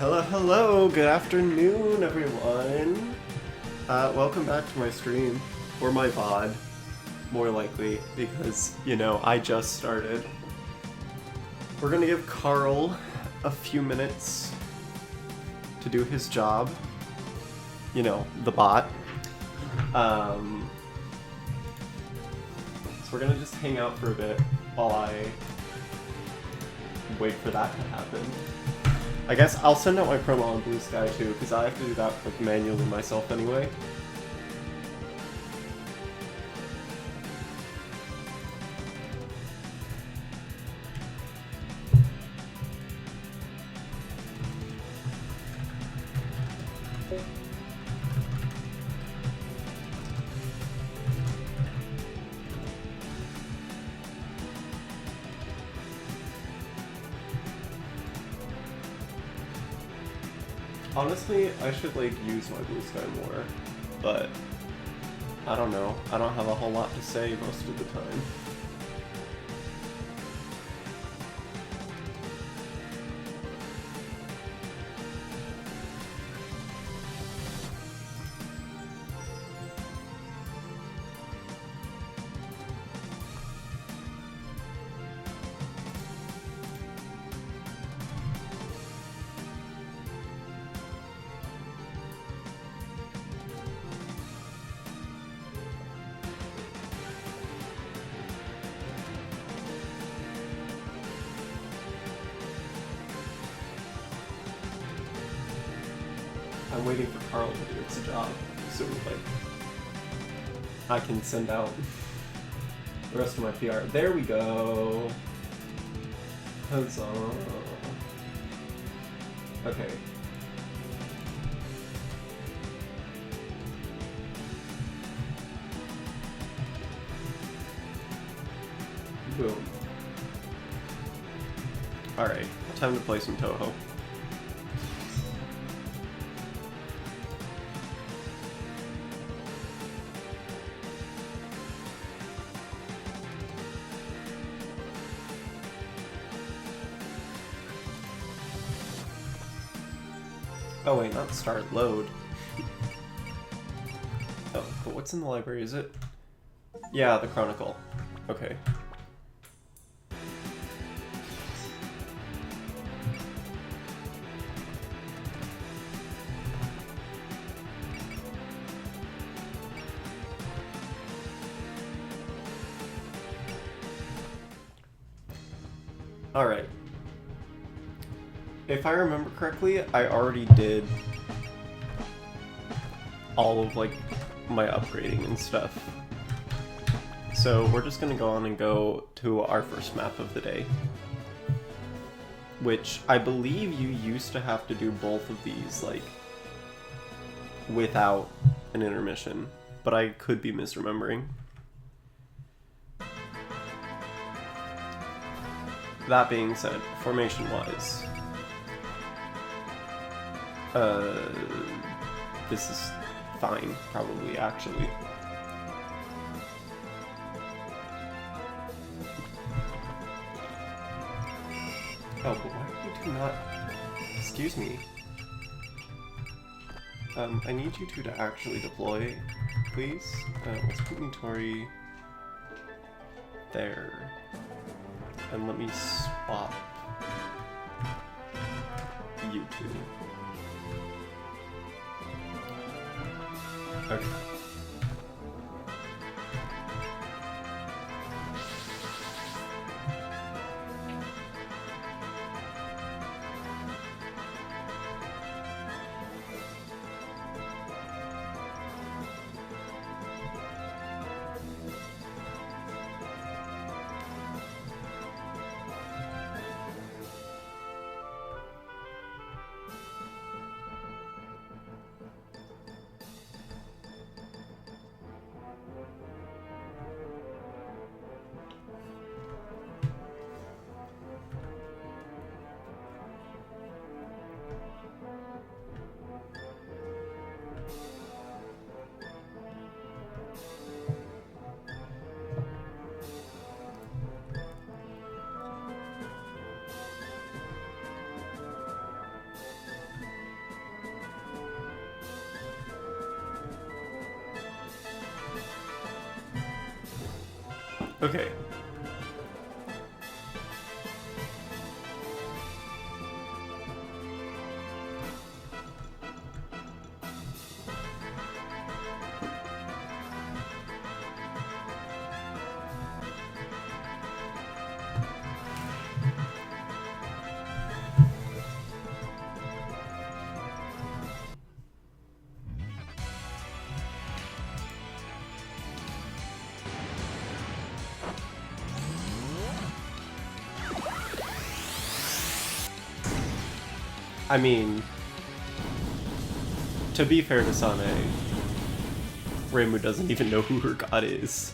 Hello, hello, good afternoon, everyone. Welcome back to my stream, or my VOD, more likely, because, you know, I just started. We're gonna give Carl a few minutes to do his job. You know, the bot. So we're gonna just hang out for a bit while I wait for that to happen. I guess I'll send out my promo on Blue Sky too, because I have to do that like, manually myself anyway. Honestly, I should like use my Blue Sky more, but I don't know. I don't have a whole lot to say most of the time. I'm waiting for Carl to do its job, so like I can send out the rest of my PR. There we go. Huzzah. Okay. Boom. Alright, time to play some Toho. Oh wait, not start, load. Oh, but what's in the library, is it? Yeah, the Chronicle. Okay. Alright. If I remember correctly, I already did all of, like, my upgrading and stuff. So we're just gonna go on and go to our first map of the day. Which I believe you used to have to do both of these, like, without an intermission. But I could be misremembering. That being said, formation-wise, this is fine, probably, actually. Oh, but why are you two not... Excuse me. I need you two to actually deploy, please. Let's put Nitori there. And let me swap you two. Okay. Okay. I mean, to be fair to Sane, Reimu doesn't even know who her god is.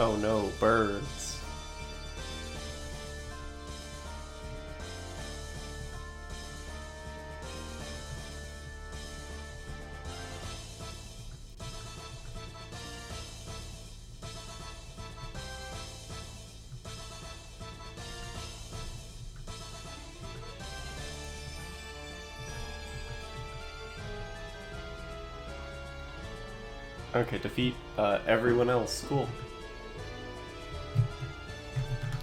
Oh no, birds. Okay, defeat everyone else. Cool.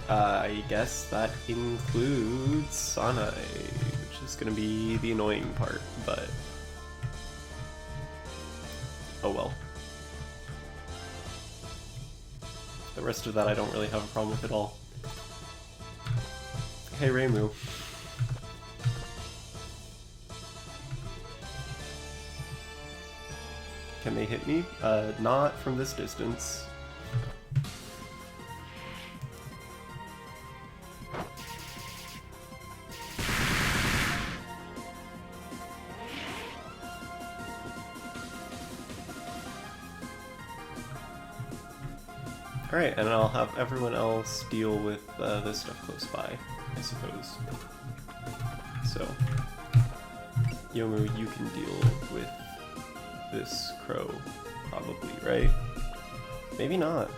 I guess that includes Sanae, which is gonna be the annoying part, but oh well. The rest of that I don't really have a problem with at all. Hey Reimu. Can they hit me? Not from this distance. Alright, and I'll have everyone else deal with this stuff close by, I suppose. So, Yomu, you can deal with this crow, probably, right? Maybe not.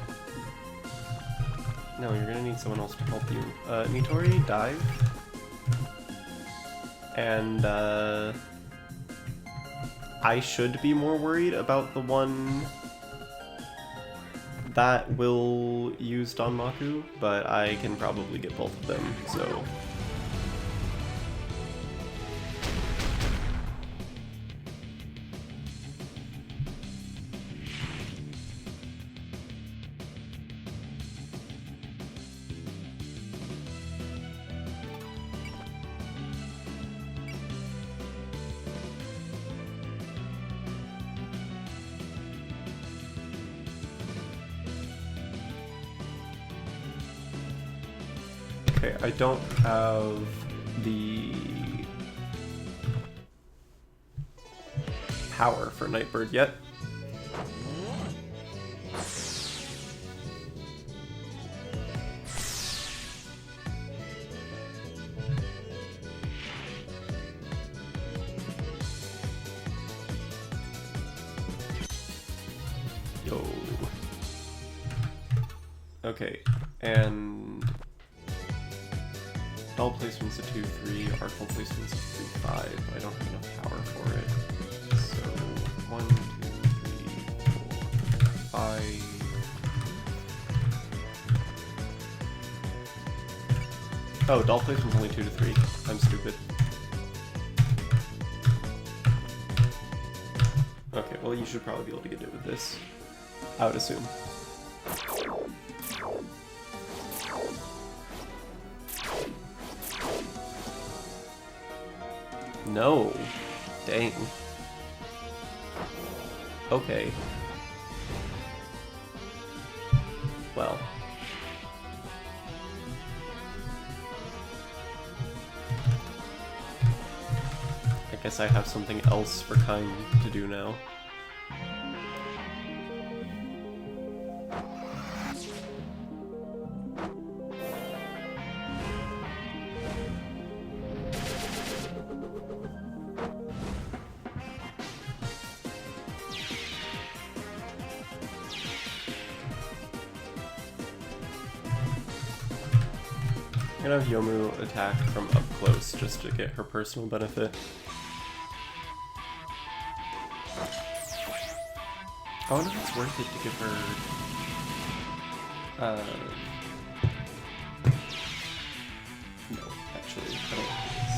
No, you're gonna need someone else to help you. Nitori, dive. And, I should be more worried about the one that will use Danmaku, but I can probably get both of them, so... Okay, I don't have the power for Nightbird yet. Okay, and spell placement's a 2-3, artful placement's a 3-5. I don't have enough power for it. So 1, 2, 3, 4, 5. Oh, doll placement's only 2-3. I'm stupid. Okay, well you should probably be able to get it with this, I would assume. No. Dang. Okay. Well. I guess I have something else for kind to do now. I'm gonna have Yomu attack from up close just to get her personal benefit. I wonder if it's worth it to give her no, actually, I don't think it is.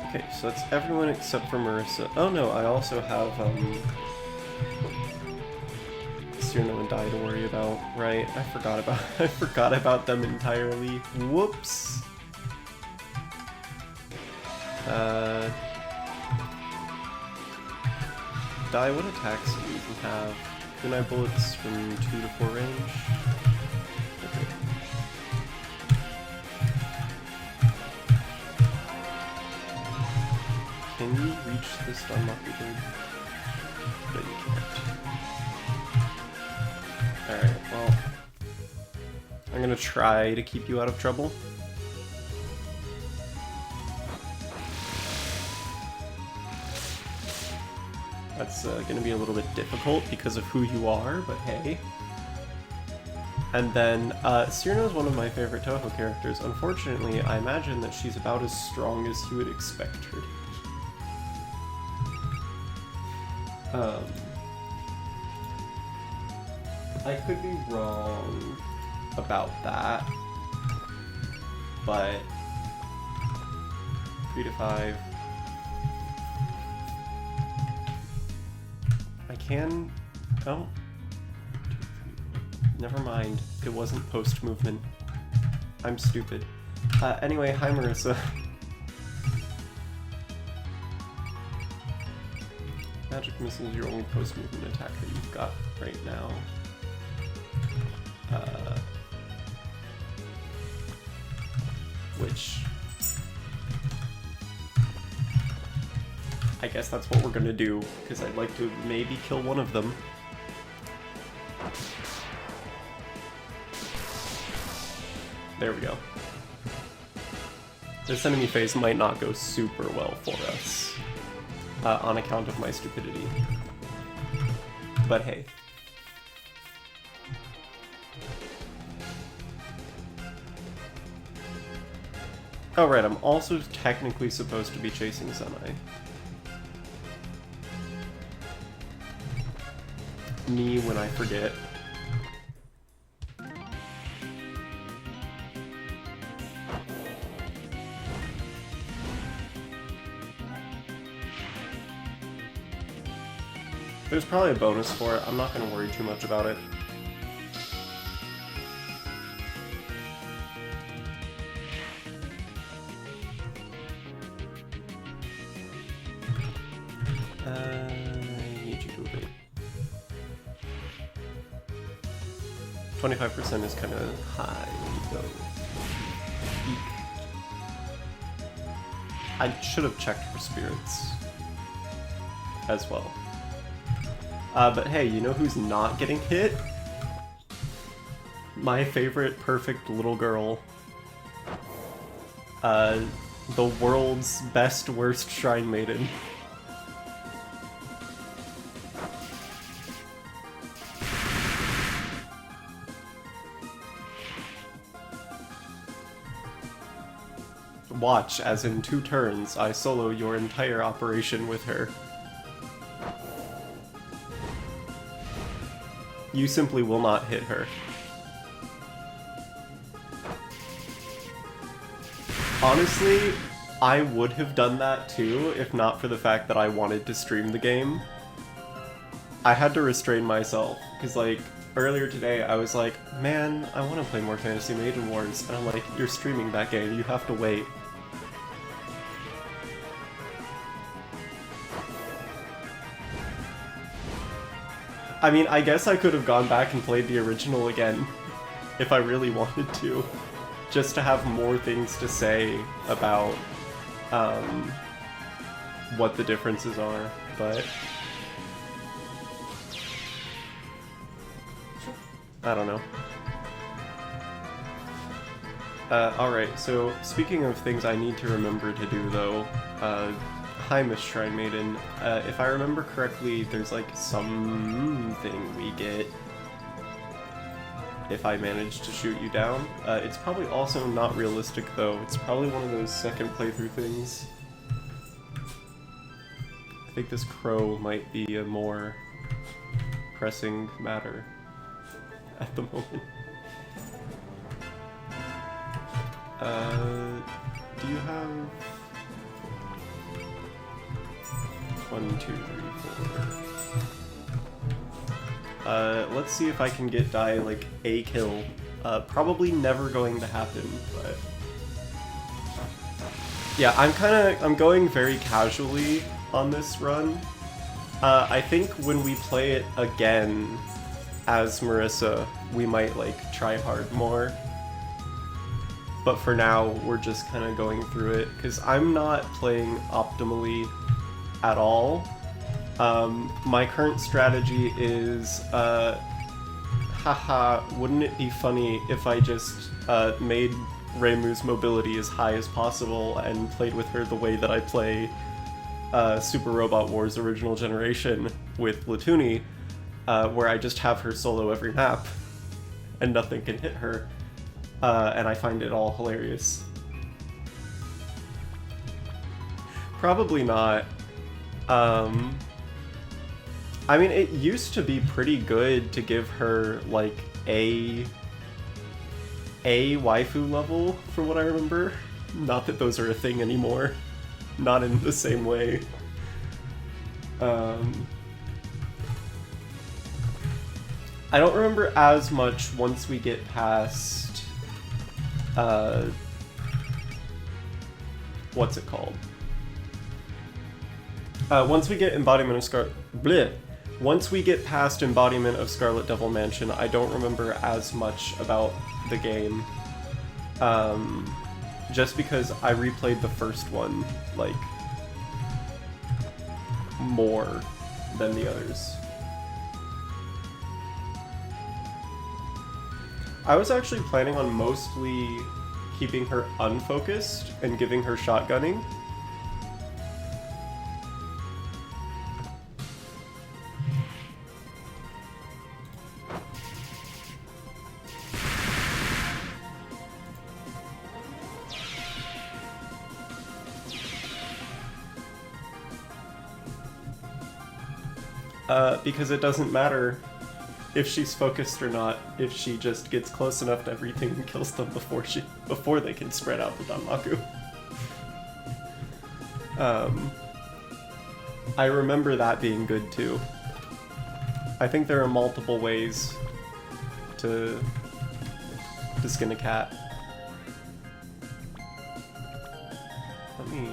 Okay, so that's everyone except for Marissa. Oh no, I also have Cyrano and Dai to worry about, right? I forgot about them entirely. Whoops. Dai, what attacks do you have? Kunai bullets from 2 to 4 range? Okay. Can you reach this stun Mockingbird? No, you can't. Alright, well, I'm gonna try to keep you out of trouble. That's gonna be a little bit difficult because of who you are, but hey. And then, Cyrano is one of my favorite Toho characters. Unfortunately, I imagine that she's about as strong as you would expect her to be. I could be wrong about that, but 3 to 5. I can. Oh, 2, 3. Never mind. It wasn't post movement. I'm stupid. Anyway, hi Marissa. Magic Missile is your only post-movement attack that you've got right now. Which... I guess that's what we're gonna do, because I'd like to maybe kill one of them. There we go. This enemy phase might not go super well for us. On account of my stupidity. But hey. Oh right, I'm also technically supposed to be chasing Senai. Me when I forget. There's probably a bonus for it. I'm not going to worry too much about it. I need you to wait. 25% is kind of high. So I should have checked for spirits as well. But hey, you know who's not getting hit? My favorite perfect little girl. The world's best worst Shrine Maiden. Watch as in 2 turns I solo your entire operation with her. You simply will not hit her. Honestly, I would have done that too if not for the fact that I wanted to stream the game. I had to restrain myself, because like, earlier today I was like, man, I want to play more Fantasy Maiden Wars, and I'm like, you're streaming that game, you have to wait. I mean, I guess I could have gone back and played the original again, if I really wanted to, just to have more things to say about what the differences are, but I don't know. Alright, so speaking of things I need to remember to do though, hi Miss Shrine Maiden, if I remember correctly, there's like something we get if I manage to shoot you down. It's probably also not realistic though, it's probably one of those second playthrough things. I think this crow might be a more pressing matter at the moment. Do you have 1, 2, 3, 4? Let's see if I can get like a kill. Probably never going to happen, but yeah, I'm going very casually on this run. I think when we play it again as Marissa, we might like try hard more. But for now, we're just kind of going through it, because I'm not playing optimally at all. My current strategy is, haha, wouldn't it be funny if I just made Reimu's mobility as high as possible and played with her the way that I play Super Robot Wars Original Generation with Latuni, where I just have her solo every map and nothing can hit her. And I find it all hilarious. Probably not. I mean, it used to be pretty good to give her, like, a waifu level, from what I remember. Not that those are a thing anymore. Not in the same way. I don't remember as much once we get past... what's it called? Once we get Once we get past Embodiment of Scarlet Devil Mansion, I don't remember as much about the game. Just because I replayed the first one, like, more than the others. I was actually planning on mostly keeping her unfocused and giving her shotgunning. Because it doesn't matter if she's focused or not, if she just gets close enough to everything and kills them before they can spread out the Danmaku. I remember that being good too. I think there are multiple ways to skin a cat. Let me...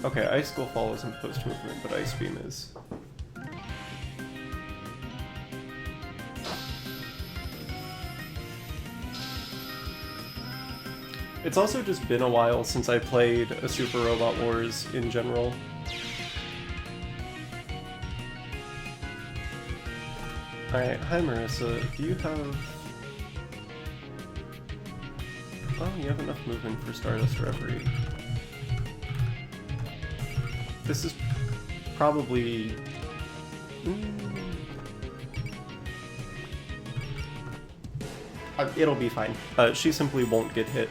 Okay, Ice School Fall isn't post-movement, but Ice Beam is. It's also just been a while since I played a Super Robot Wars in general. Alright, hi Marissa, do you have... Oh, you have enough movement for Stardust Reverie. This is probably... it'll be fine. She simply won't get hit.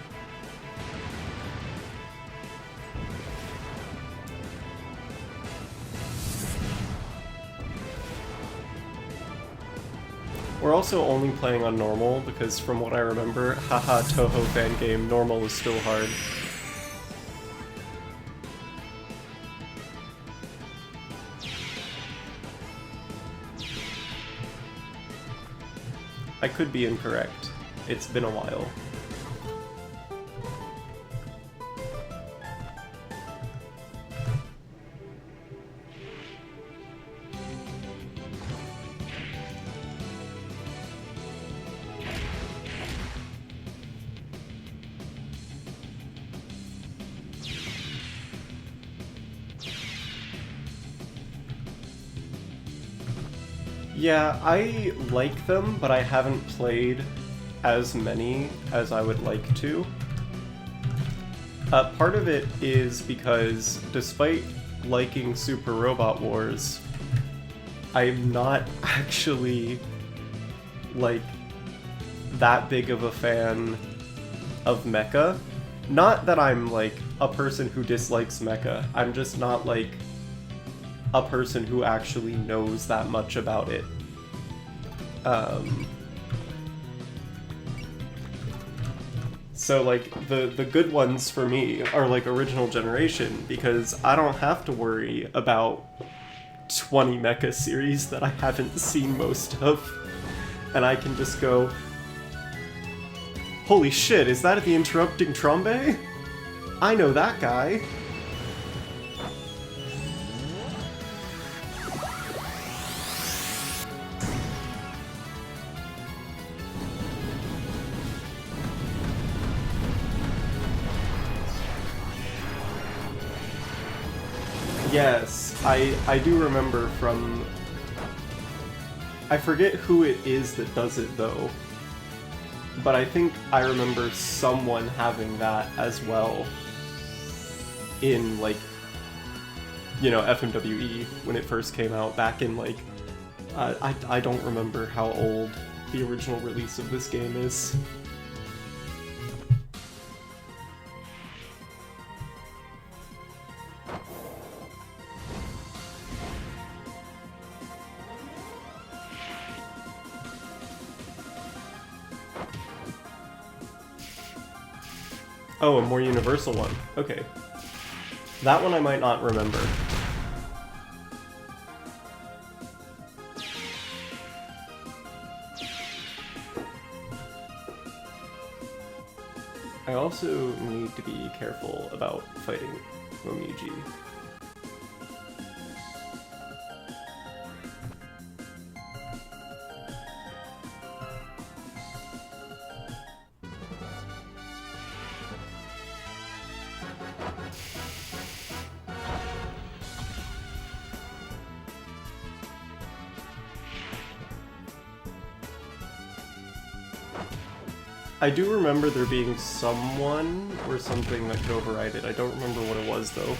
We're also only playing on normal because from what I remember, haha Toho fan game, normal is still hard. I could be incorrect. It's been a while. Yeah, I like them, but I haven't played as many as I would like to. Part of it is because, despite liking Super Robot Wars, I'm not actually, like, that big of a fan of mecha. Not that I'm, like, a person who dislikes mecha, I'm just not, like, a person who actually knows that much about it. So, like, the good ones for me are, like, original generation, because I don't have to worry about 20 mecha series that I haven't seen most of. And I can just go, holy shit, is that the Interrupting Trombe? I know that guy. Yes, I do remember from... I forget who it is that does it, though. But I think I remember someone having that as well in, like, you know, FMWE when it first came out back in, like... I don't remember how old the original release of this game is. Oh, a more universal one. Okay. That one I might not remember. I also need to be careful about fighting Momiji. I do remember there being someone or something that could override it. I don't remember what it was, though.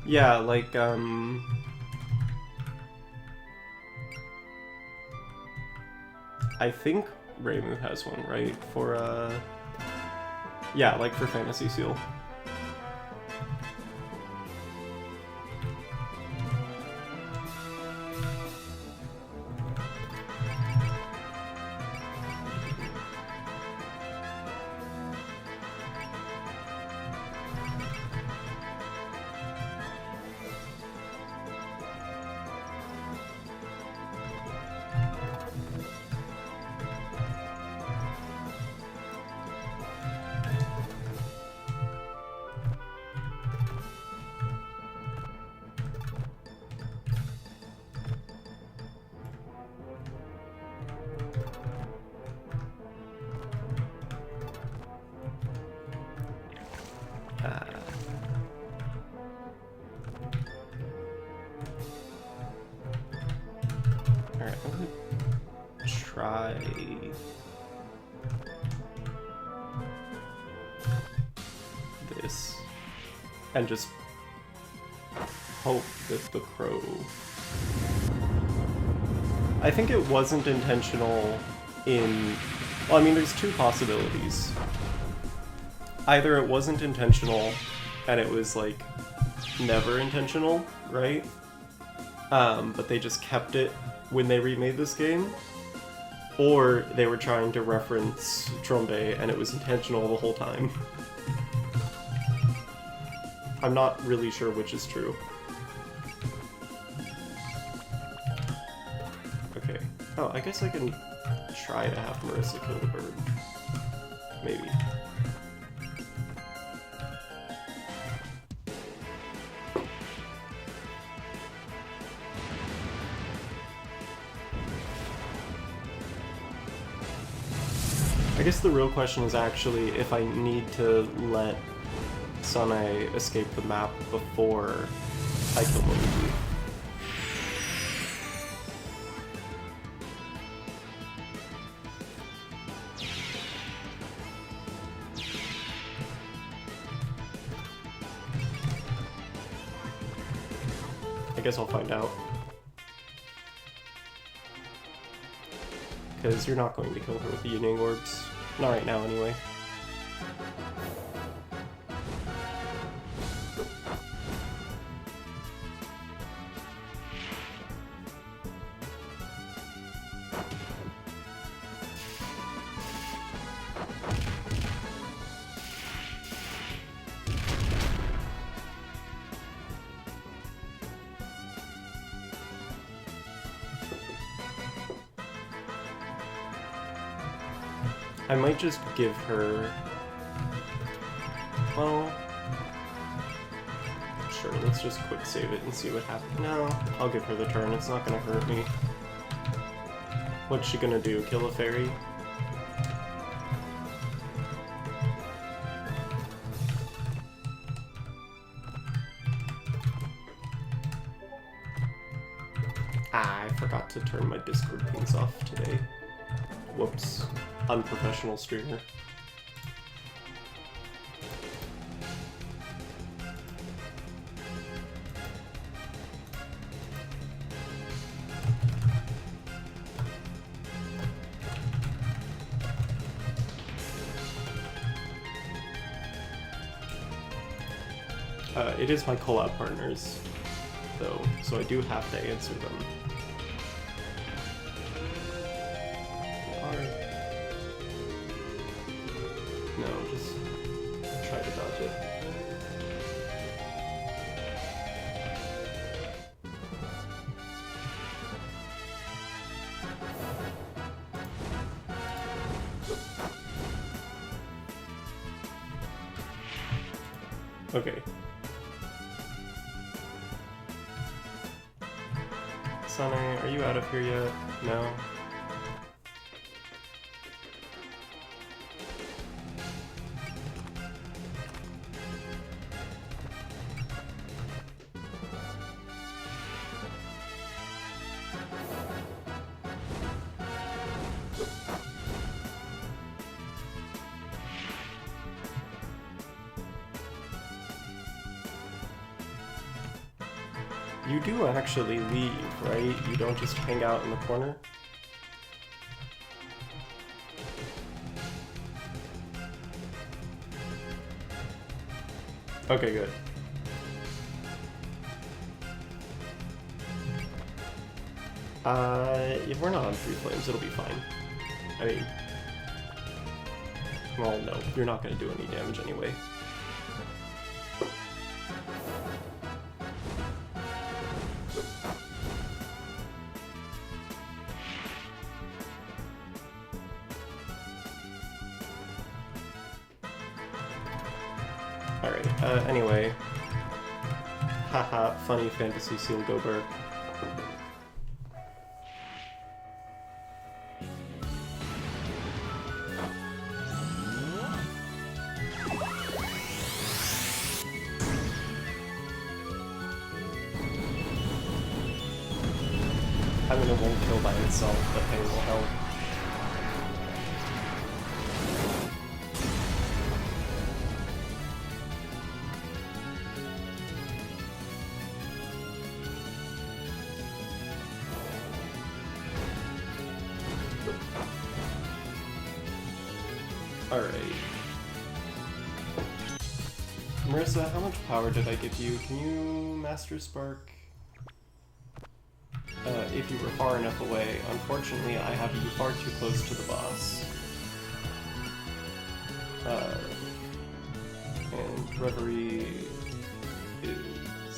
Yeah, like, I think Reimu has one, right? For, yeah, like for Fantasy Seal. try this and just hope that the crow... I think it wasn't intentional in... Well, I mean, there's two possibilities. Either it wasn't intentional and it was, like, never intentional, right? But they just kept it when they remade this game. Or they were trying to reference Trombe and it was intentional the whole time. I'm not really sure which is true. Okay. Oh, I guess I can try to have Marissa kill the bird. Maybe. I guess the real question is actually if I need to let Sanae escape the map before I kill Momoji. I guess I'll find out. Because you're not going to kill her with the Union Orbs. Not right now, anyway. I might just give her... Well... Sure, let's just quick save it and see what happens. No, I'll give her the turn. It's not gonna hurt me. What's she gonna do? Kill a fairy? Ah, I forgot to turn my Discord pings off today. Whoops. Unprofessional streamer. It is my collab partners, though, so I do have to answer them. No, just try to dodge it. Okay. Sanae, are you out of here yet? No? You do actually leave, right? You don't just hang out in the corner? Okay, good. If we're not on 3 flames, it'll be fine. I mean... Well, no, you're not gonna do any damage anyway. Alright, anyway. Haha, funny fantasy seal gober. I mean, it won't kill by itself, but hey, will help. Alright. Marissa, how much power did I give you? Can you Master Spark? If you were far enough away. Unfortunately, I have you far too close to the boss. And Reverie is...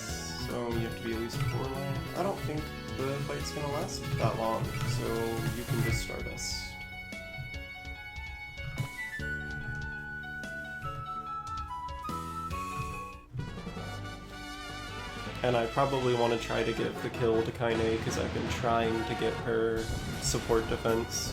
so you have to be at least 4 land. I don't think the fight's gonna last that long, so you can just start us. And I probably want to try to get the kill to Kaine because I've been trying to get her support defense.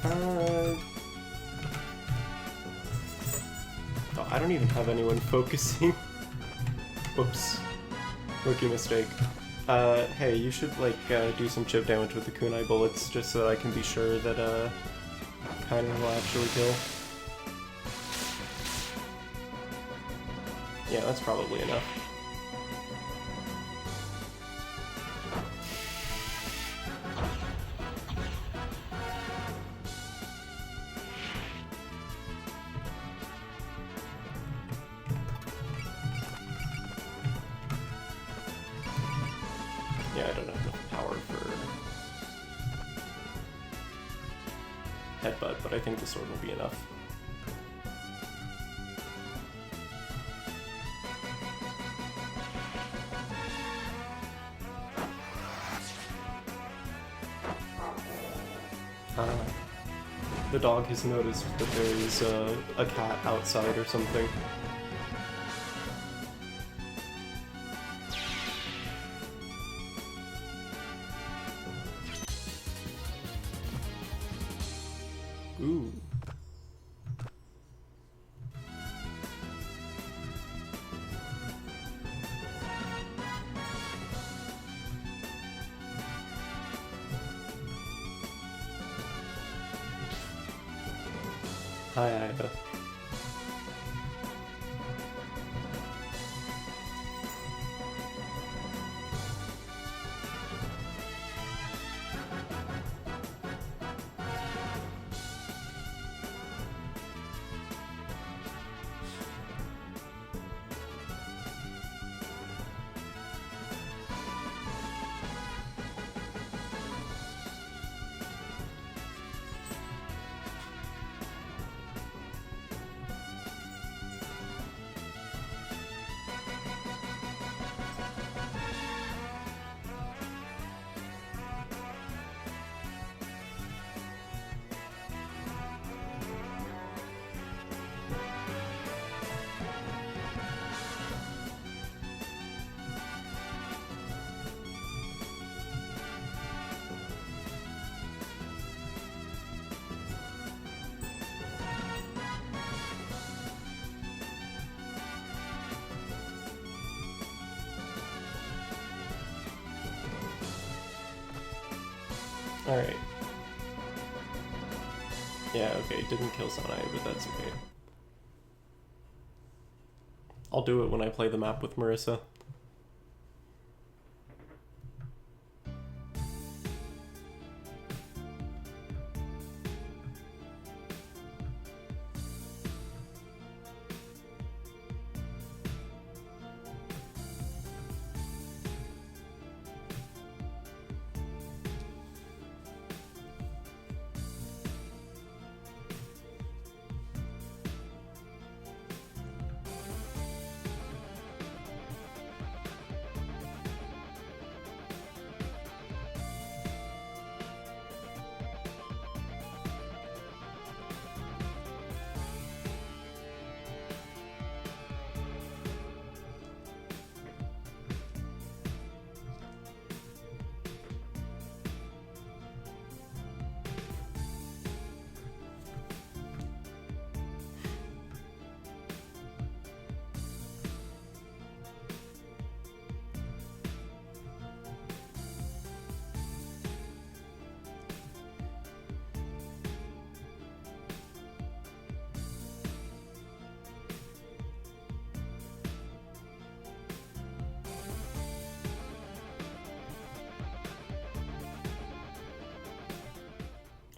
Oh, I don't even have anyone focusing. Whoops. Rookie mistake. Hey, you should, like, do some chip damage with the kunai bullets just so that I can be sure that, Kaine will actually kill. Yeah, that's probably enough. Yeah, I don't have enough power for headbutt, but I think the sword will be enough. The dog has noticed that there is a cat outside or something. Ooh. Hi, Ida. Alright. Yeah, okay, didn't kill Sanae, but that's okay. I'll do it when I play the map with Marissa.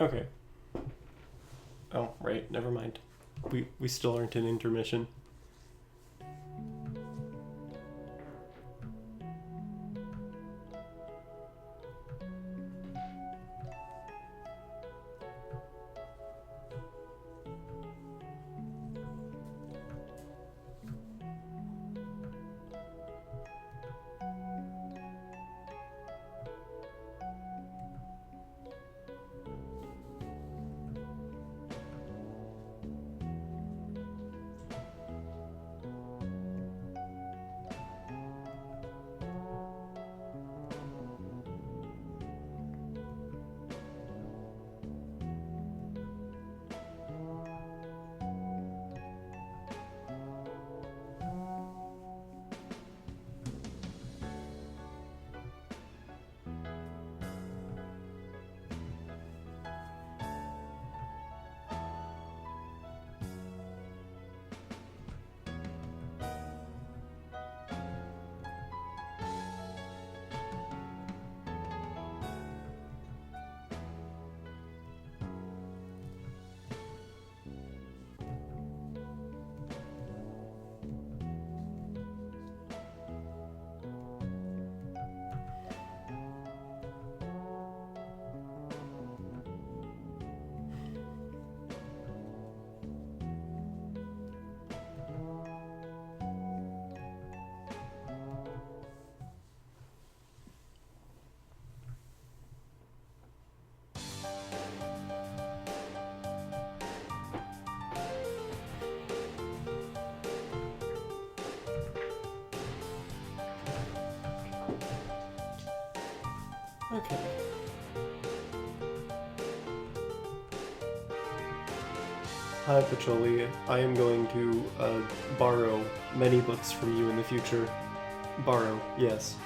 Okay. Oh, right, never mind. We still aren't in intermission. Okay. Hi, Pacholi. I am going to borrow many books from you in the future. Borrow, yes.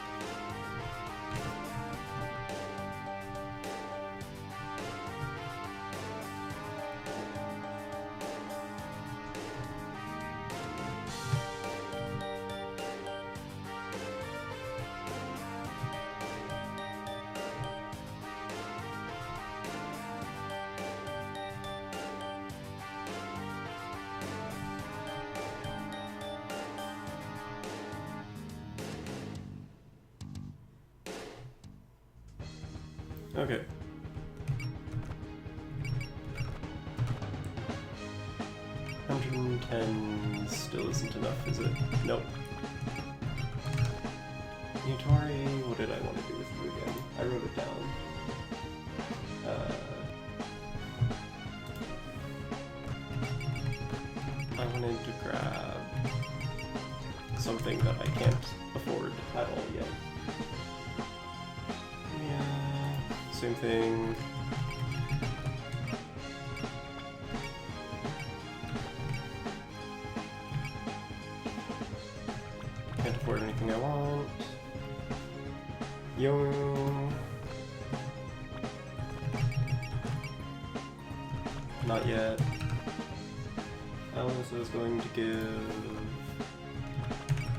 Okay. $110 still isn't enough, is it? Nope. Nitori, what did I want to do with you again? I wrote it down. I wanted to grab something that I can't afford at all yet. Yeah, same thing. Can't afford anything I want. Yo. Not yet. Alice is going to give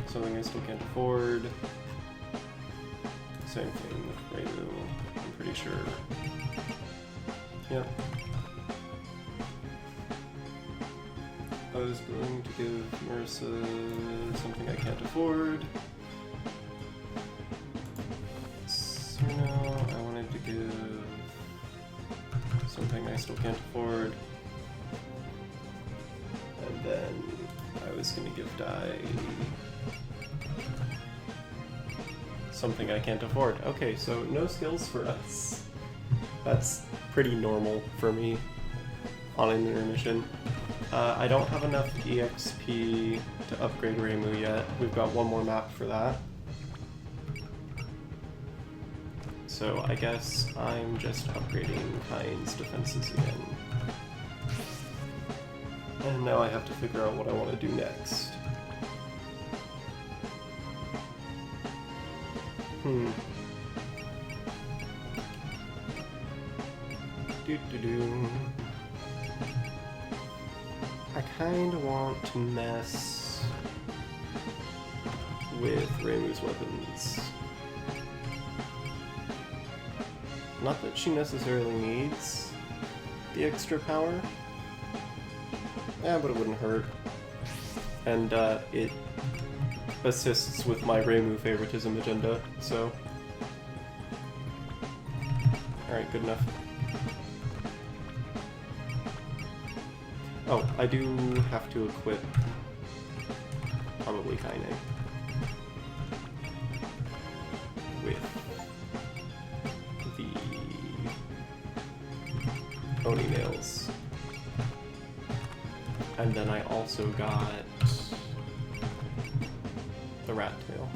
something I still can't afford. Same thing with Reimu, I'm pretty sure. Yep. I was going to give Marissa something I can't afford. Suno, I wanted to give something I still can't afford. And then I was going to give Dai something I can't afford. Okay, so no skills for us. That's pretty normal for me on an intermission. I don't have enough EXP to upgrade Reimu yet. We've got one more map for that. So I guess I'm just upgrading Kain's defenses again. And now I have to figure out what I want to do next. I kinda want to mess with Reimu's weapons. Not that she necessarily needs the extra power. Yeah, but it wouldn't hurt. And it assists with my Reimu favoritism agenda, so... Alright, good enough. Oh, I do have to equip probably Kaine with the Oni nails. And then I also got the rat tail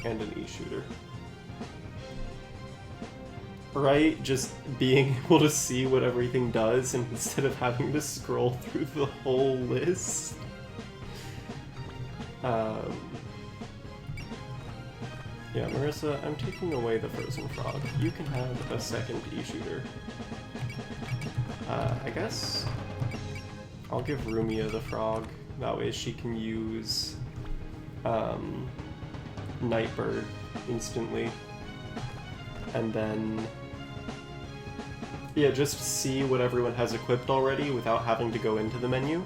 and an E-shooter. Right? Just being able to see what everything does and instead of having to scroll through the whole list. Yeah, Marissa, I'm taking away the frozen frog. You can have a second E-shooter. I guess I'll give Rumia the frog. That way she can use Nightbird instantly. And then... yeah, just see what everyone has equipped already without having to go into the menu.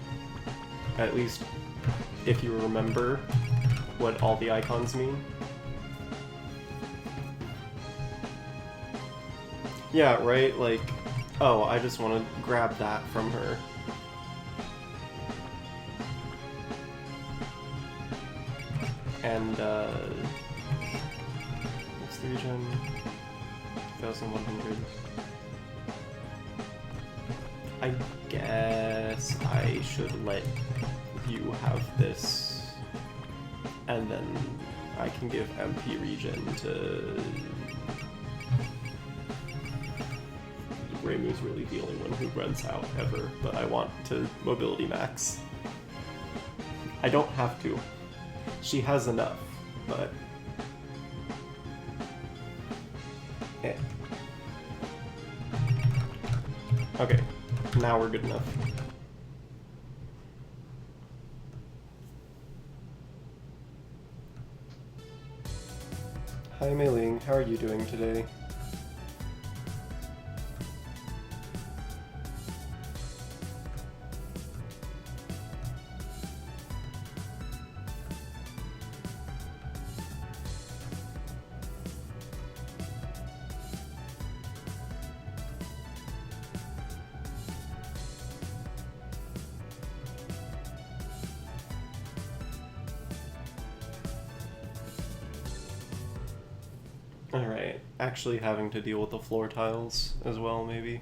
At least if you remember what all the icons mean. Yeah, right? Like, oh, I just want to grab that from her. And, what's the regen? 2,100. I guess I should let you have this, and then I can give MP regen to... Reimu's really the only one who runs out ever, but I want to mobility max. I don't have to. She has enough, but... eh. Okay, now we're good enough. Hi Mei Ling, how are you doing today? Alright, actually having to deal with the floor tiles as well, maybe.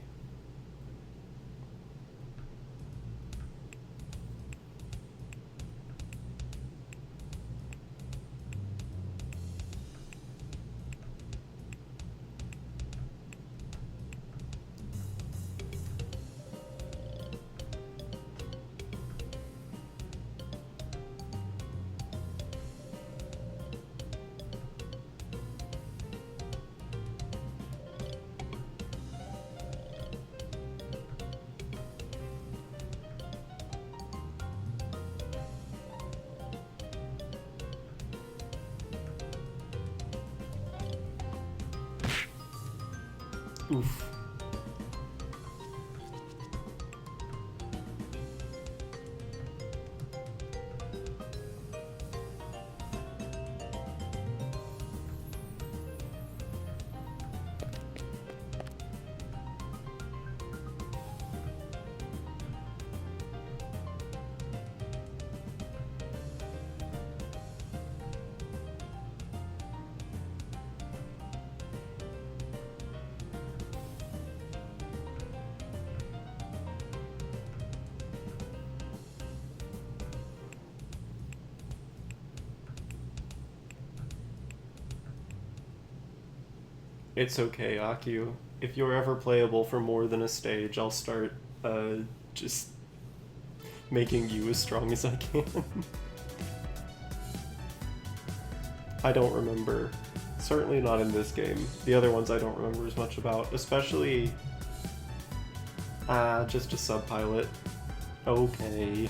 Oof. It's okay, Akio. If you're ever playable for more than a stage, I'll start, just making you as strong as I can. I don't remember. Certainly not in this game. The other ones I don't remember as much about, especially... just a sub-pilot. Okay.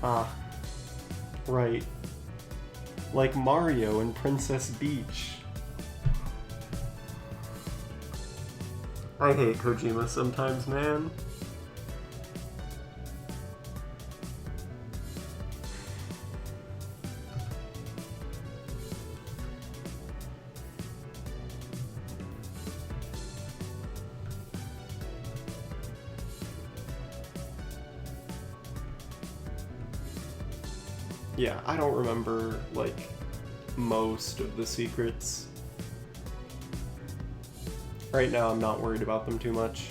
Ah. Right. Like Mario and Princess Peach. I hate Kojima sometimes, man. Yeah, I don't remember, like, most of the secrets. Right now, I'm not worried about them too much.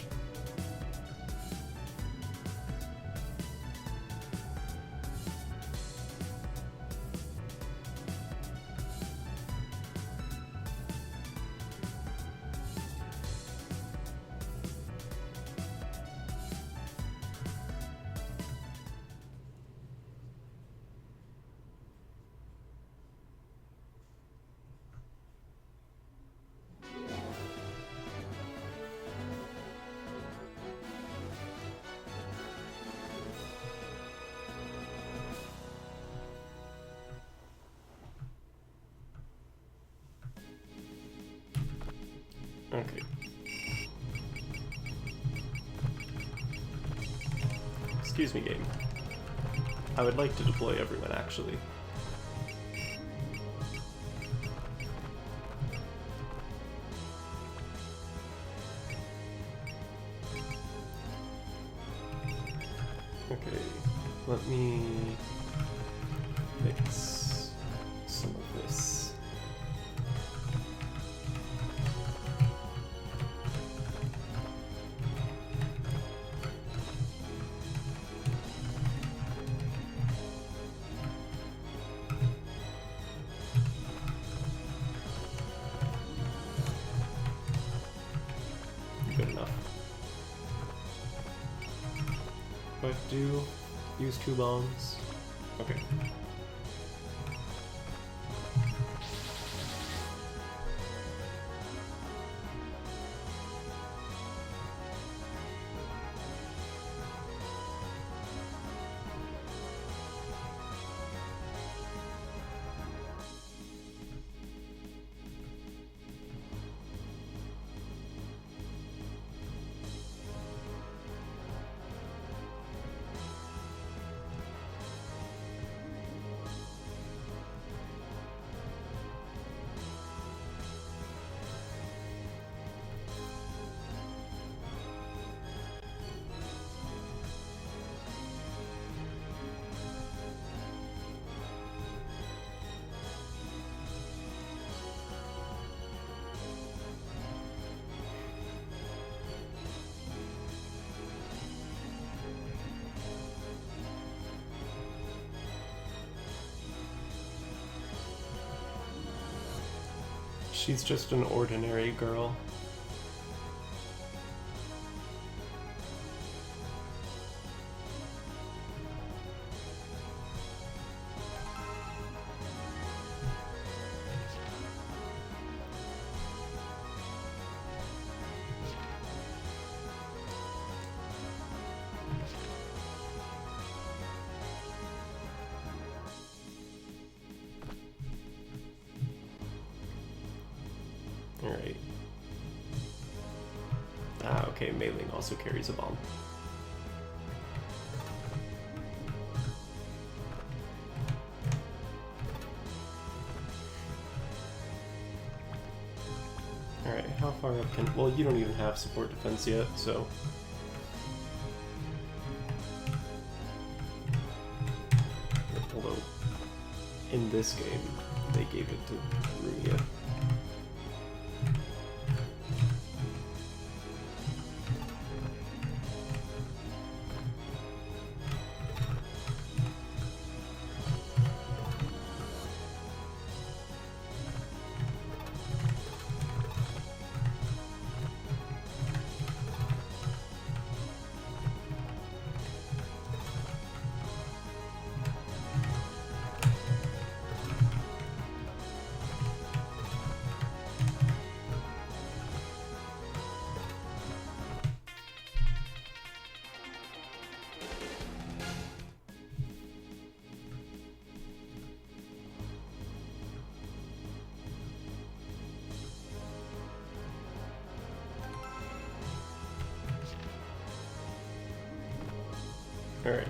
Okay. Excuse me, game. I would like to deploy everyone, actually. Okay, let me fix some of this. Good enough. But do use 2 bombs. Okay. She's just an ordinary girl. Alright. Ah, okay, Mei-Ling also carries a bomb. Alright, how far up can... Well, you don't even have support defense yet, so... Although, in this game, they gave it to Ruya. Alright.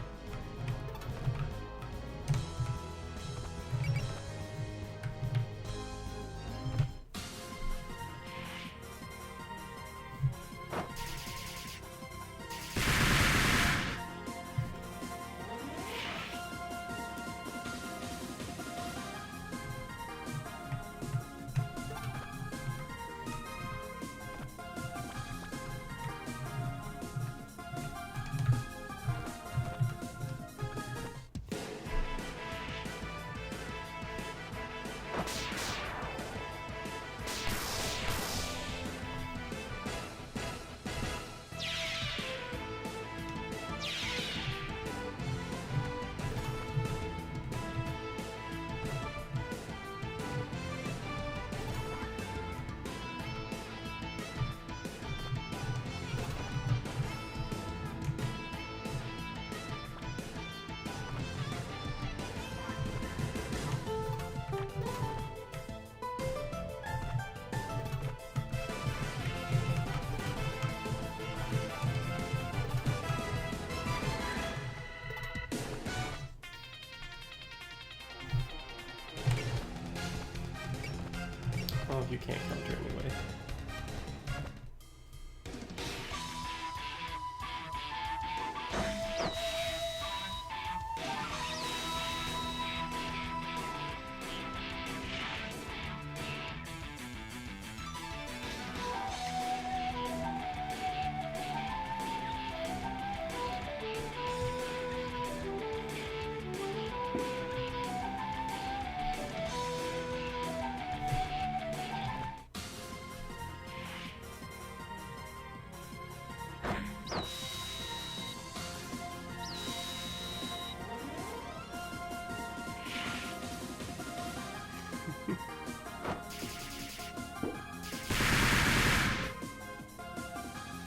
Oh, you can't counter anyway.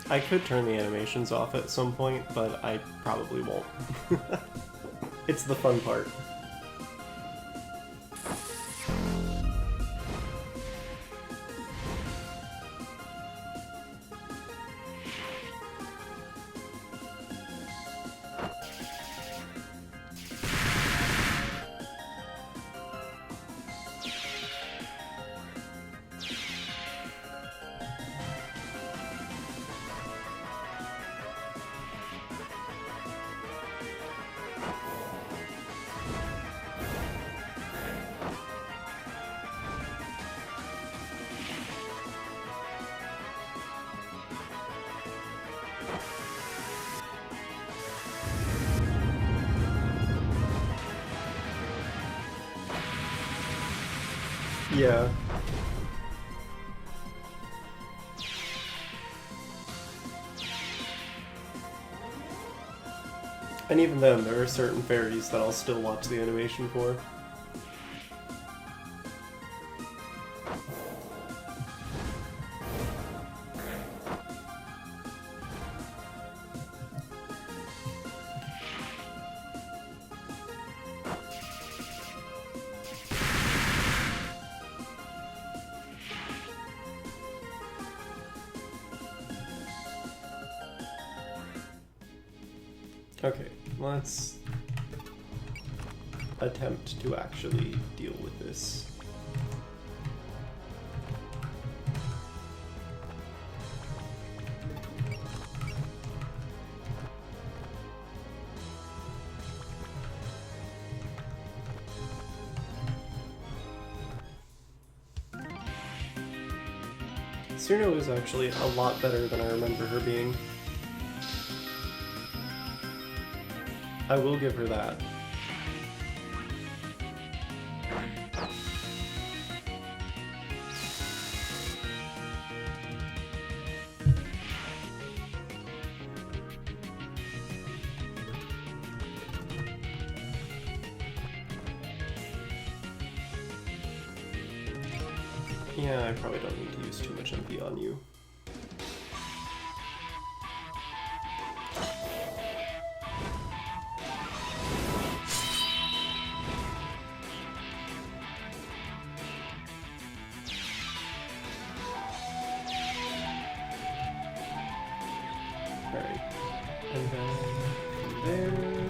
I could turn the animations off at some point, but I probably won't. It's the fun part. Yeah. And even then, there are certain fairies that I'll still watch the animation for. Okay, let's attempt to actually deal with this. Cirno is actually a lot better than I remember her being. I will give her that. Yeah, I probably don't need to use too much MP on you. Alright, and then from there...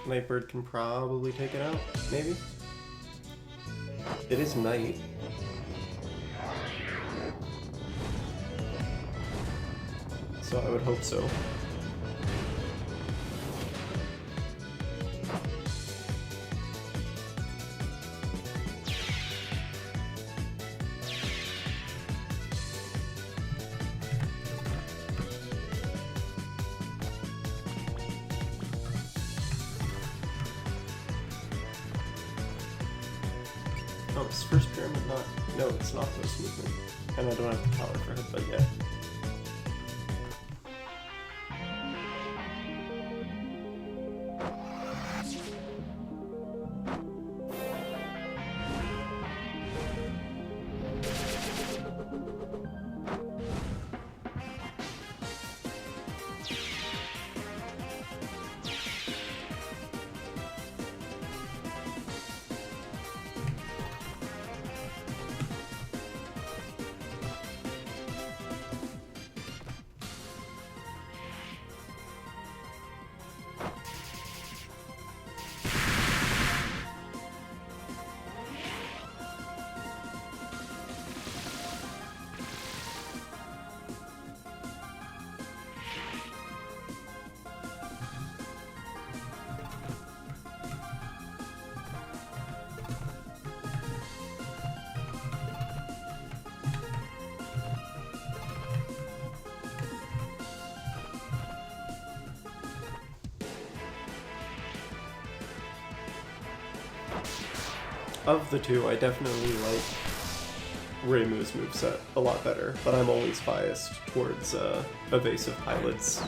Nightbird can probably take it out, maybe? It is night. So I would hope so. Oh, it's first pyramid not... No, it's not this movement. And I don't have the power for headbutt yet. Of the two, I definitely like Reimu's moveset a lot better, but I'm always biased towards evasive pilots.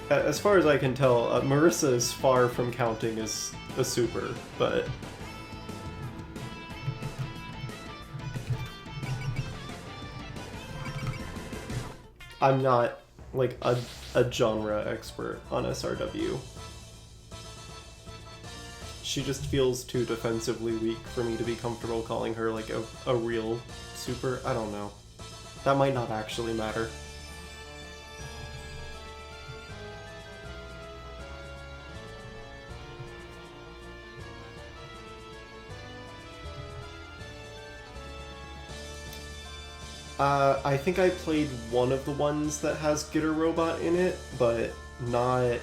As far as I can tell, Marissa is far from counting as a super, but... I'm not, like, a genre expert on SRW. She just feels too defensively weak for me to be comfortable calling her, like, a real super. I don't know. That might not actually matter. I think I played one of the ones that has Gitter Robot in it, but not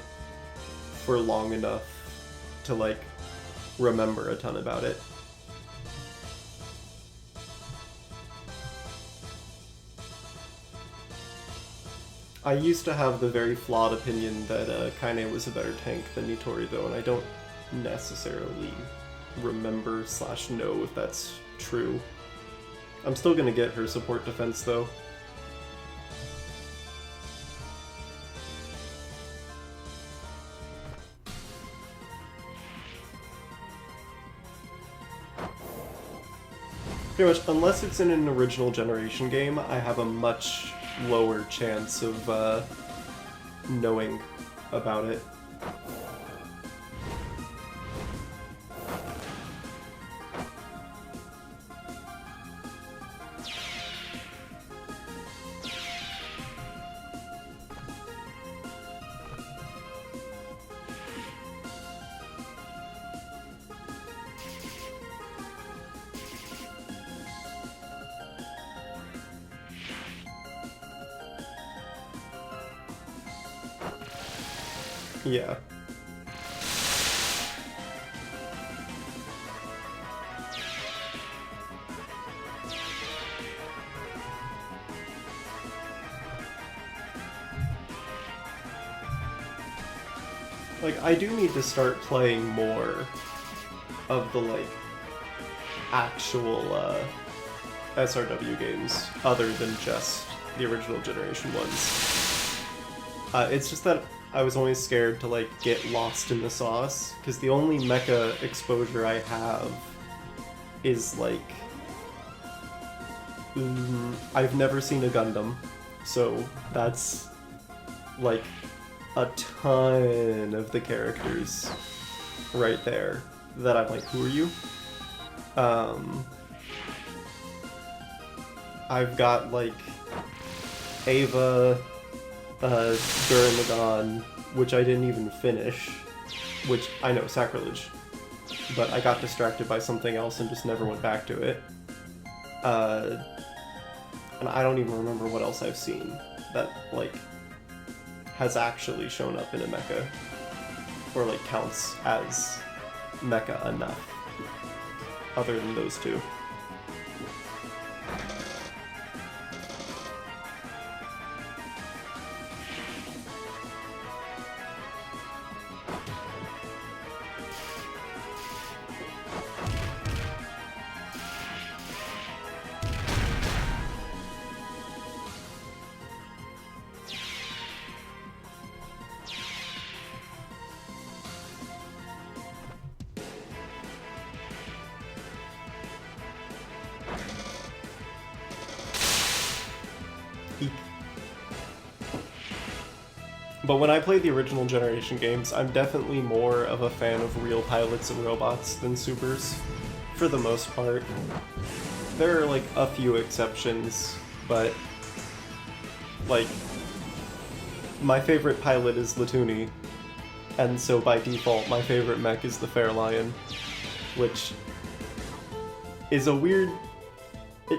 for long enough to, like, remember a ton about it. I used to have the very flawed opinion that Kaine was a better tank than Nitori, though, and I don't necessarily remember / know if that's true. I'm still gonna get her support defense, though. Pretty much, unless it's in an original generation game, I have a much lower chance of knowing about it. Yeah. Like, I do need to start playing more of the, like, actual SRW games other than just the original generation ones. It's just that I was always scared to, like, get lost in the sauce, because the only mecha exposure I have is, like, I've never seen a Gundam, so that's, like, a ton of the characters right there that I'm like, who are you? I've got, like, Ava, Gurren Lagann, which I didn't even finish, which I know, sacrilege, but I got distracted by something else and just never went back to it. And I don't even remember what else I've seen that, like, has actually shown up in a mecha, or, like, counts as mecha enough, other than those two. But when I play the original generation games, I'm definitely more of a fan of real pilots and robots than supers, for the most part. There are, like, a few exceptions, but, like, my favorite pilot is Latuni, and so by default, my favorite mech is the Fair Lion, which is a weird...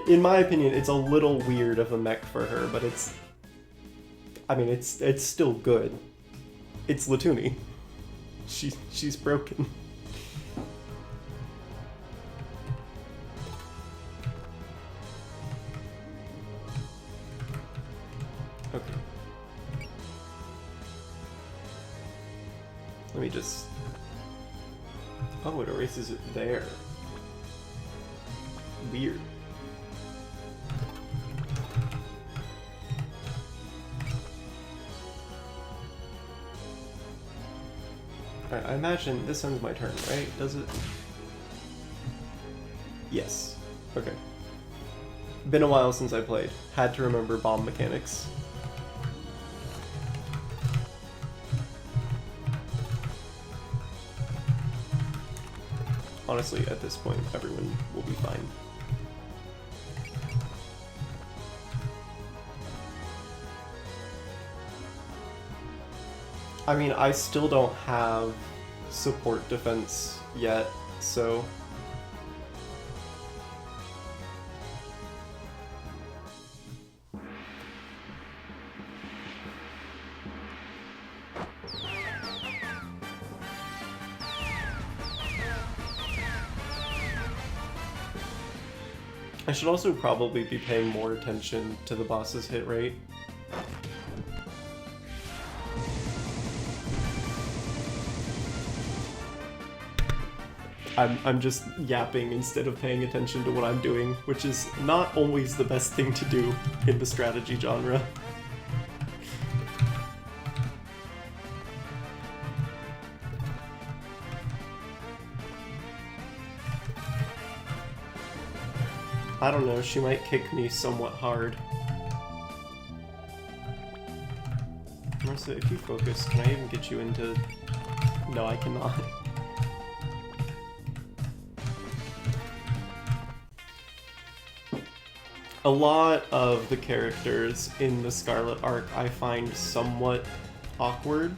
In my opinion, it's a little weird of a mech for her, but it's... I mean, it's still good. It's Latuni. She's broken. Okay. Let me just... Oh, it erases it there. Weird. Alright, I imagine this ends my turn, right? Does it? Yes. Okay. Been a while since I played. Had to remember bomb mechanics. Honestly, at this point, everyone will be fine. I mean, I still don't have support defense yet, so... I should also probably be paying more attention to the boss's hit rate. I'm just yapping instead of paying attention to what I'm doing, which is not always the best thing to do in the strategy genre. I don't know, she might kick me somewhat hard. Marissa, if you focus, can I even get you into... No, I cannot. A lot of the characters in the Scarlet arc I find somewhat awkward.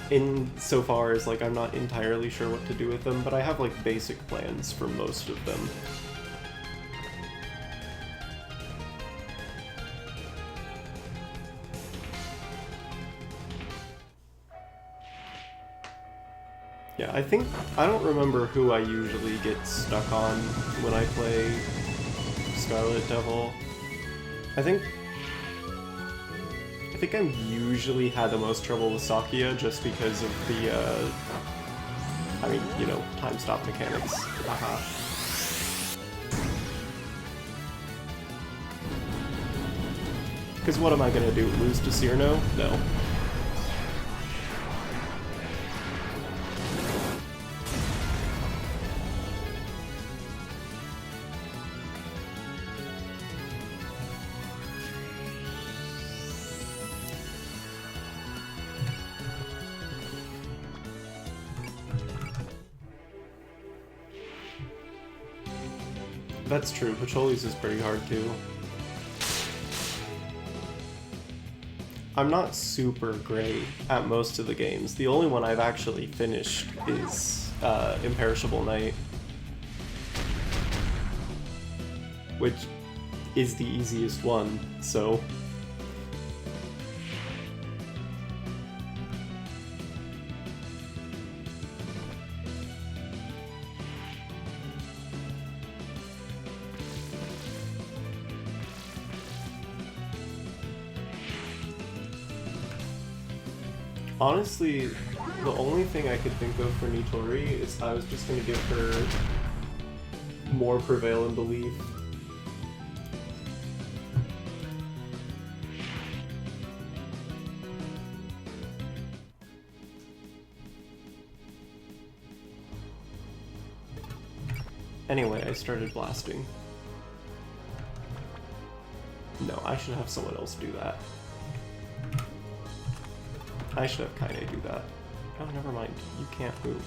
Insofar as, like, I'm not entirely sure what to do with them, but I have, like, basic plans for most of them. Yeah, I don't remember who I usually get stuck on when I play Scarlet Devil. I think I'm usually had the most trouble with Sakia just because of the, I mean, you know, time stop mechanics. Haha. Because what am I gonna do? Lose to Cyrano? No. That's true. Pacholis is pretty hard too. I'm not super great at most of the games. The only one I've actually finished is Imperishable Night, which is the easiest one, so... Honestly, the only thing I could think of for Nitori is I was just going to give her more Prevail and Belief. Anyway, I started blasting. No, I should have someone else do that. I should have Kaine do that. Oh, never mind. You can't move.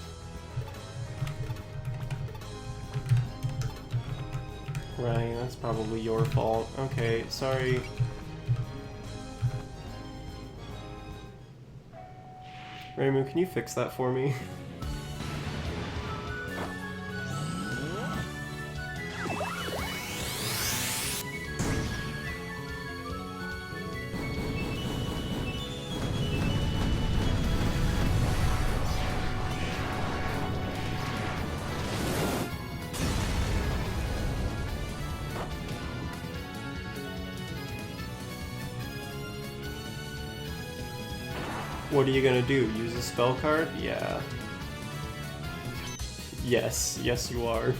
Right, that's probably your fault. Okay, sorry. Reimu, can you fix that for me? What are you gonna do? Use a spell card? Yeah. Yes, yes you are.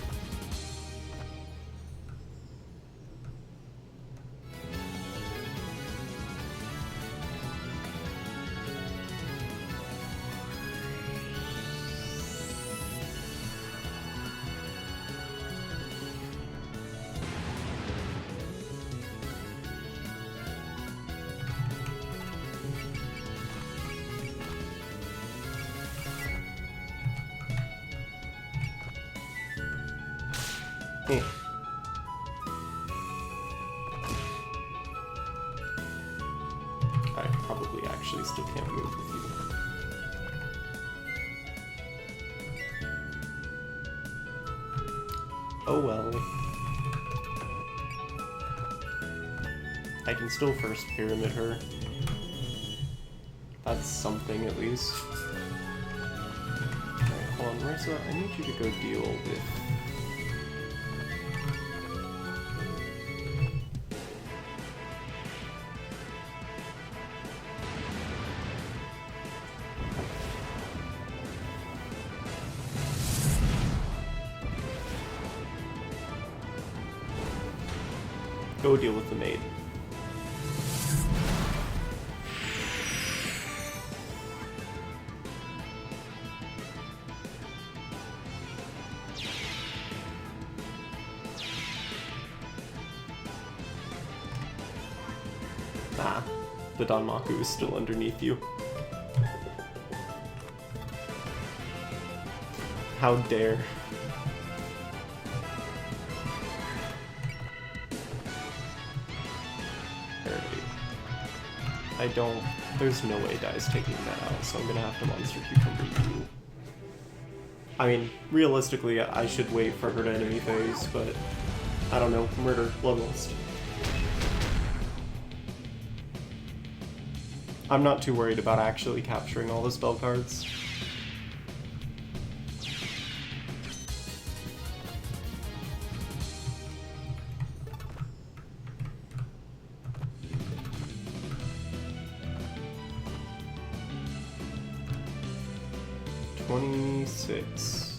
Eh. I probably actually still can't move with you. Oh well. I can still first pyramid her. That's something at least. Alright, hold on, Marissa, I need you to go deal with... Go deal with the maid. Ah, the Danmaku is still underneath you. How dare. I don't... There's no way Dai's taking that out, so I'm gonna have to Monster Cucumber you. I mean, realistically, I should wait for her to enemy phase, but... I don't know. Murder. Bloodlust. I'm not too worried about actually capturing all the spell cards.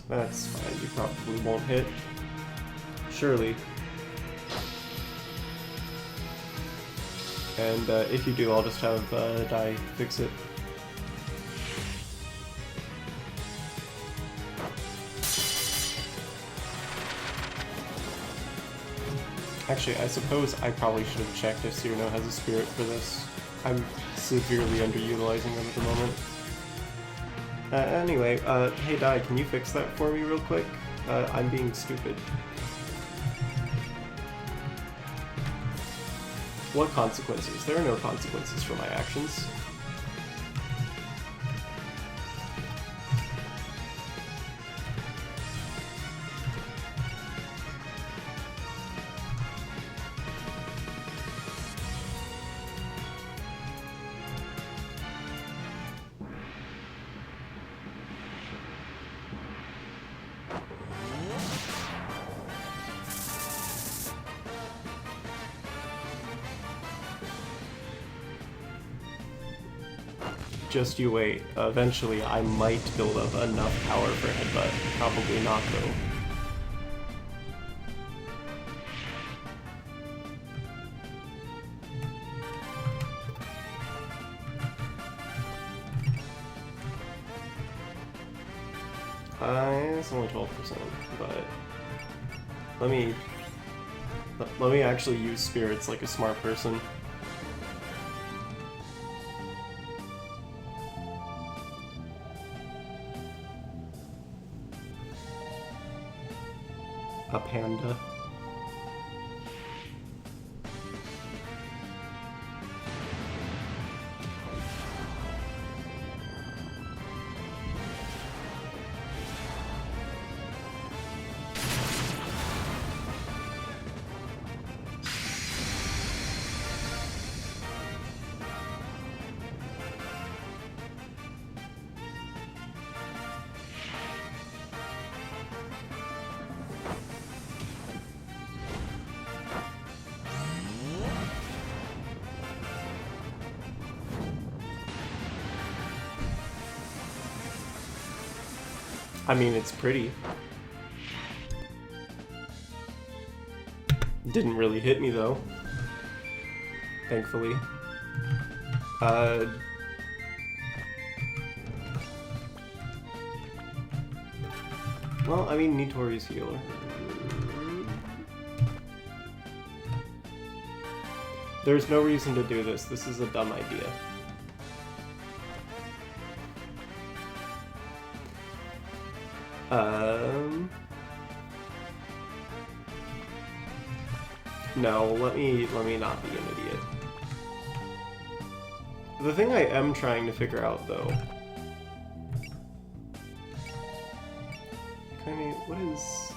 That's fine, you probably won't hit. Surely. And if you do, I'll just have Dai fix it. Actually, I suppose I probably should have checked if Cyrano has a spirit for this. I'm severely underutilizing them at the moment. Anyway, hey Dai, can you fix that for me real quick? I'm being stupid. What consequences? There are no consequences for my actions. Just you wait. Eventually, I might build up enough power for Headbutt. Probably not, though. It's only 12%, but let me actually use spirits like a smart person. A panda. I mean, it's pretty. Didn't really hit me, though. Thankfully. Well, I mean, Nitori's healer. There's no reason to do this. This is a dumb idea. No, let me not be an idiot. The thing I am trying to figure out, though... what is...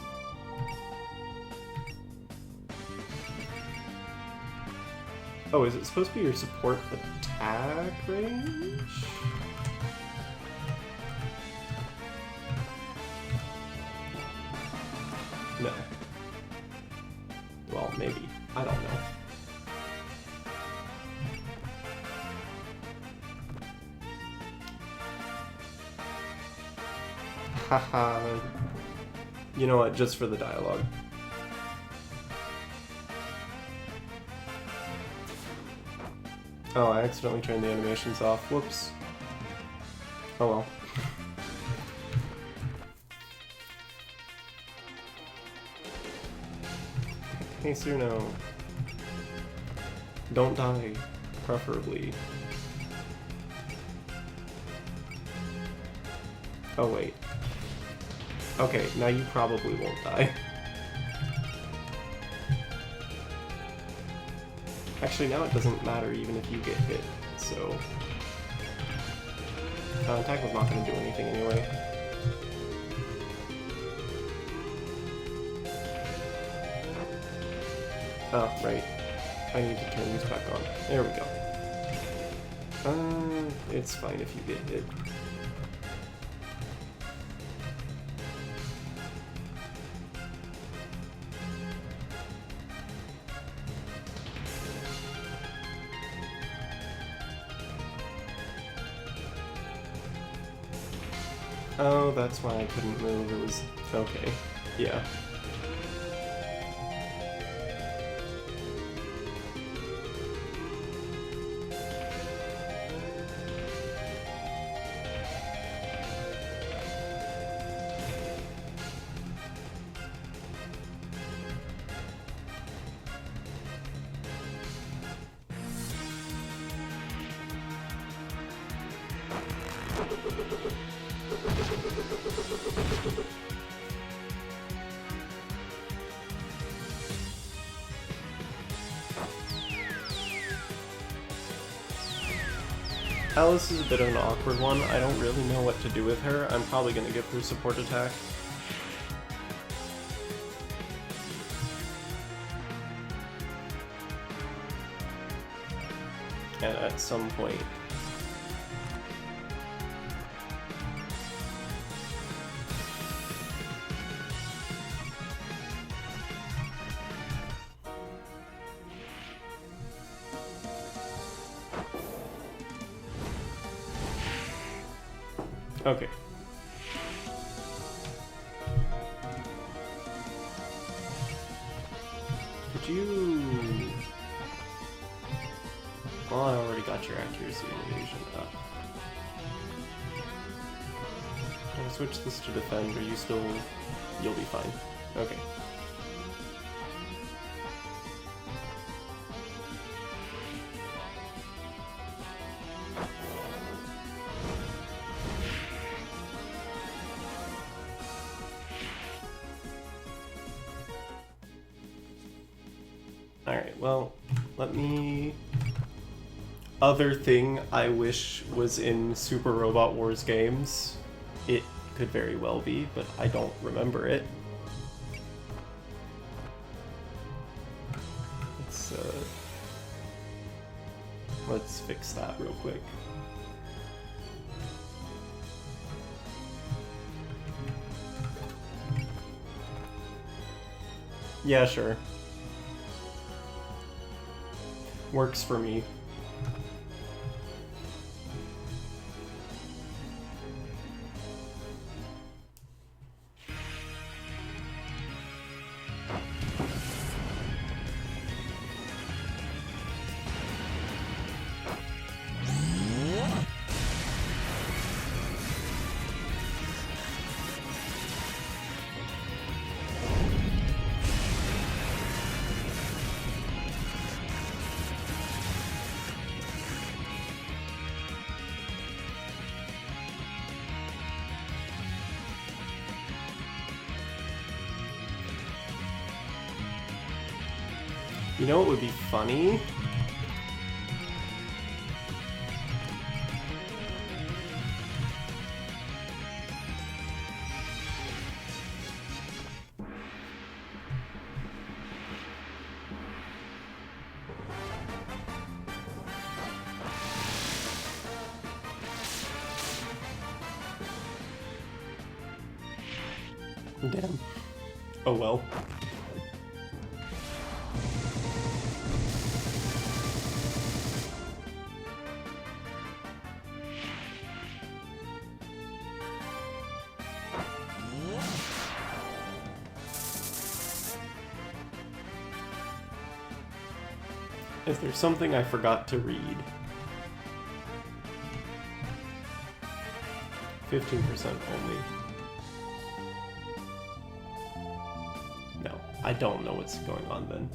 Oh, is it supposed to be your support attack range? No. Well, maybe. I don't know. Haha. You know what? Just for the dialogue. Oh, I accidentally turned the animations off. Whoops. Oh well. Hey, Suno. Don't die, preferably. Oh, wait. Okay, now you probably won't die. Actually, now it doesn't matter even if you get hit, so... attack was not going to do anything anyway. Oh, right. I need to turn these back on. There we go. It's fine if you get hit. Oh, that's why I couldn't move. It was... okay. Yeah. Alice is a bit of an awkward one. I don't really know what to do with her. I'm probably going to give her support attack. And at some point... Okay. Could you... Well, I already got your accuracy and evasion up. Can I switch this to defend, or you still... You'll be fine. Okay. Alright, well, let me... Other thing I wish was in Super Robot Wars games. It could very well be, but I don't remember it. Let's fix that real quick. Yeah, sure. Works for me. You know what would be funny? Damn. Oh well. Is there something I forgot to read? 15% only. No, I don't know what's going on then.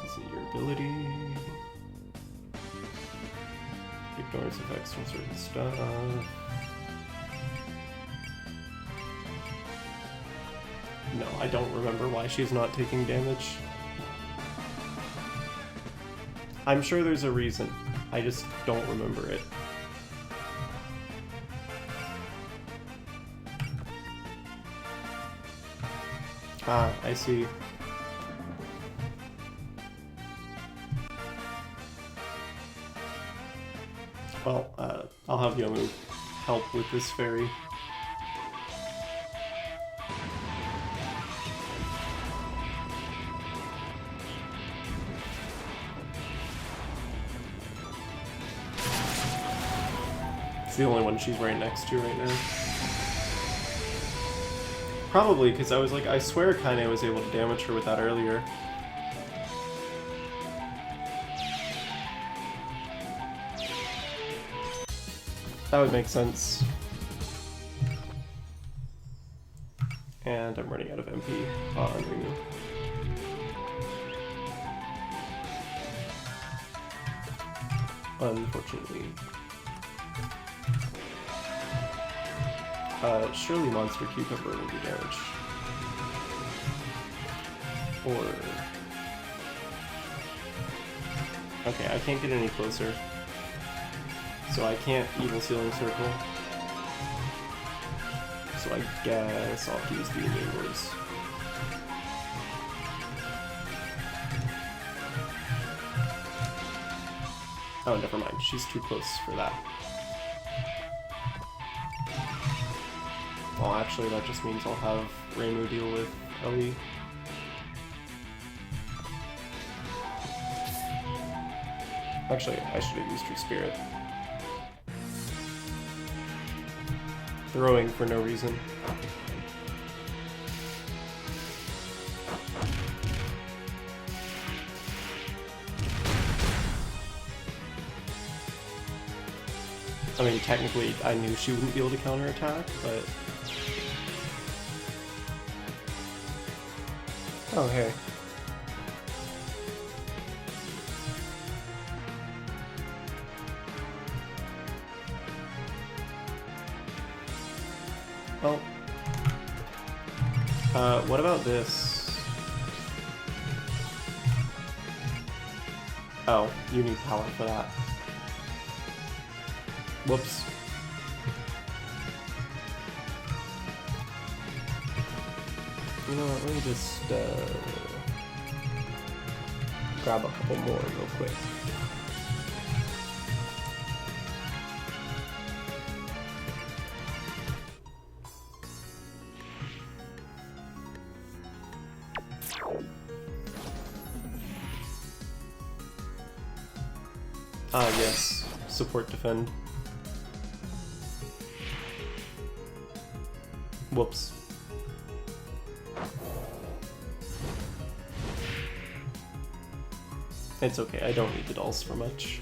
Is it your ability? Ignores effects from certain stuff. No, I don't remember why she's not taking damage. I'm sure there's a reason. I just don't remember it. Ah, I see. Well, I'll have Yomu help with this fairy. It's the only one she's right next to right now. Probably, because I was like, I swear Kaine was able to damage her with that earlier. That would make sense. And I'm running out of MP on Ringu. Unfortunately. Surely Monster Cucumber will do damage. Or... Okay, I can't get any closer. So I can't Evil Sealing Circle. So I guess I'll have to use the Maiden Wars. Oh, never mind. She's too close for that. Well, actually, that just means I'll have Reimu deal with Ellie. Actually, I should have used True Spirit. Throwing for no reason. I mean, technically, I knew she wouldn't be able to counterattack, but... Oh, hey. Well... what about this? Oh, you need power for that. Whoops. You know what, let me just grab a couple more real quick. Ah, yes. Support defend. Whoops. It's okay, I don't need the dolls for much.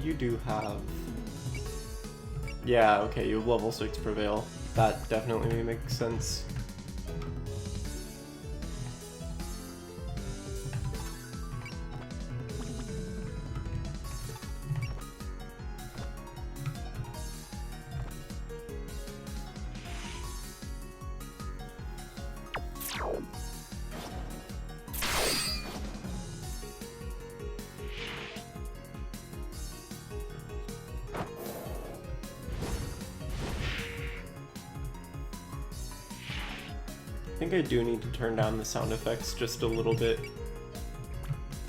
You do have... Yeah, okay, you have level 6 Prevail. That definitely makes sense. I think I do need to turn down the sound effects just a little bit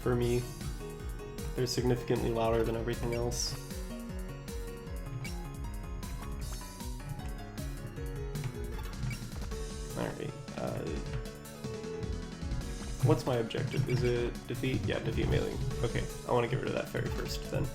for me. They're significantly louder than everything else. Alright, what's my objective? Is it defeat? Yeah, defeat Mailing. Okay, I want to get rid of that fairy first then.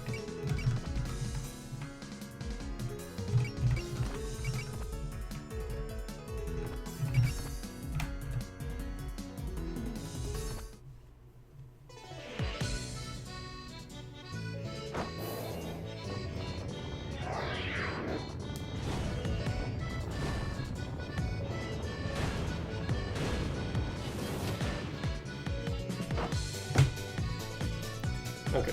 Okay.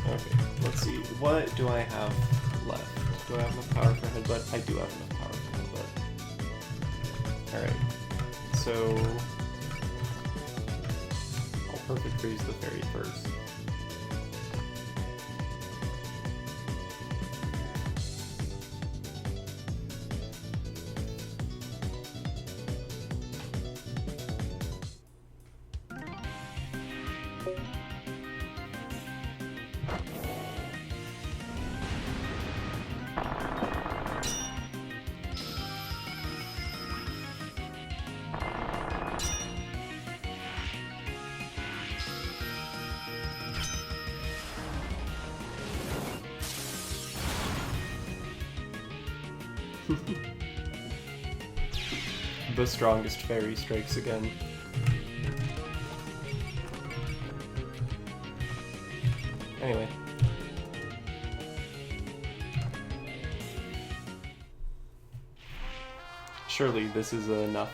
Okay, let's see. What do I have left? Do I have enough power for Headbutt? I do have enough power for Headbutt. Alright. So I'll perfect freeze the fairy first. the strongest fairy strikes again. Anyway. Surely this is enough.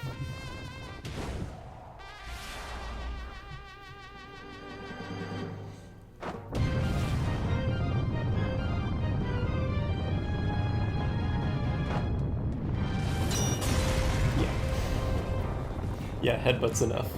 Yeah, headbutt's enough.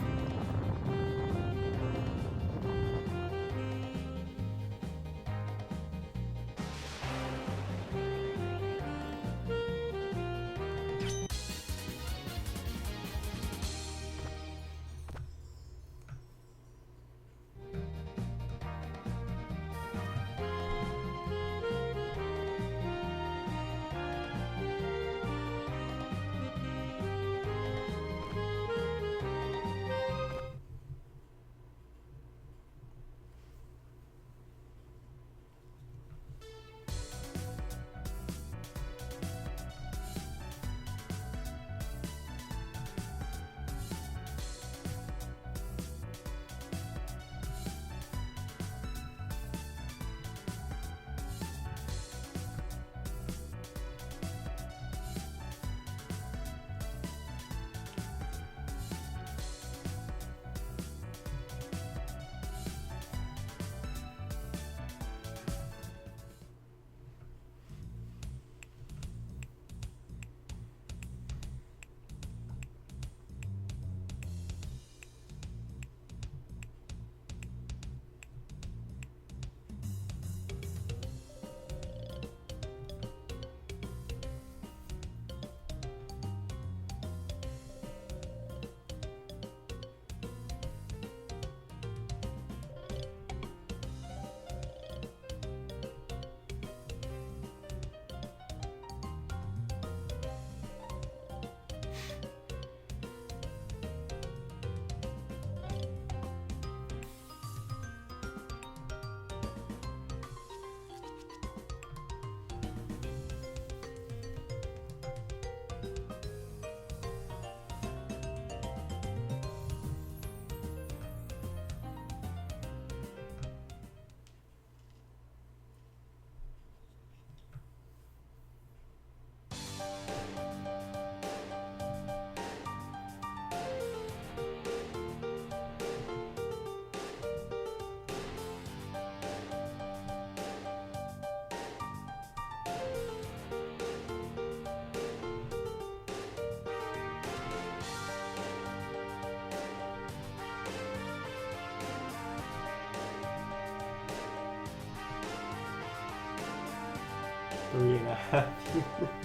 Three and a half humans.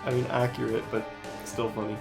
I mean, accurate, but still funny.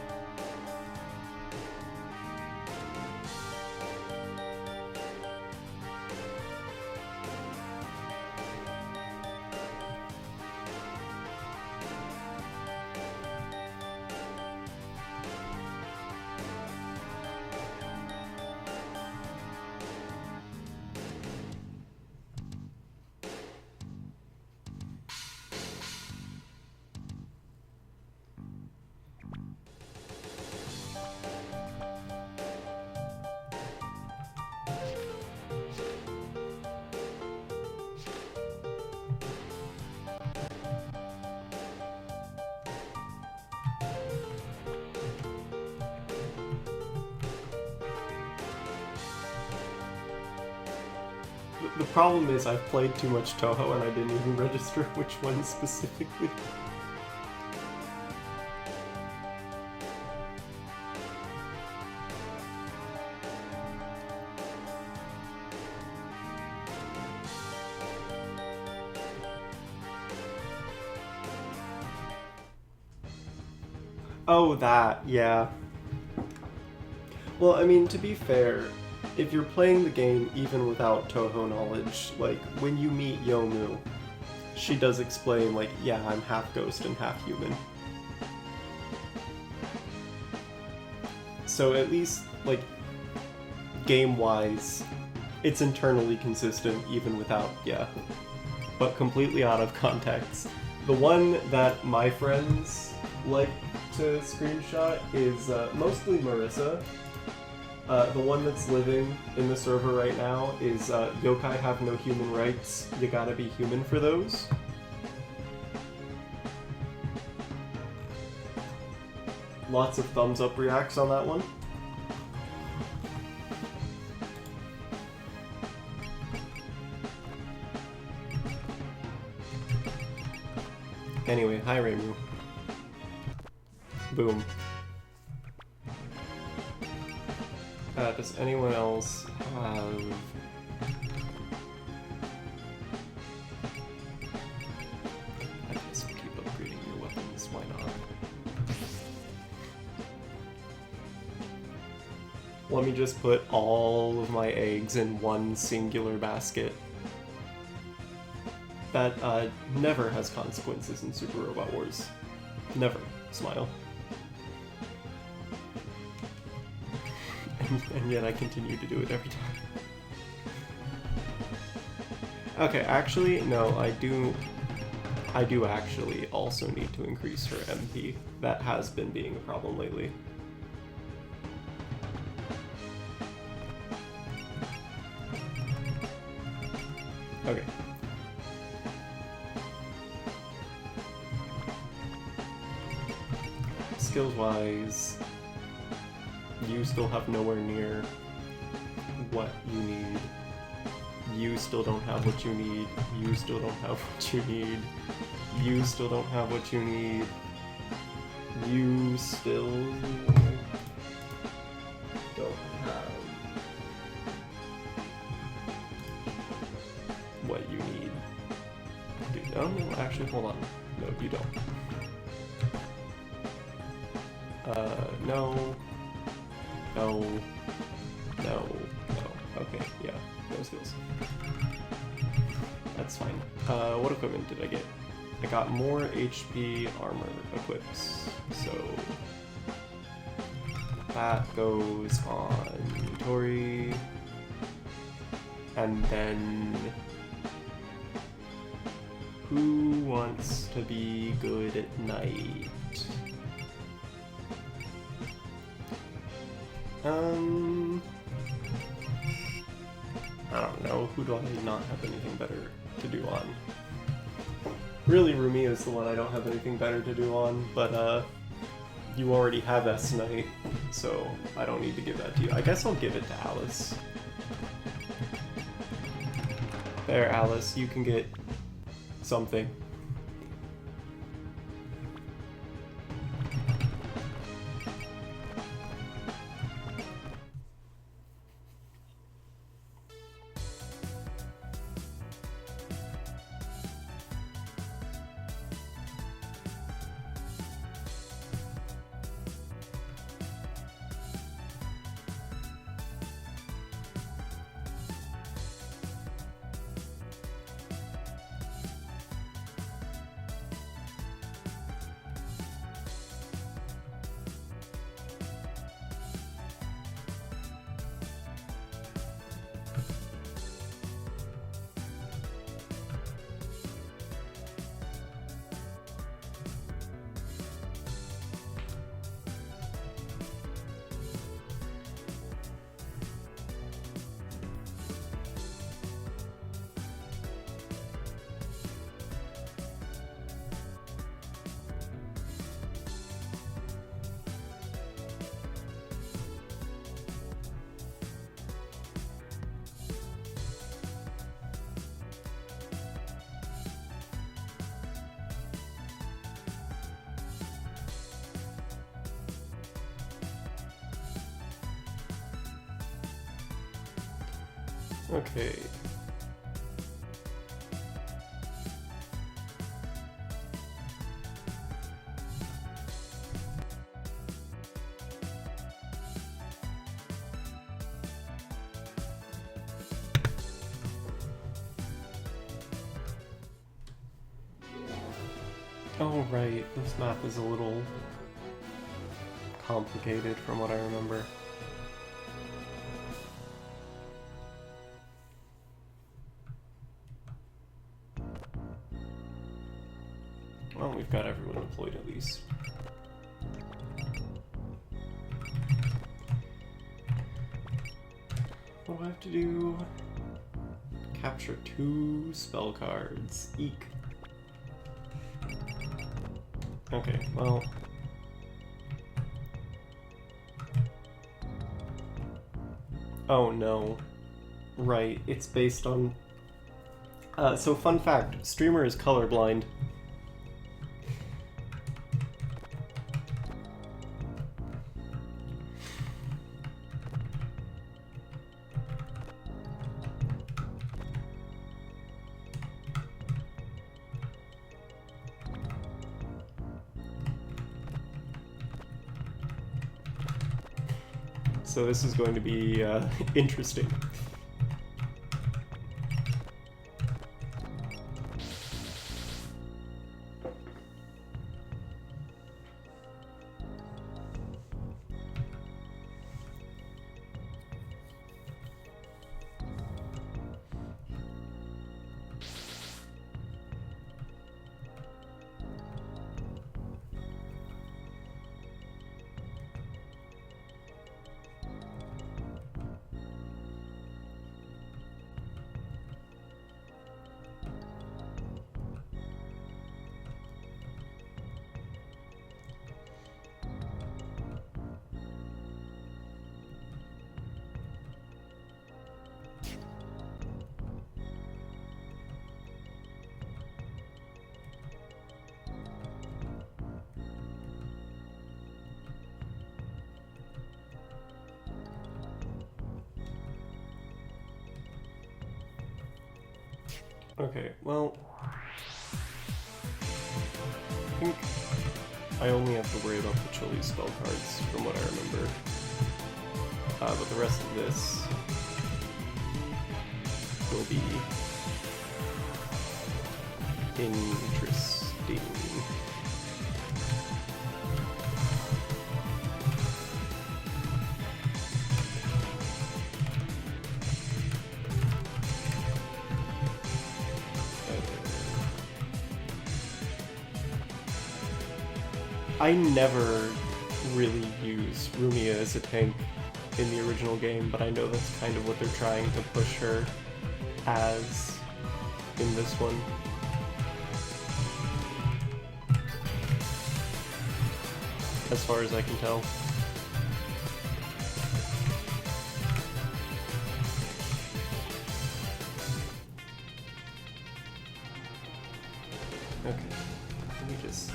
The problem is I've played too much Toho and I didn't even register which one specifically. Oh, that, yeah. Well, I mean, to be fair, if you're playing the game even without Toho knowledge, like, when you meet Yomu, she does explain, like, yeah, I'm half ghost and half human. So at least, like, game-wise, it's internally consistent even without, yeah. But completely out of context. The one that my friends like to screenshot is mostly Marissa. The one that's living in the server right now is yokai have no human rights. You gotta be human for those. Lots of thumbs up reacts on that one. Anyway, hi Reimu. Boom. Does anyone else have... I guess we'll keep upgrading your weapons, why not? Let me just put all of my eggs in one singular basket. That never has consequences in Super Robot Wars. Never. Smile. And yet I continue to do it every time. Okay, actually, no, I do actually also need to increase her MP. That has been being a problem lately. Okay. Skills-wise, you still have nowhere near what you need. You still don't have what you need. You still don't have what you need. You still don't have what you need. You still don't have what you need. Dude, oh no, actually, hold on. No, you don't. No. No. No. No. Okay, yeah. No skills. That's fine. What equipment did I get? I got more HP armor equips, so that goes on Tori, and then who wants to be good at night? I don't know, who do I not have anything better to do on? Really, Rumi is the one I don't have anything better to do on, but you already have S-Night, so I don't need to give that to you. I guess I'll give it to Alice. There, Alice, you can get something. Okay. Oh, right. This map is a little complicated from what I remember. Well, we've got everyone deployed at least. What do I have to do? Capture 2 spell cards. Eek. Okay, well... Oh no. Right, it's based on... so fun fact, streamer is colorblind. So this is going to be interesting. Okay, well, I think I only have to worry about the chili spell cards from what I remember. But the rest of this will be interesting. I never really used Rumia as a tank in the original game, but I know that's kind of what they're trying to push her as in this one. As far as I can tell. Okay, let me just...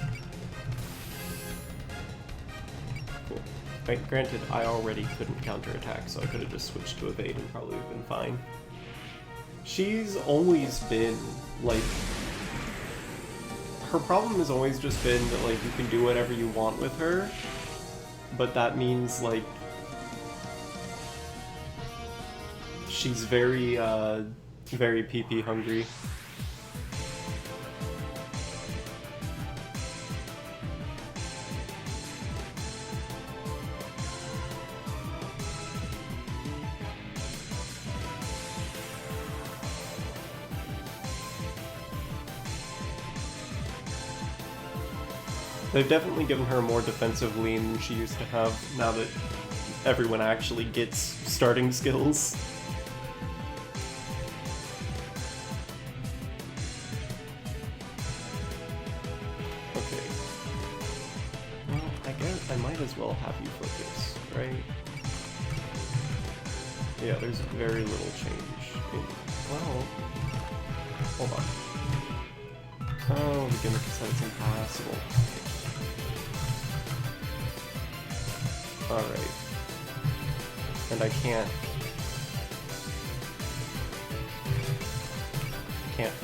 Cool. Right, granted, I already couldn't counterattack, so I could have just switched to evade and probably have been fine. She's always been, like... Her problem has always just been that, like, you can do whatever you want with her, but that means, like... She's very, very PP hungry. They've definitely given her a more defensive lean than she used to have, now that everyone actually gets starting skills. Okay. Well, I guess I might as well have you focus, right? Yeah, there's very little change in... Well... Hold on. Oh, the gimmick said it's impossible. Alright. And I can't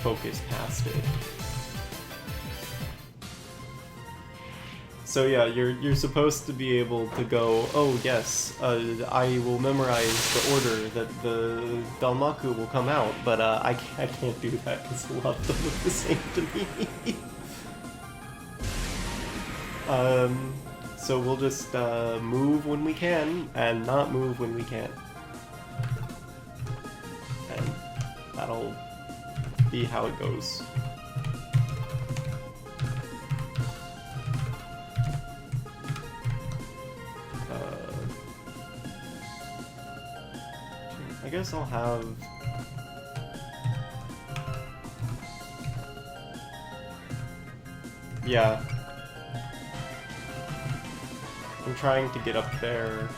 focus past it. So yeah, you're supposed to be able to go, oh yes, I will memorize the order that the Dalmaku will come out, but I can't do that because a lot of them look the same to me. So we'll just move when we can, and not move when we can't. And that'll be how it goes. I guess I'll have... Yeah. I'm trying to get up there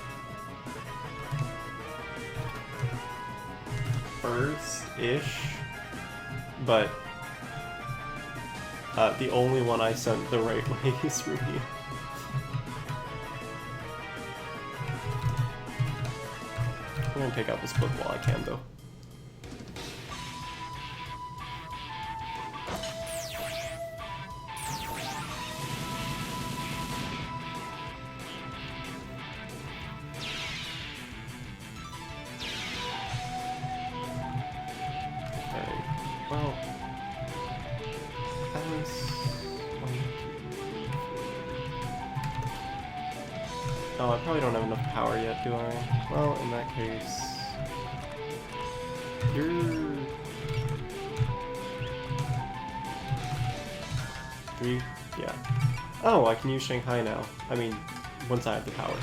first-ish, but the only one I sent the right way is from here. I'm gonna take out this book while I can, though. Oh, I probably don't have enough power yet, do I? Well, in that case... You're... 3? Yeah. Oh, I can use Shanghai now. I mean, once I have the power.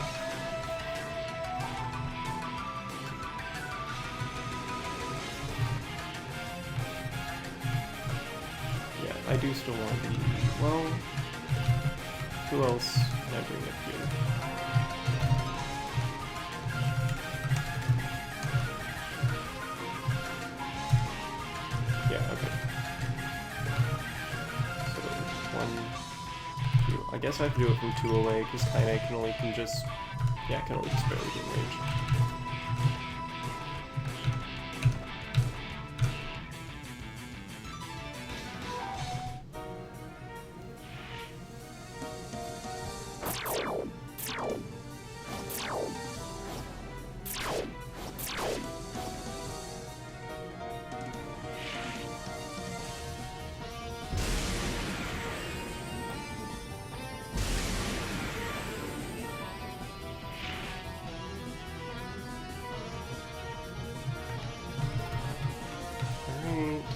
Yeah, I do still want to be... Well... Who else can I bring up here? I guess I have to do it from 2 away, because Kaine can only just barely get in range.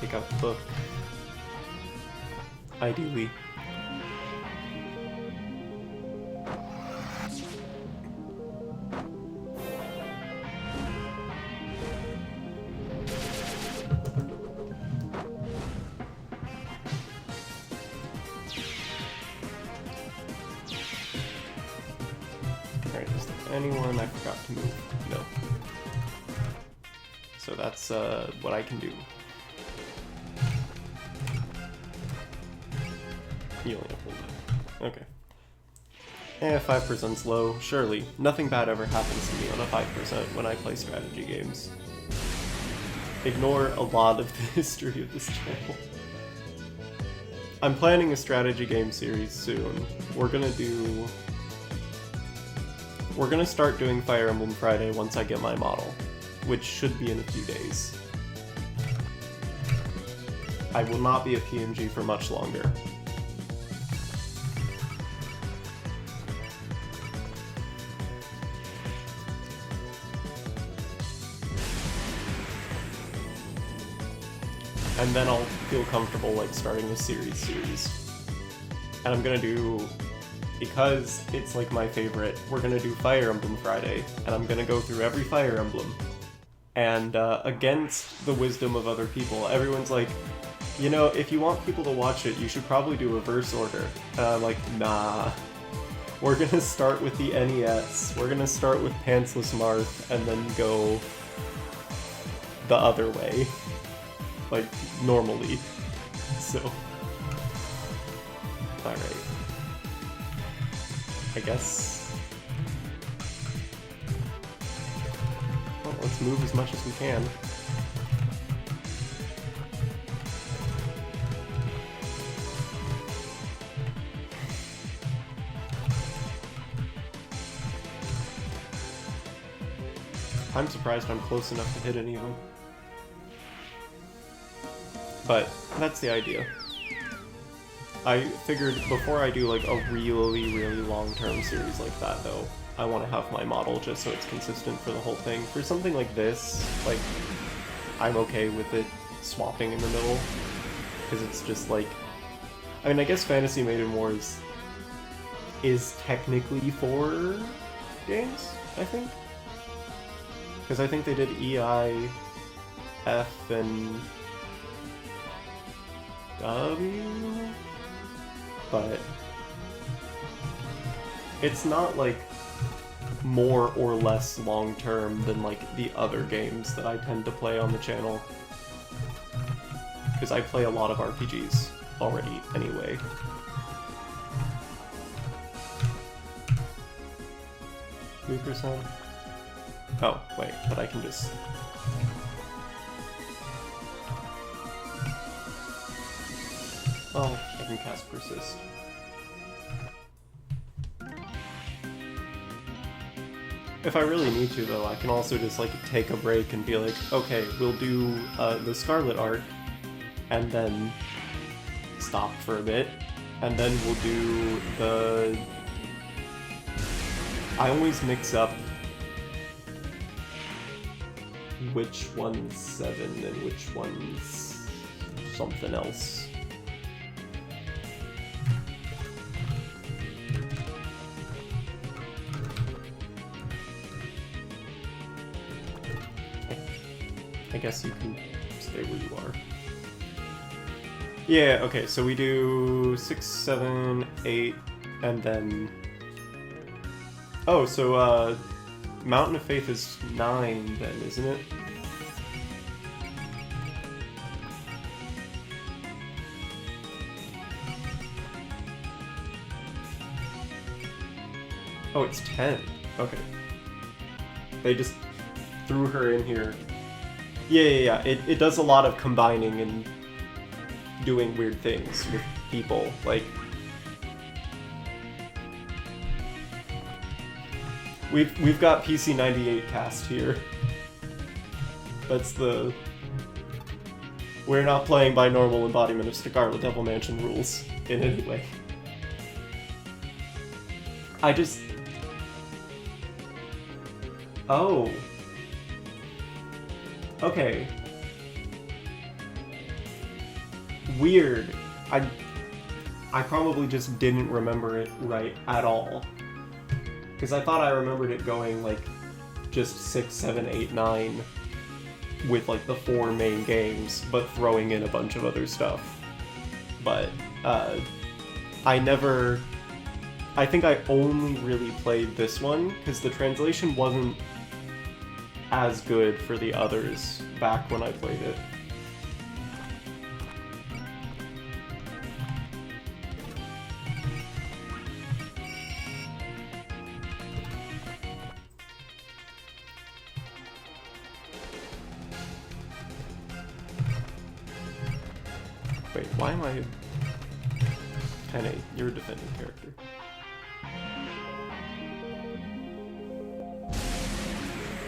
Take out the book. Ideally. Alright, is there anyone I forgot to move? No. So that's what I can do. You only have one. Okay. 5%'s low, surely. Nothing bad ever happens to me on a 5% when I play strategy games. Ignore a lot of the history of this channel. I'm planning a strategy game series soon. We're gonna start doing Fire Emblem Friday once I get my model, which should be in a few days. I will not be a PMG for much longer. And then I'll feel comfortable like starting a series. And I'm gonna do, because it's like my favorite, we're gonna do Fire Emblem Friday, and I'm gonna go through every Fire Emblem. And against the wisdom of other people, everyone's like, you know, if you want people to watch it, you should probably do reverse order. And I'm like, nah. We're gonna start with the NES, we're gonna start with Pantsless Marth, and then go the other way. Like, normally. So. Alright. I guess. Well, let's move as much as we can. I'm surprised I'm close enough to hit any of them. But that's the idea. I figured before I do like a really long-term series like that though, I want to have my model just so it's consistent for the whole thing. For something like this, like, I'm okay with it swapping in the middle, because it's just like, I mean, I guess Fantasy Maiden Wars is technically 4 games, I think? Because I think they did E, I, F, and W, but it's not like more or less long-term than like the other games that I tend to play on the channel. Because I play a lot of RPGs already anyway. %? Oh, wait, but I can just... Oh, I can cast Persist. If I really need to, though, I can also just, like, take a break and be like, okay, we'll do the Scarlet arc, and then stop for a bit, and then we'll do the... I always mix up which one's 7 and which one's something else. I guess you can stay where you are. Yeah, okay, so we do 6, 7, 8, and then... Oh, so, Mountain of Faith is 9 then, isn't it? Oh, it's 10. Okay. They just threw her in here. Yeah. It does a lot of combining and doing weird things with people. Like, we've got PC98 cast here. That's the... We're not playing by normal embodiment of Scarlet Devil Mansion rules in any way. I just... Oh. Okay. Weird. I probably just didn't remember it right at all. Because I thought I remembered it going, like, just 6, 7, 8, 9 with, like, the 4 main games, but throwing in a bunch of other stuff. But, I never... I think I only really played this one, because the translation wasn't as good for the others back when I played it. Wait, why am I... Kinda, you're a defending character.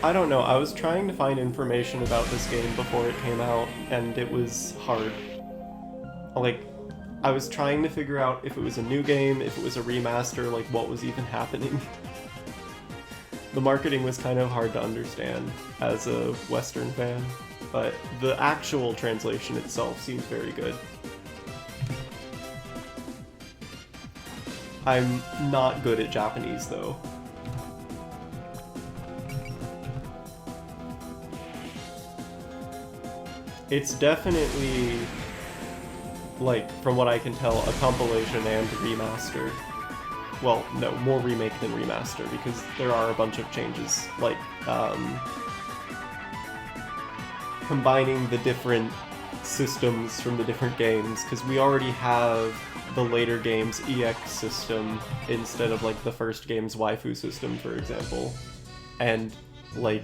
I don't know, I was trying to find information about this game before it came out, and it was hard. Like, I was trying to figure out if it was a new game, if it was a remaster, like what was even happening. The marketing was kind of hard to understand as a Western fan, but the actual translation itself seems very good. I'm not good at Japanese, though. It's definitely, like, from what I can tell, a compilation and remaster. Well, no, more remake than remaster, because there are a bunch of changes, like, combining the different systems from the different games, because we already have the later game's EX system instead of, like, the first game's waifu system, for example. And, like,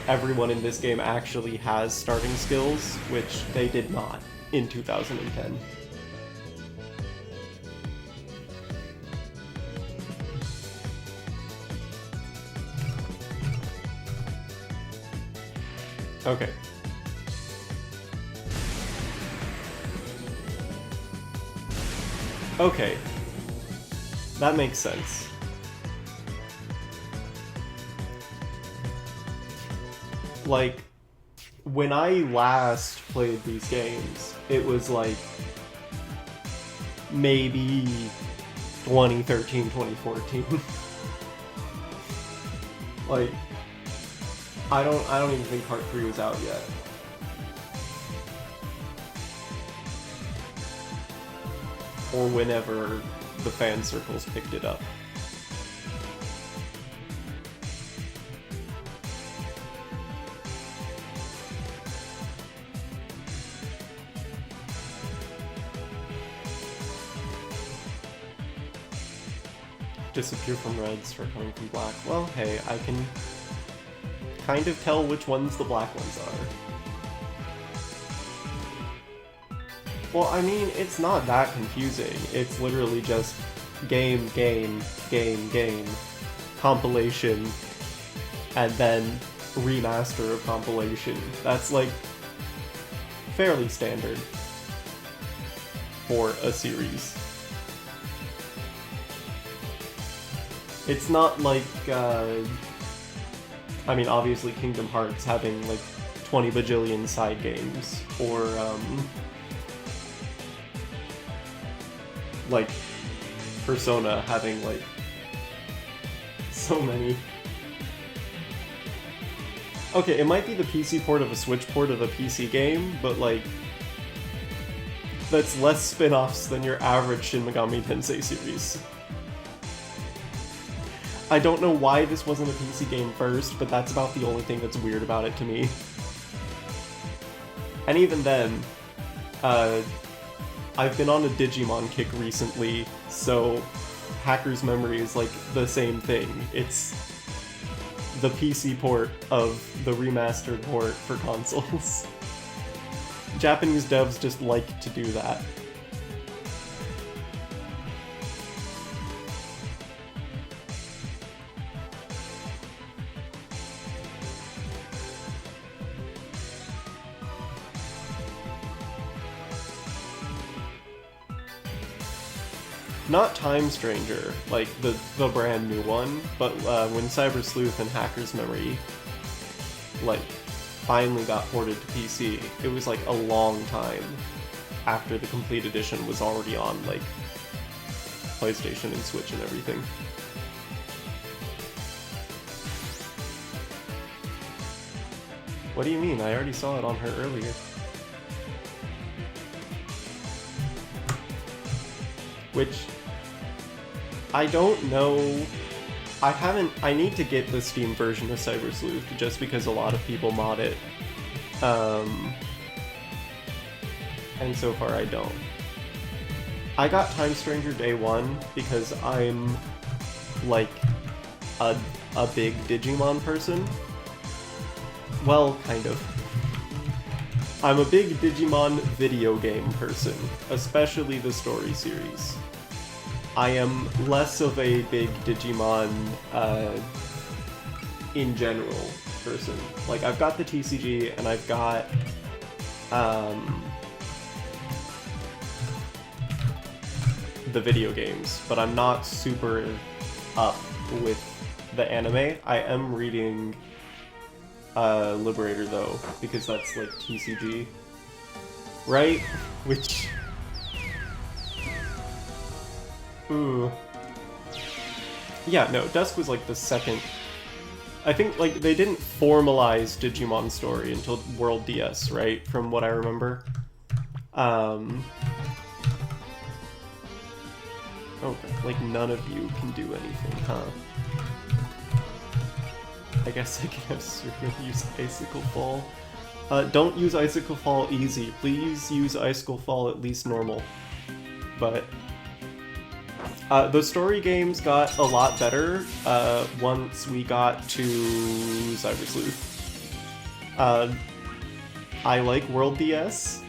everyone in this game actually has starting skills, which they did not in 2010. Okay. Okay. That makes sense. Like, when I last played these games, it was like maybe 2013, 2014. Like, I don't even think Part 3 was out yet. Or whenever the fan circles picked it up. Disappear from reds for coming from black. Well, hey, I can kind of tell which ones the black ones are. Well, I mean, it's not that confusing. It's literally just game, game, game, game, compilation, and then remaster of compilation. That's, like, fairly standard for a series. It's not like, I mean, obviously Kingdom Hearts having, like, 20 bajillion side games, or, like, Persona having, like, so many. Okay, it might be the PC port of a Switch port of a PC game, but, like, that's less spin-offs than your average Shin Megami Tensei series. I don't know why this wasn't a PC game first, but that's about the only thing that's weird about it to me. And even then, I've been on a Digimon kick recently, so Hacker's Memory is like the same thing. It's the PC port of the remastered port for consoles. Japanese devs just like to do that. Not Time Stranger, like the brand new one, but when Cyber Sleuth and Hacker's Memory, like, finally got ported to PC, it was like a long time after the complete edition was already on, like, PlayStation and Switch and everything. What do you mean? I already saw it on her earlier. Which, I don't know, I need to get the Steam version of Cyber Sleuth just because a lot of people mod it, and so far I don't. I got Time Stranger day one because I'm, like, a big Digimon person. Well, kind of. I'm a big Digimon video game person, especially the story series. I am less of a big Digimon, in general, person. Like, I've got the TCG, and I've got, the video games, but I'm not super up with the anime. I am reading, Liberator, though, because that's, like, TCG, right? Which... Ooh. Yeah, no, Dusk was, like, the second... I think, like, they didn't formalize Digimon story until World DS, right? From what I remember. Okay, like, none of you can do anything, huh? I guess I can have Surya use Icicle Fall. Don't use Icicle Fall easy. Please use Icicle Fall at least normal. But... the story games got a lot better once we got to Cyber Sleuth. I like World DS,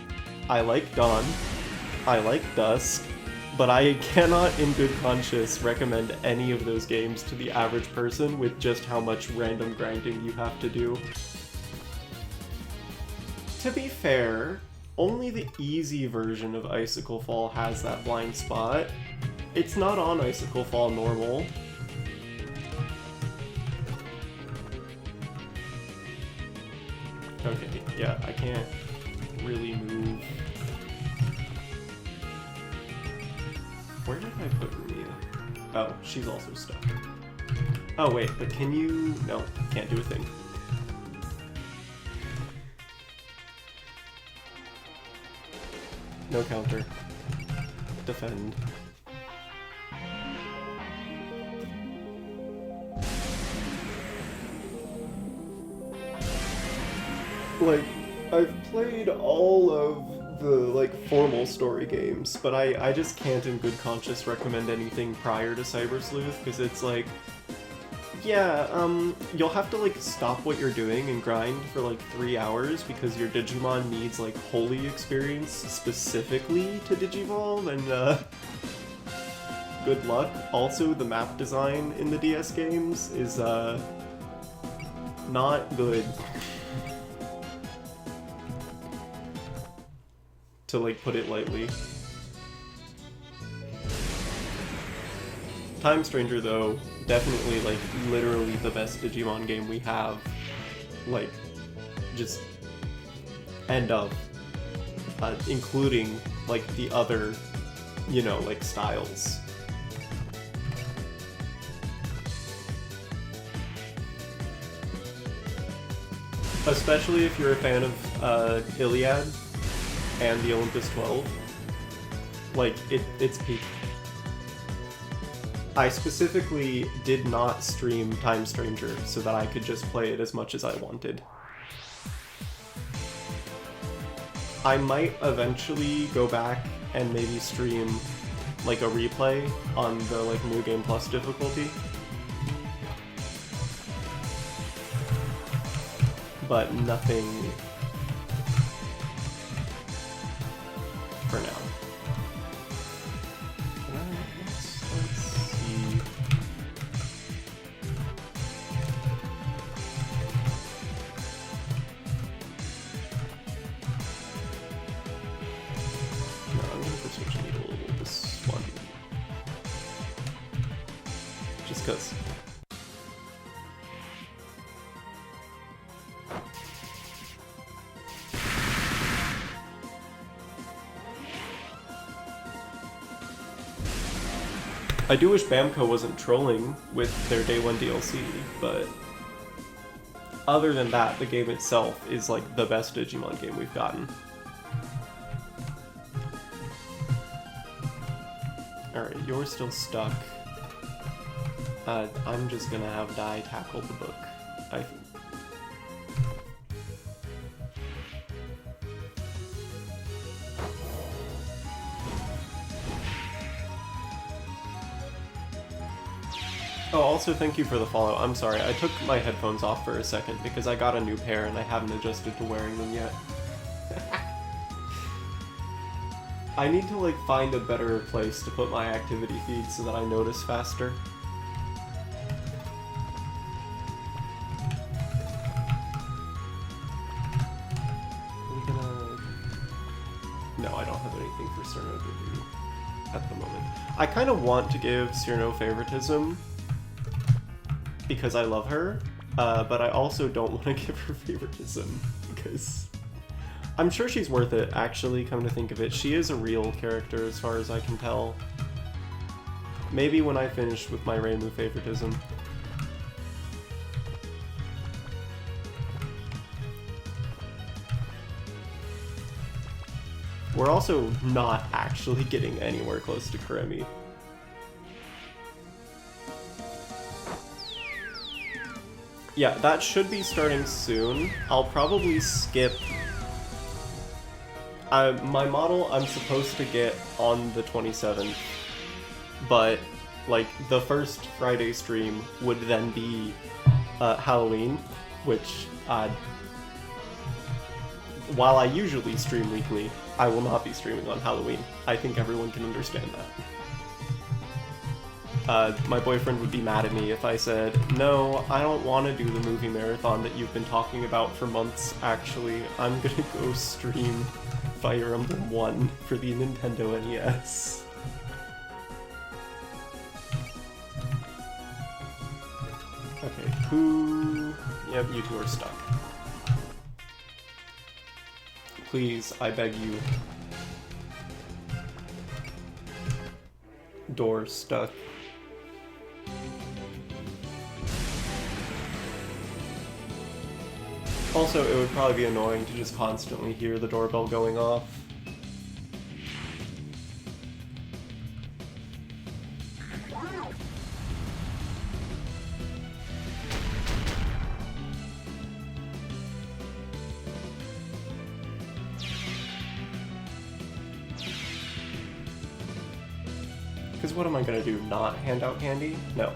I like Dawn, I like Dusk, but I cannot in good conscience recommend any of those games to the average person with just how much random grinding you have to do. To be fair, only the easy version of Icicle Fall has that blind spot. It's not on Icicle Fall normal. Okay, yeah, I can't really move. Where did I put Rumia? Oh, she's also stuck. Oh wait, but can you... No, can't do a thing. No counter. Defend. Like, I've played all of the, like, formal story games, but I just can't in good conscience recommend anything prior to Cyber Sleuth, because it's like, yeah, you'll have to, like, stop what you're doing and grind for, like, 3 hours, because your Digimon needs, like, holy experience specifically to Digivolve, and, good luck. Also, the map design in the DS games is, not good. To, like, put it lightly. Time Stranger, though, definitely, like, literally the best Digimon game we have. Like, just end of. Including, like, the other, you know, like, styles. Especially if you're a fan of, Iliad and the Olympus 12. Like, it's peak. I specifically did not stream Time Stranger so that I could just play it as much as I wanted. I might eventually go back and maybe stream, like, a replay on the, like, New Game Plus difficulty. But nothing for now. Let's see. No, I'm gonna for Switch Needle this one. Just cause. I do wish Bamco wasn't trolling with their Day 1 DLC, but other than that, the game itself is like the best Digimon game we've gotten. Alright, you're still stuck. I'm just gonna have Dai tackle the book, I think. Oh, also thank you for the follow. I'm sorry, I took my headphones off for a second because I got a new pair and I haven't adjusted to wearing them yet. I need to, like, find a better place to put my activity feed so that I notice faster. Are we gonna... No, I don't have anything for Cerno to do at the moment. I kind of want to give Cerno favoritism because I love her, but I also don't want to give her favoritism because I'm sure she's worth it, actually, come to think of it. She is a real character as far as I can tell. Maybe when I finish with my Reimu favoritism. We're also not actually getting anywhere close to Kuremi. Yeah, that should be starting soon. I'll probably skip... my model I'm supposed to get on the 27th, but, like, the first Friday stream would then be Halloween, which, while I usually stream weekly, I will not be streaming on Halloween. I think everyone can understand that. My boyfriend would be mad at me if I said, no, I don't want to do the movie marathon that you've been talking about for months, actually. I'm gonna go stream Fire Emblem 1 for the Nintendo NES. Okay, who... Yep, you two are stuck. Please, I beg you. Door stuck. Also, it would probably be annoying to just constantly hear the doorbell going off. what am I gonna do? Not hand out candy? No.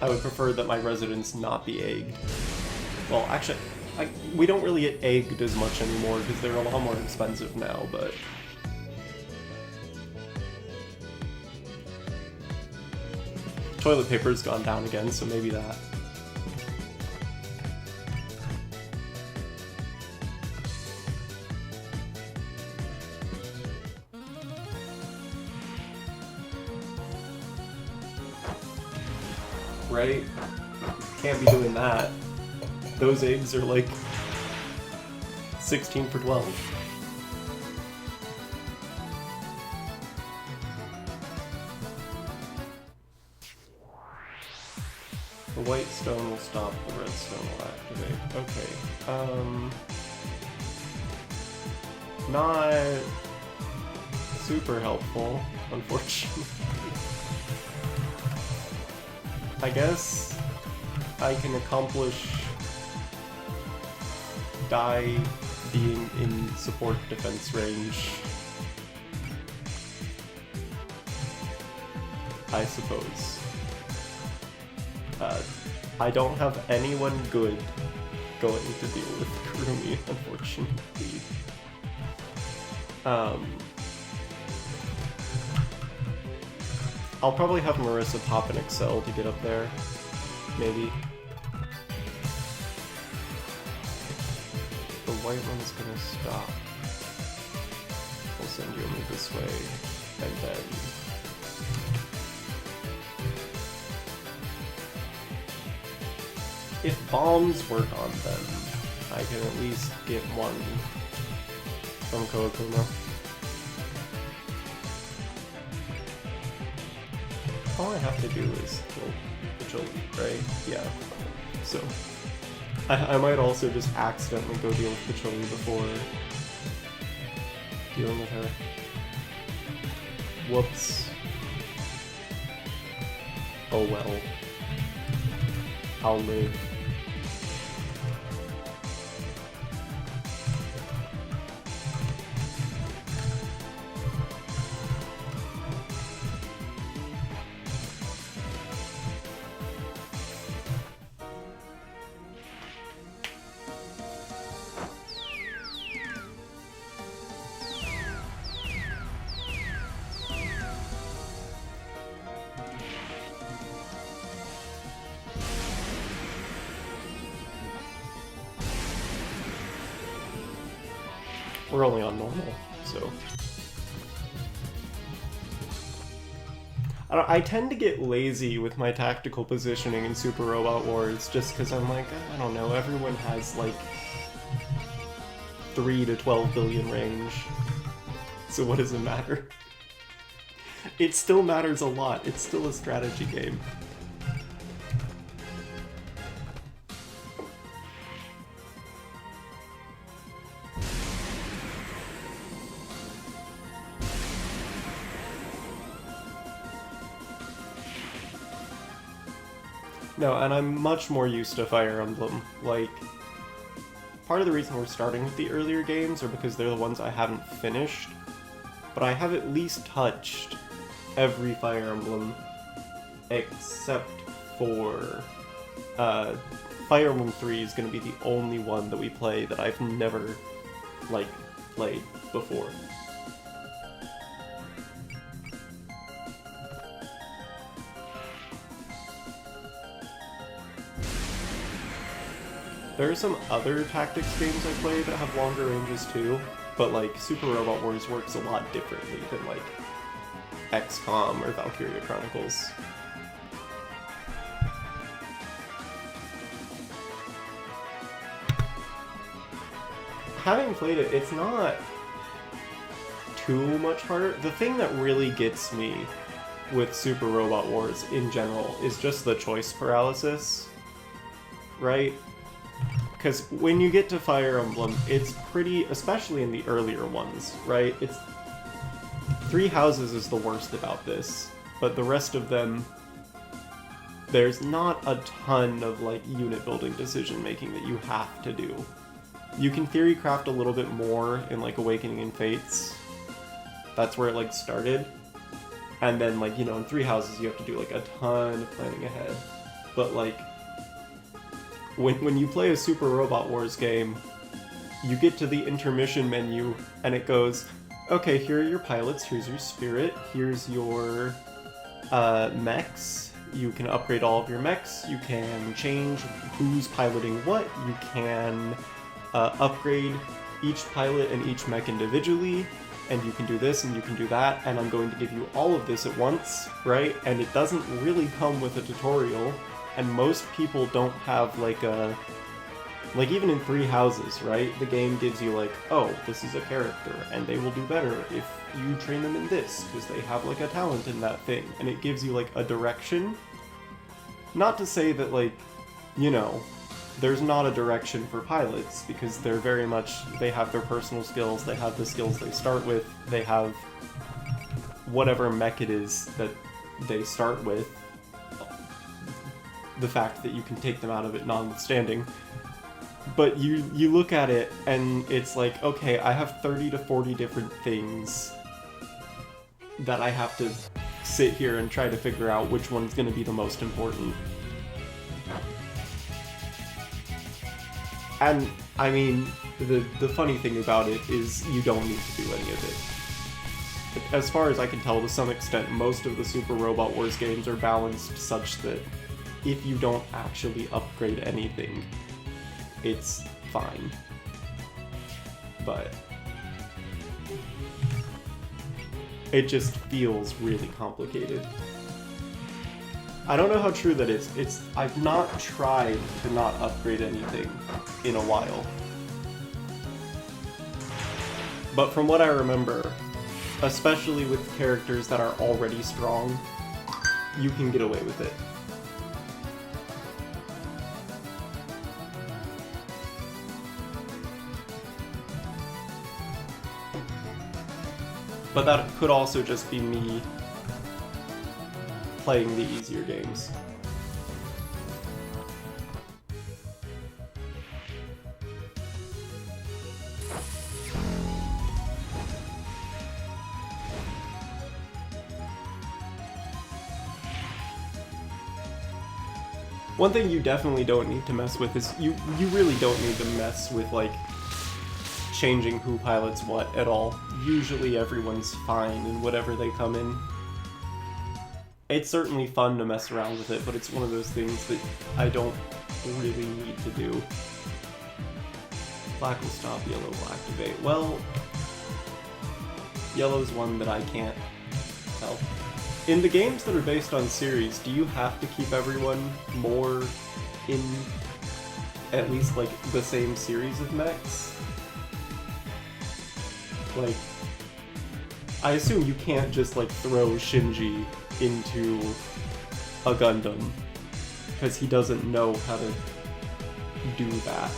I would prefer that my residents not be egged. Well, actually, we don't really get egged as much anymore because they're a lot more expensive now, but... Toilet paper's gone down again, so maybe that. Right? Can't be doing that. Those eggs are like 16 for 12. The white stone will stop, the red stone will activate. Okay. Not super helpful, unfortunately. I guess I can accomplish Dai being in support defense range. I suppose. I don't have anyone good going to deal with Kurumi, unfortunately. I'll probably have Marissa pop an Excel to get up there, maybe. The white one's gonna stop. We'll send Yomi this way, and then... If bombs work on them, I can at least get one from Koakuma. All I have to do is kill the children, right? Yeah. So, I might also just accidentally go deal with the children before dealing with her. Whoops. Oh well. I'll live. We're only on normal, so... I tend to get lazy with my tactical positioning in Super Robot Wars, just because I'm like, I don't know, everyone has like 3 to 12 billion range, so what does it matter? It still matters a lot, it's still a strategy game. No, and I'm much more used to Fire Emblem. Like, part of the reason we're starting with the earlier games are because they're the ones I haven't finished, but I have at least touched every Fire Emblem except for Fire Emblem 3 is going to be the only one that we play that I've never, like, played before. There are some other tactics games I play that have longer ranges too, but like Super Robot Wars works a lot differently than like XCOM or Valkyria Chronicles. Having played it, it's not too much harder. The thing that really gets me with Super Robot Wars in general is just the choice paralysis, right? Because when you get to Fire Emblem, it's pretty, especially in the earlier ones, right? It's 3 Houses is the worst about this, but the rest of them, there's not a ton of like unit building decision making that you have to do. You can theory craft a little bit more in like Awakening and Fates. That's where it like started. And then like, you know, in 3 houses you have to do like a ton of planning ahead. But like, when you play a Super Robot Wars game, you get to the intermission menu and it goes, okay, here are your pilots, here's your spirit, here's your mechs. You can upgrade all of your mechs, you can change who's piloting what, you can upgrade each pilot and each mech individually, and you can do this and you can do that, and I'm going to give you all of this at once, right? And it doesn't really come with a tutorial, and most people don't have like a... Like, even in 3 houses, right? The game gives you, like, oh, this is a character, and they will do better if you train them in this, because they have, like, a talent in that thing. And it gives you, like, a direction. Not to say that, like, you know, there's not a direction for pilots, because they're very much... They have their personal skills, they have the skills they start with, they have whatever mech it is that they start with. The fact that you can take them out of it notwithstanding. But you look at it, and it's like, okay, I have 30 to 40 different things that I have to sit here and try to figure out which one's going to be the most important. And, I mean, the funny thing about it is you don't need to do any of it. As far as I can tell, to some extent, most of the Super Robot Wars games are balanced such that if you don't actually upgrade anything, it's fine. But it just feels really complicated. I don't know how true that is. I've not tried to not upgrade anything in a while. But from what I remember, especially with characters that are already strong, you can get away with it. But that could also just be me playing the easier games. One thing you definitely don't need to mess with is you really don't need to mess with like changing who pilots what at all. Usually everyone's fine in whatever they come in. It's certainly fun to mess around with it, but it's one of those things that I don't really need to do. Black will stop, yellow will activate. Well, yellow's one that I can't tell. In the games that are based on series, do you have to keep everyone more in at least like the same series of mechs? Like, I assume you can't just like throw Shinji into a Gundam, because he doesn't know how to do that.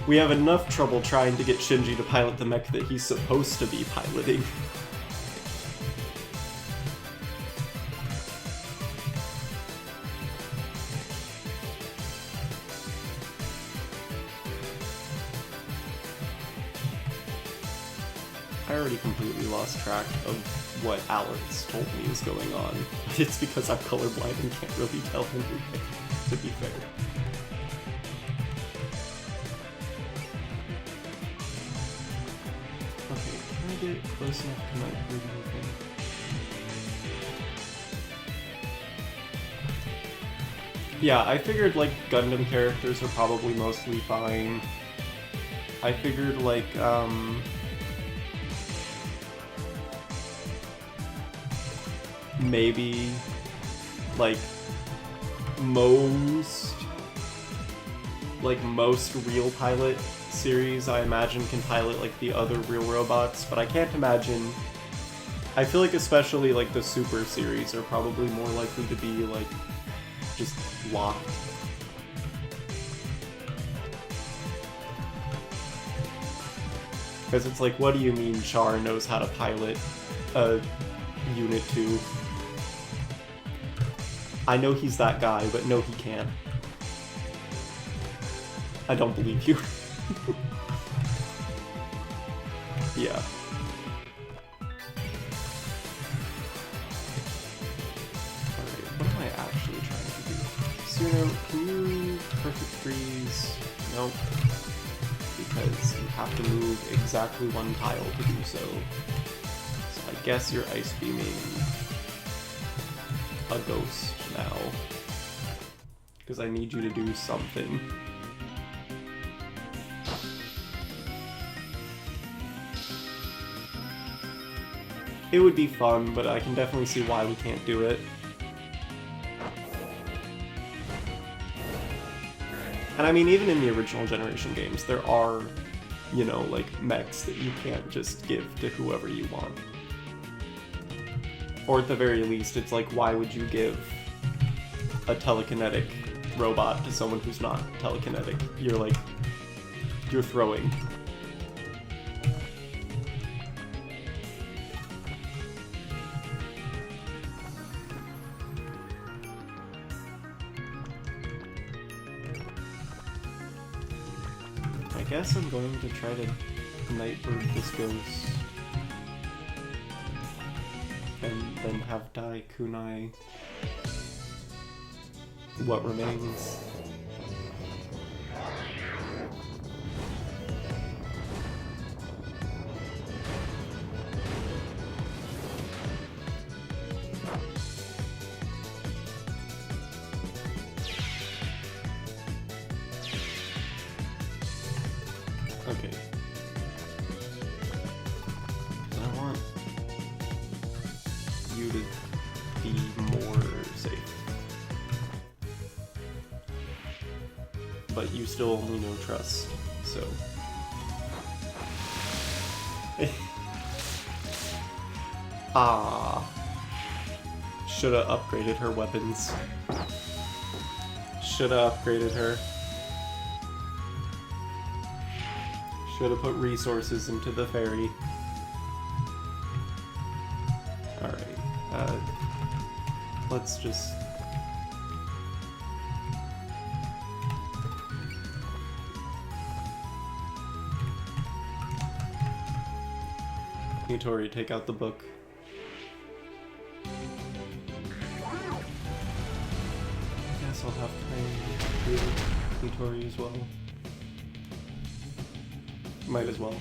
We have enough trouble trying to get Shinji to pilot the mech that he's supposed to be piloting. I already completely lost track of what Alex told me is going on. It's because I'm colorblind and can't really tell anything, to be fair. Okay, can I get close enough to my 3D thing? Yeah, I figured like Gundam characters are probably mostly fine. I figured like, maybe like most real pilot series I imagine can pilot like the other real robots, but I can't imagine. I feel like especially like the Super series are probably more likely to be like just locked. Because it's like, what do you mean Char knows how to pilot a Unit 2. I know he's that guy, but no, he can't. I don't believe you. Yeah. Alright, what am I actually trying to do? Suno, can you perfect freeze? Nope. Because you have to move exactly one tile to do so. So I guess you're ice beaming a ghost now. Because I need you to do something. It would be fun, but I can definitely see why we can't do it. And I mean, even in the original generation games, there are, you know, like, mechs that you can't just give to whoever you want. Or at the very least, it's like, why would you give a telekinetic robot to someone who's not telekinetic? You're like, you're throwing. I guess I'm going to try to Nightbird this ghost. And then have Dai Kunai what remains. Okay. I want you to be more safe. But you still only know trust, so. Ah. Shoulda upgraded her weapons. Shoulda upgraded her. Should have put resources into the ferry. Alright, let's just... Nitori, take out the book. Guess I'll have to play Nitori as well. Might as well.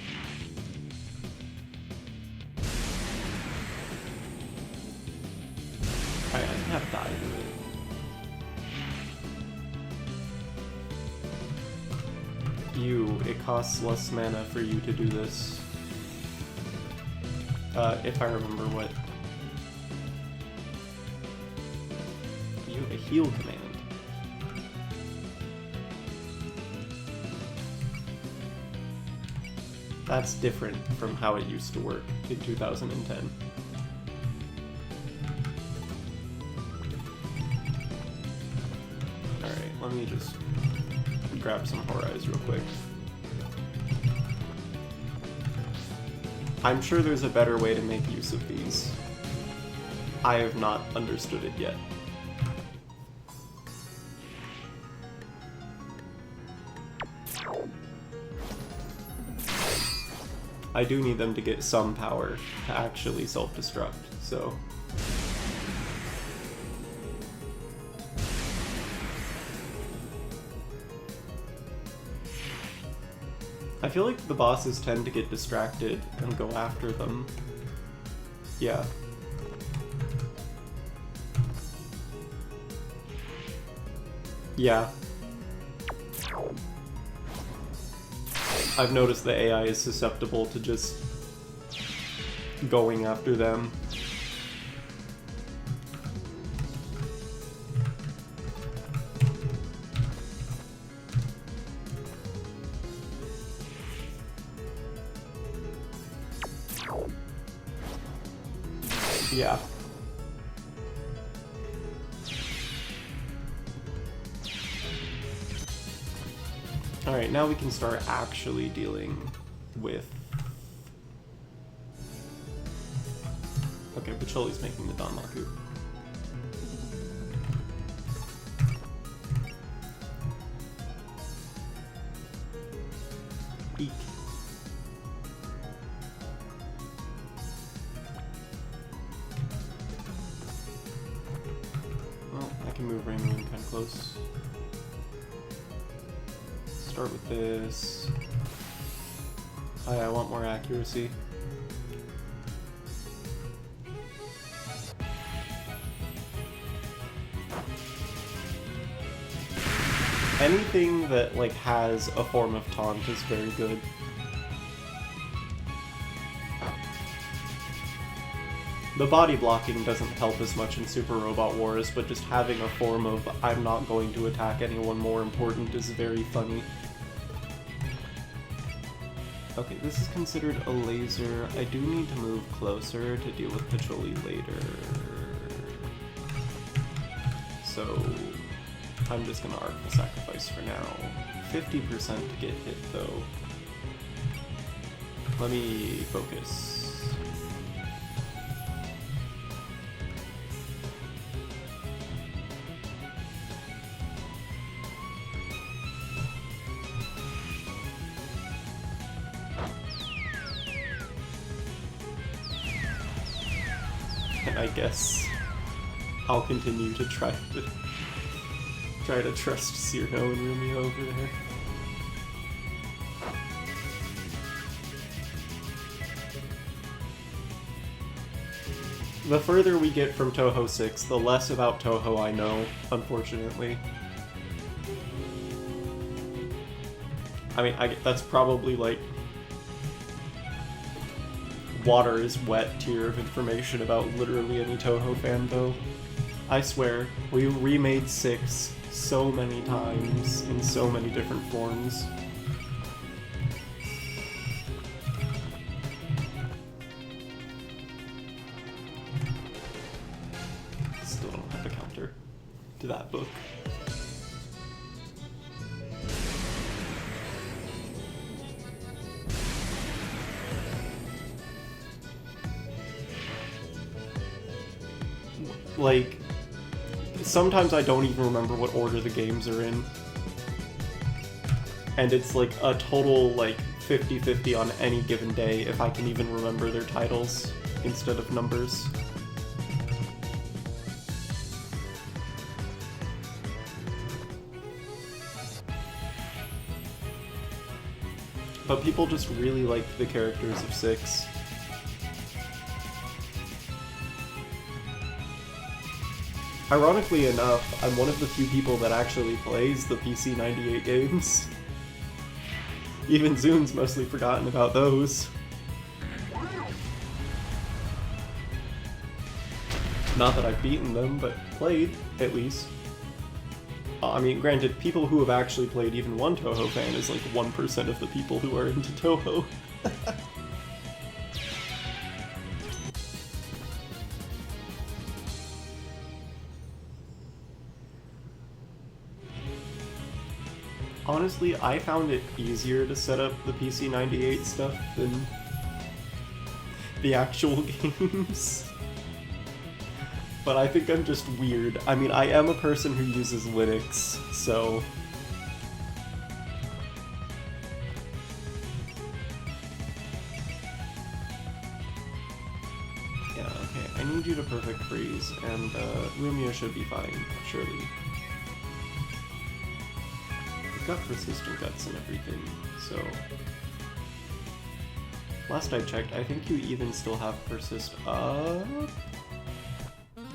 Alright, I can have Dai do it. It costs less mana for you to do this. If I remember what. You have a heal command. That's different from how it used to work in 2010. Alright, let me just grab some Horizon real quick. I'm sure there's a better way to make use of these. I have not understood it yet. I do need them to get some power to actually self-destruct, so... I feel like the bosses tend to get distracted and go after them. Yeah. Yeah. I've noticed the AI is susceptible to just going after them. Yeah. Alright, now we can start actually dealing with... Okay. Okay, but Choli's making the Danmaku. Eek. Well, I can move Rainbow in kind of close. Start with this. Oh yeah, I want more accuracy. Anything that like has a form of taunt is very good. The body blocking doesn't help as much in Super Robot Wars, but just having a form of I'm not going to attack anyone more important is very funny. Okay, this is considered a laser. I do need to move closer to deal with the Choli later. So I'm just gonna Arc the Sacrifice for now. 50% to get hit though. Let me focus. And I guess I'll continue to try to trust Cyrno and Rumio over there. The further we get from Touhou 6, the less about Touhou I know, unfortunately. I mean, that's probably like water is wet tier of information about literally any Touhou fan, though. I swear, we remade 6 so many times in so many different forms. Still don't have a counter to that book. Like, sometimes I don't even remember what order the games are in. And it's like a total like 50-50 on any given day if I can even remember their titles instead of numbers. But people just really like the characters of 6. Ironically enough, I'm one of the few people that actually plays the PC 98 games. Even Zoon's mostly forgotten about those. Not that I've beaten them, but played, at least. I mean, granted, people who have actually played even one Touhou fan is like 1% of the people who are into Touhou. Honestly, I found it easier to set up the PC 98 stuff than the actual games. But I think I'm just weird. I mean, I am a person who uses Linux, so... Yeah, okay, I need you to perfect freeze, and Lumia should be fine, surely. Got persistent guts and everything, so... Last I checked, I think you even still have persist up.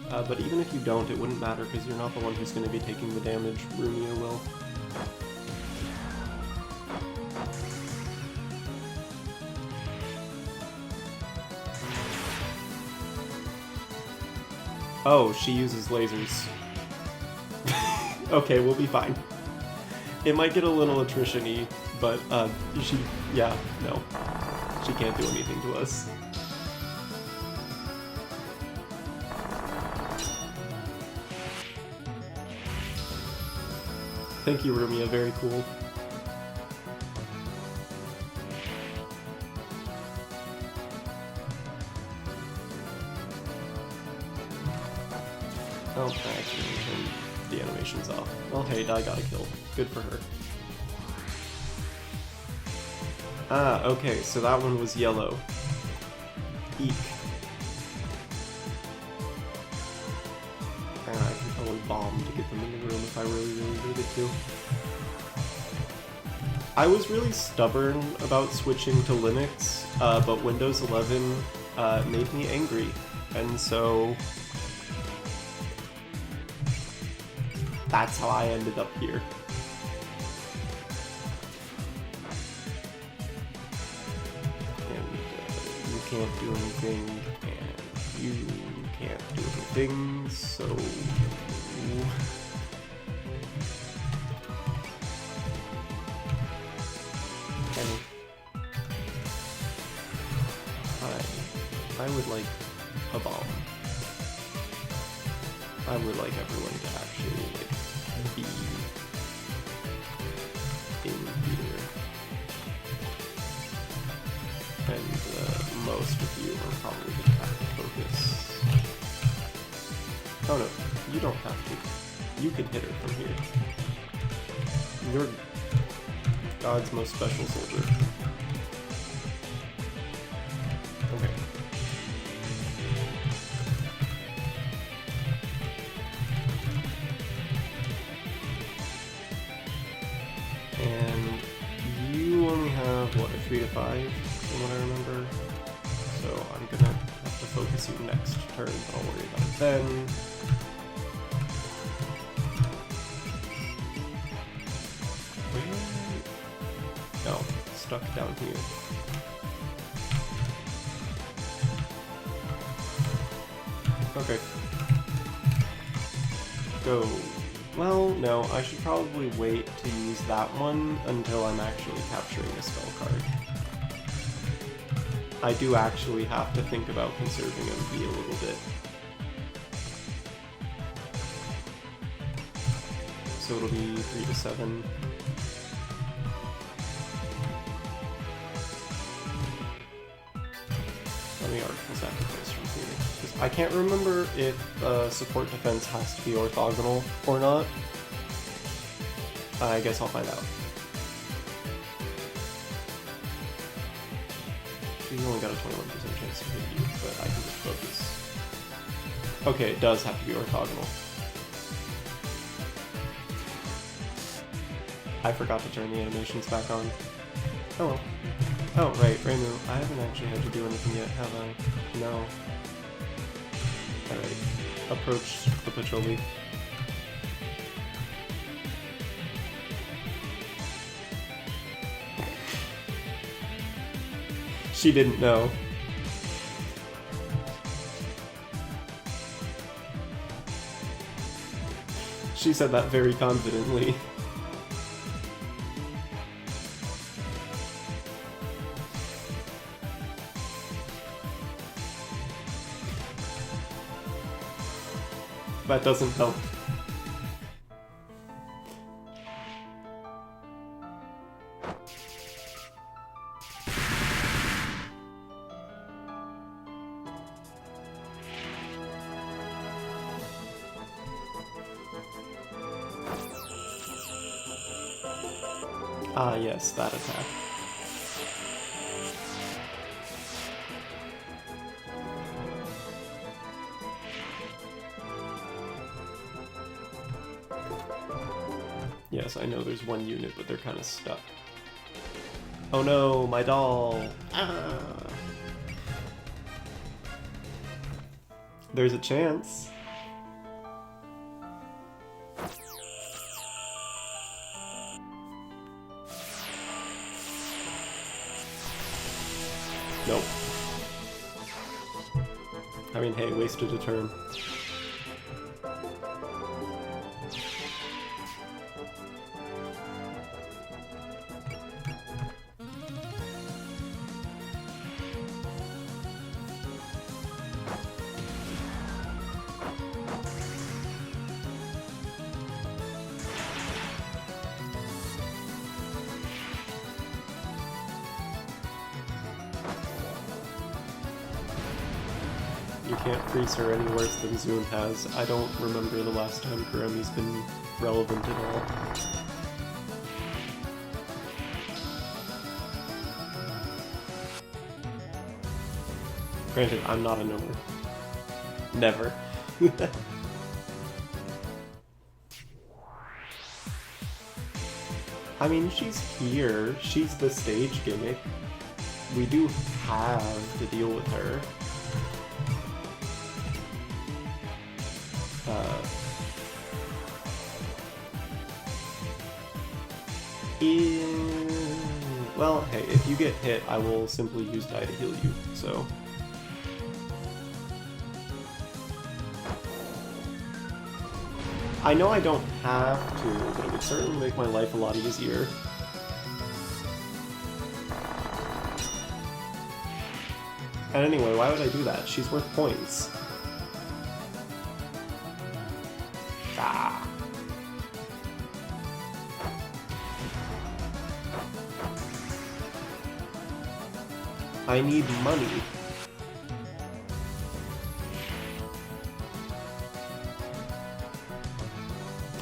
But even if you don't, it wouldn't matter because you're not the one who's going to be taking the damage. Rumia will. Oh, she uses lasers. Okay, we'll be fine. It might get a little attrition-y, but yeah, no. She can't do anything to us. Thank you, Rumia, very cool. I got a kill. Good for her. Ah, okay, so that one was yellow. Eek. I can probably bomb to get them in the room if I really needed to. I was really stubborn about switching to Linux, but Windows 11 made me angry, and so that's how I ended up here. And you can't do anything, and you can't do anything, so... I would like a bomb. I would like everyone to actually like be in here. And most of you are probably gonna have to focus. Oh no, you don't have to. You can hit her from here. You're God's most special soldier. Okay. And you only have, what, a 3 to 5, from what I remember? So I'm gonna have to focus you next turn, but I'll worry about it then. Where? No, stuck down here. Okay. Go. Well, no, I should probably wait to use that one until I'm actually capturing a spell card. I do actually have to think about conserving MP a little bit. So it'll be 3 to 7. Let me artful sacrifice from here. I can't remember if support defense has to be orthogonal or not. I guess I'll find out. She's only got a 21% chance to hit you, but I can just focus. Okay, it does have to be orthogonal. I forgot to turn the animations back on. Oh well. Oh, right, Reimu, I haven't actually had to do anything yet, have I? No. Alright, approach the Patchouli. She didn't know. She said that very confidently. That doesn't help. Ah, yes, that attack. Yes, I know there's one unit, but they're kind of stuck. Oh no, my doll! Ah! There's a chance. Nope. I mean, hey, wasted a turn. You can't freeze her any worse than Zoom has. I don't remember the last time Kurami's been relevant at all. Granted, I'm not a gnomer. Never. I mean, she's here. She's the stage gimmick. We do have to deal with her. Well, hey, if you get hit, I will simply use die to heal you, so... I know I don't have to, but it would certainly make my life a lot easier. And anyway, why would I do that? She's worth points. Ah. I need money.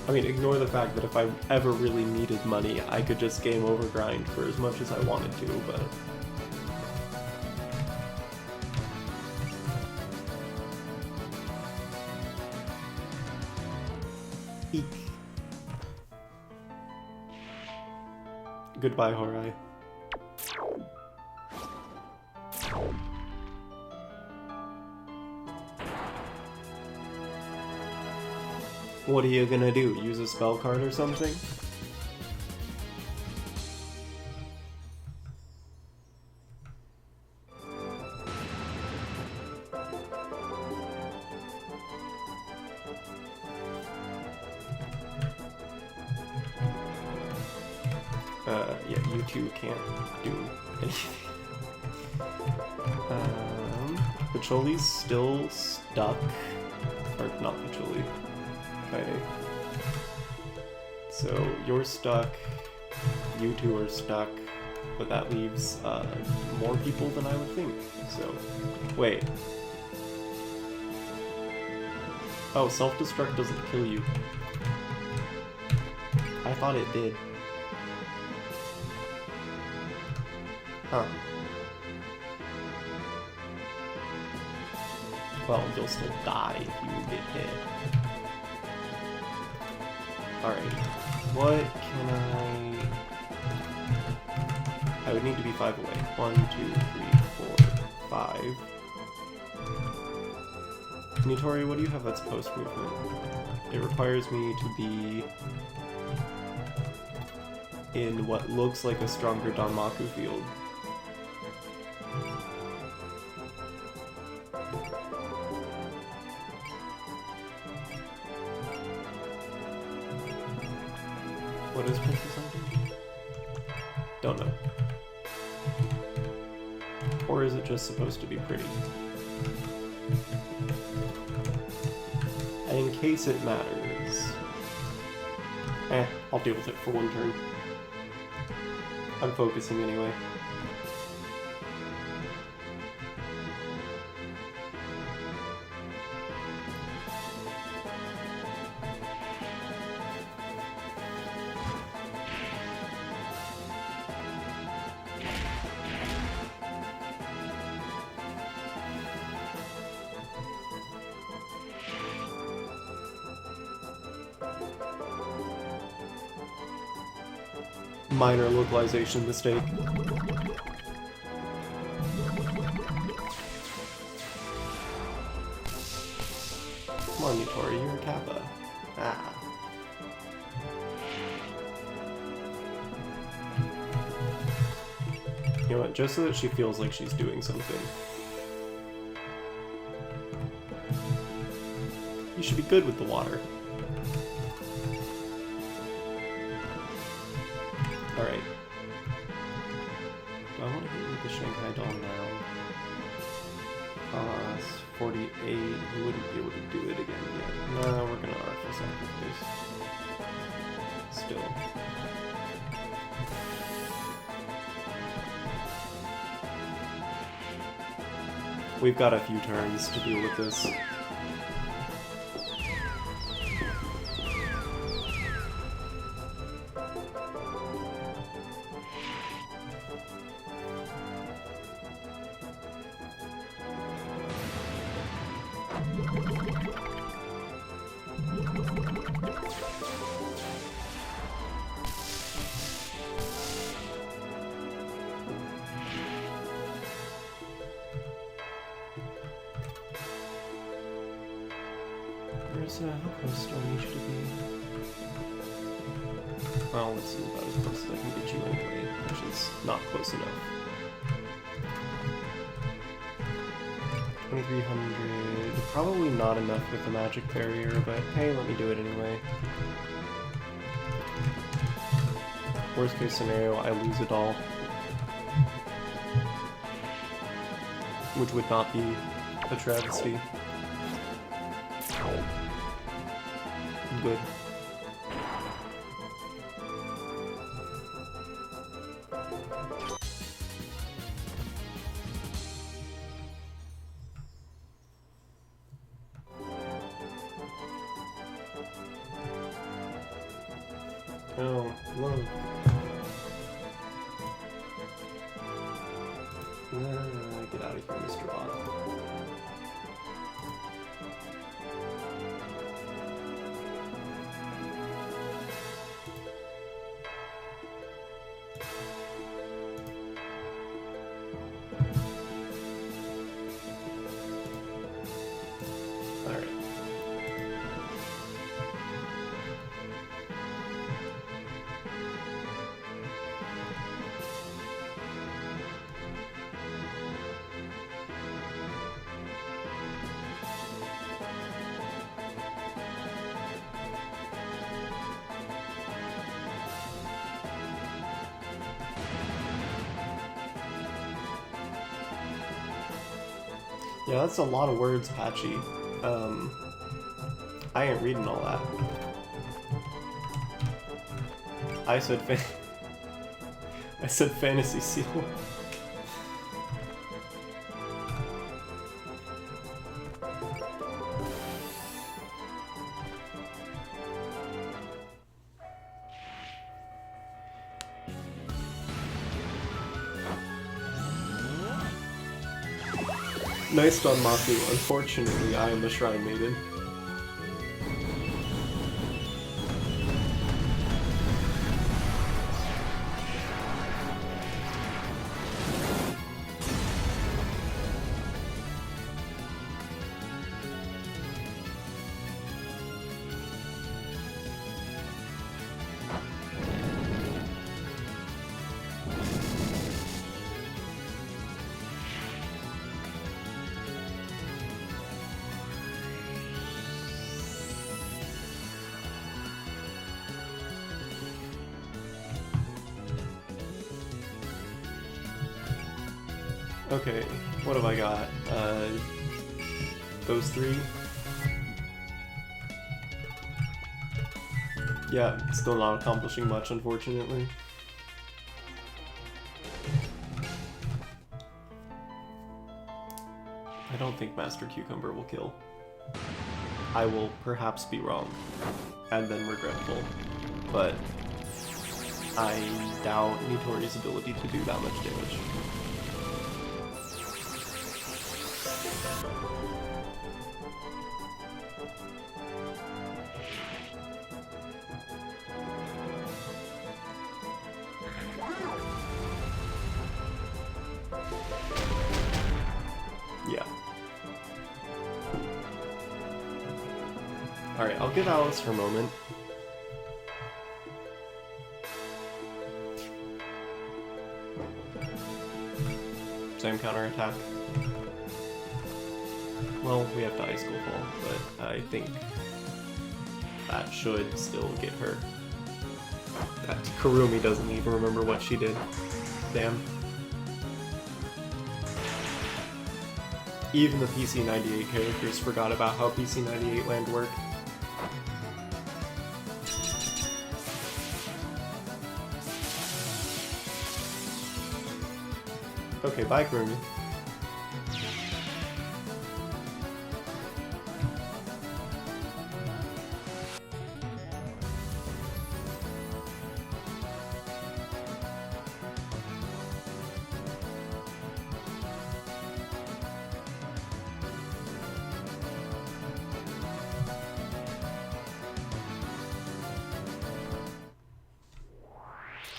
I mean, ignore the fact that if I ever really needed money, I could just game over grind for as much as I wanted to, but... Eek. Goodbye, Horai. What are you gonna do? Use a spell card or something? Yeah, you two can't do anything. Pacholi's still stuck. Or not Pacholi. Okay. So you're stuck, you two are stuck, but that leaves more people than I would think. So, wait. Oh, self-destruct doesn't kill you. I thought it did. Huh. Well, you'll still die if you get hit. Alright, what can I would need to be 5 away. 1, 2, 3, 4, 5. Nitori, what do you have that's post movement? It requires me to be in what looks like a stronger Danmaku field. What is Princess Hunter? Don't know. Or is it just supposed to be pretty? And in case it matters... I'll deal with it for one turn. I'm focusing anyway. Minor localization mistake. Come on, Yutori, you're a Kappa. Ah. You know what, just so that she feels like she's doing something. You should be good with the water. Alright. Do I want to hit you with the Shanghai Doll now? Cost 48. You wouldn't be able to do it again yet. No, we're gonna Artful Sacrifice. Still. We've got a few turns to deal with this. how close do I need you to be? Well, this is about as close as I can get you anyway, which is not close enough. 2300, probably not enough with the magic barrier, but hey, let me do it anyway. Worst case scenario, I lose it all. Which would not be a travesty. Good. Oh, look. Get out of here, Mr. Bot. Yeah, that's a lot of words, Patchy. I ain't reading all that. I said fantasy seal. Nice done, Maku. Unfortunately, I am a Shrine Maiden. Okay, what have I got? Those three? Yeah, still not accomplishing much, unfortunately. I don't think Master Cucumber will kill. I will perhaps be wrong, and then regretful, but I doubt Nitori's ability to do that much damage. Yeah. Alright, I'll give Alice her moment. Same counterattack. Well, we have to Ice School Fall, but I think that should still get her. That Kurumi doesn't even remember what she did. Damn. Even the PC98 characters forgot about how PC98 land worked. Okay, bye, Kurumi.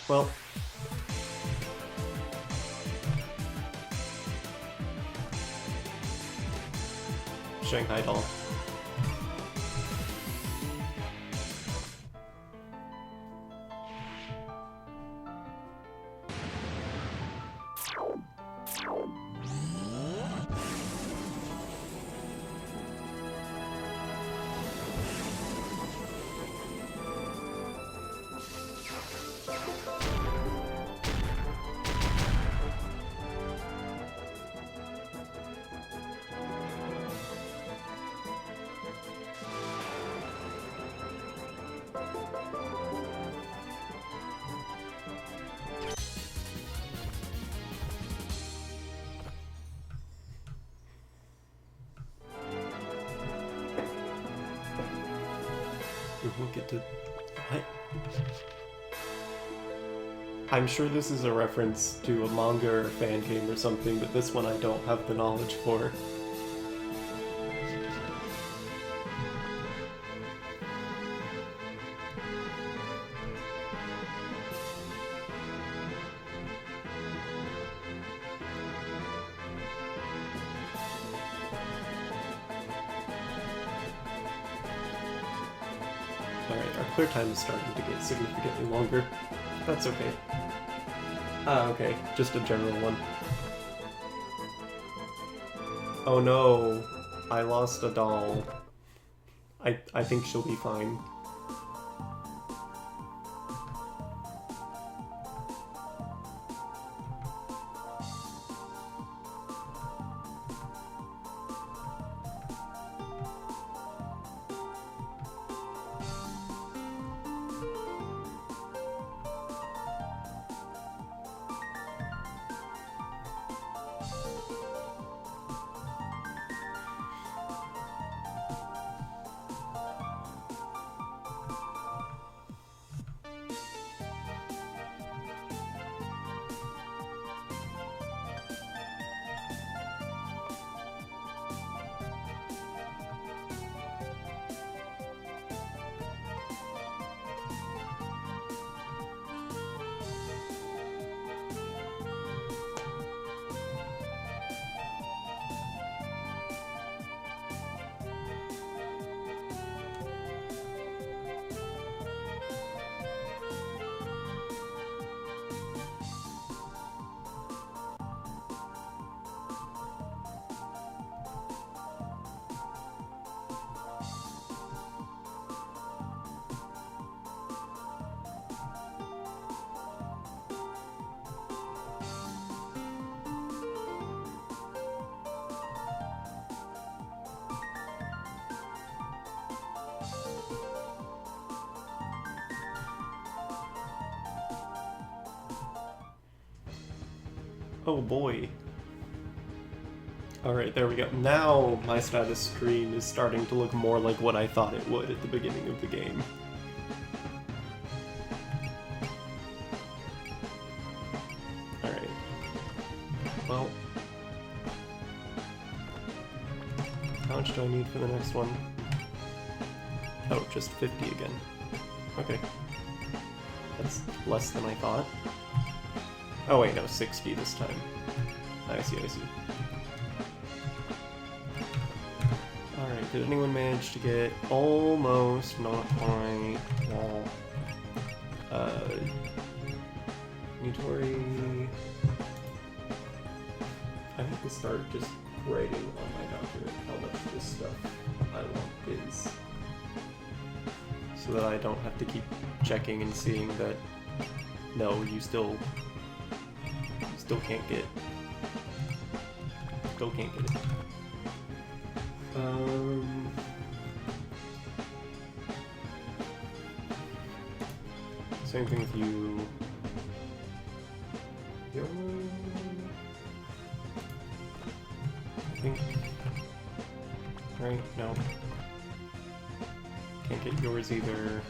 Well, Shanghai Doll. don't get to... What? I'm sure this is a reference to a manga or a fan game or something, but this one I don't have the knowledge for. Alright, our clear time is starting to get significantly longer. That's okay. Ah, okay. Just a general one. Oh no. I lost a doll. I think she'll be fine. Oh boy. Alright, there we go. Now my status screen is starting to look more like what I thought it would at the beginning of the game. Alright. Well. How much do I need for the next one? Oh, just 50 again. Okay. That's less than I thought. Oh wait, no, 60 this time. I see, I see. Alright, did anyone manage to get almost, not quite, wall? Nitori... I have to start just writing on my document how much this stuff I want is. So that I don't have to keep checking and seeing that, no, you still can't get it. Same thing with you. I think. Right? No. Can't get yours either.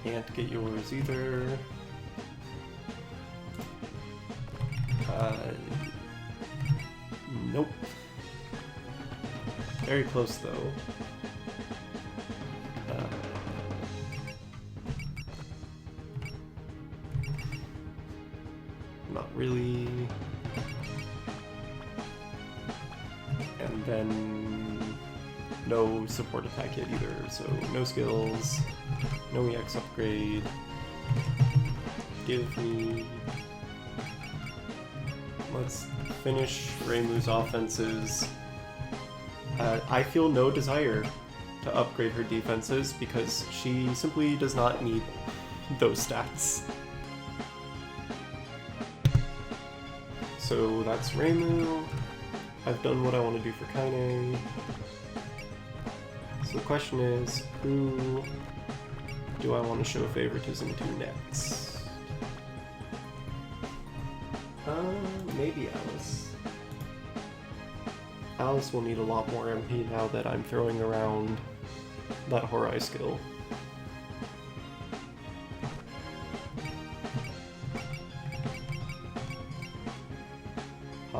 Can't get yours either. Nope. Very close though. Not really. And then no support attack yet either, so no skills, no EX upgrade. Give me... Let's finish Reimu's offenses. I feel no desire to upgrade her defenses because she simply does not need those stats. So that's Reimu. I've done what I want to do for Kaine. So the question is, who do I want to show favoritism to next? Maybe Alice. Alice will need a lot more MP now that I'm throwing around that Horai skill.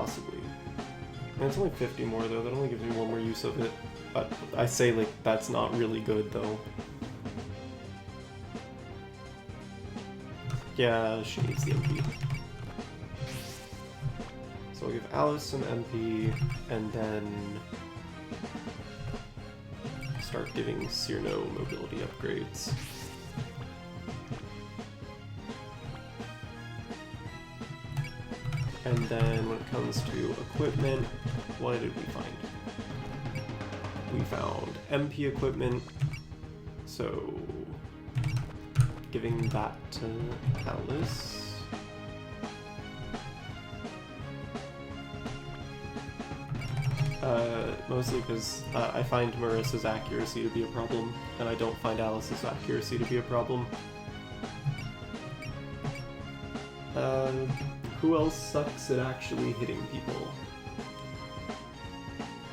possibly. And it's only 50 more though, that only gives me one more use of it. But I say, like, that's not really good though. Yeah, she needs the MP. So I'll give Alice some MP, and then start giving Cyrno mobility upgrades. And then when it comes to equipment, what did we find? We found MP equipment, so giving that to Alice. Mostly because I find Marissa's accuracy to be a problem, and I don't find Alice's accuracy to be a problem. Who else sucks at actually hitting people?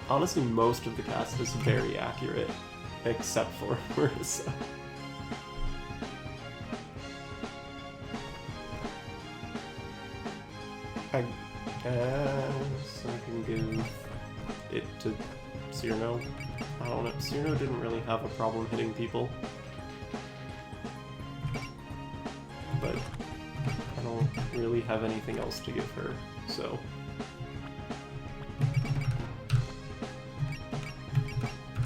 Honestly, most of the cast is very accurate, except for Marissa. I guess I can give it to Cyrno. I don't know, Cyrno didn't really have a problem hitting people. But I don't really have anything else to give her, so...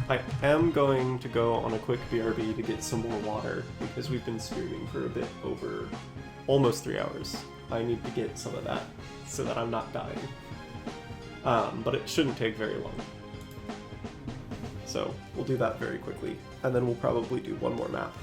I am going to go on a quick BRB to get some more water, because we've been streaming for a bit over almost 3 hours. I need to get some of that, so that I'm not dying. But it shouldn't take very long. So, we'll do that very quickly, and then we'll probably do one more map.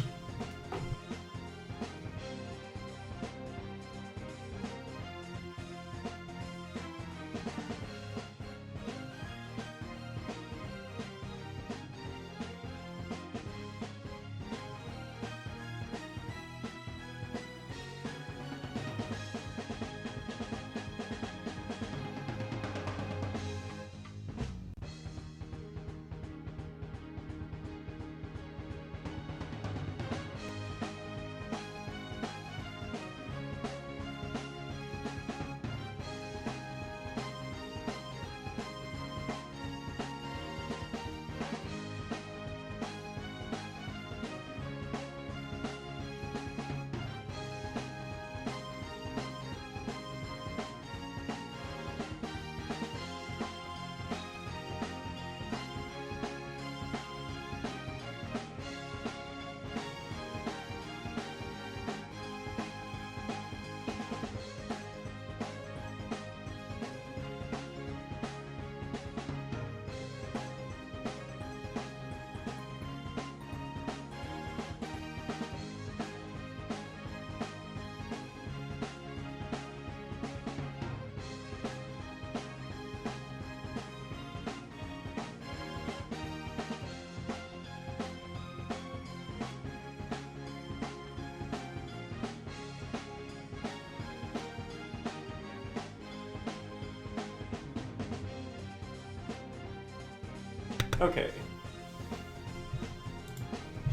Okay.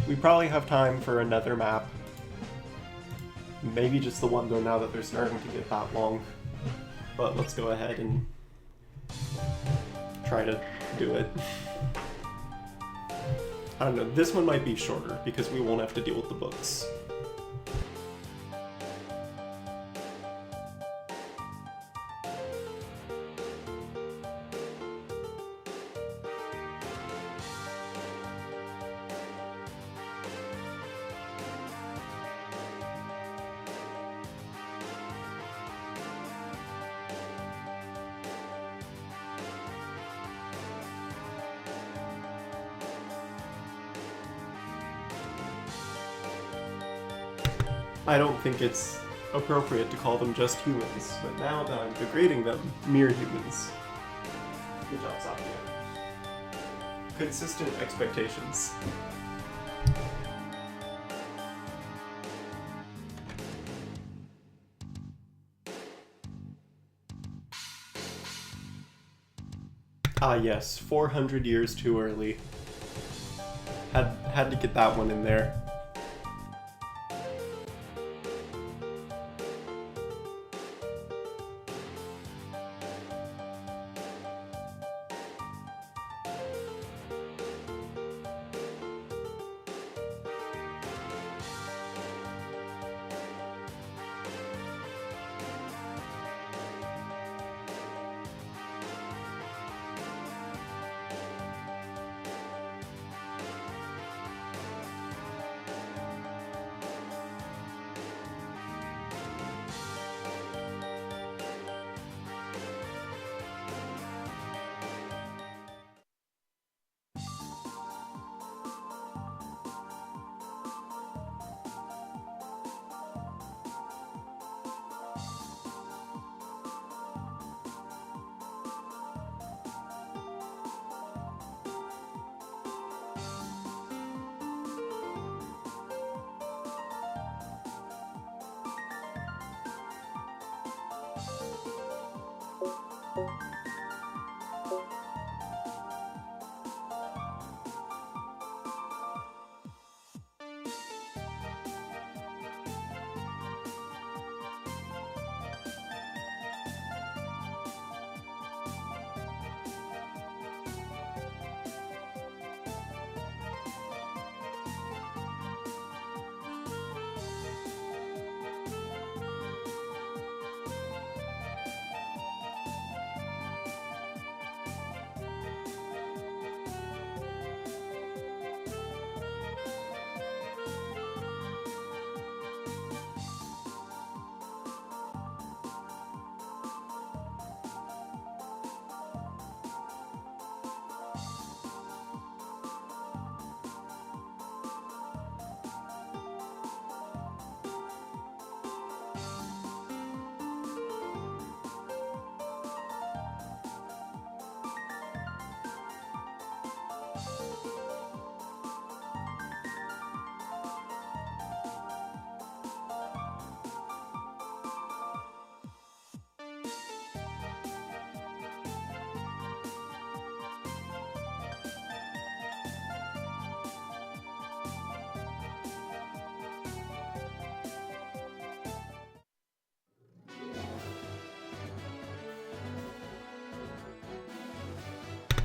We probably have time for another map. Maybe just the one though, now that they're starting to get that long. But let's go ahead and try to do it. I don't know, this one might be shorter because we won't have to deal with the books. I don't think it's appropriate to call them just humans, but now that I'm degrading them, mere humans. Good job, Sapia. Consistent expectations. Ah yes, 400 years too early. Had to get that one in there.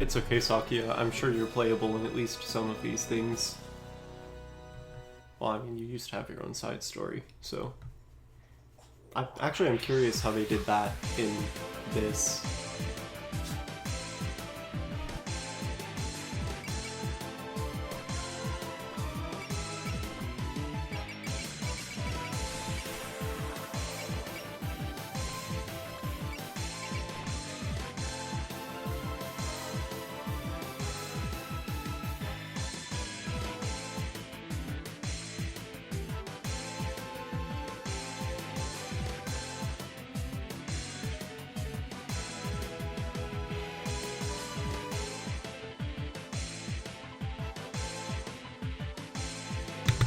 It's okay, Sakia. I'm sure you're playable in at least some of these things. Well, I mean, you used to have your own side story, so... I'm curious how they did that in this.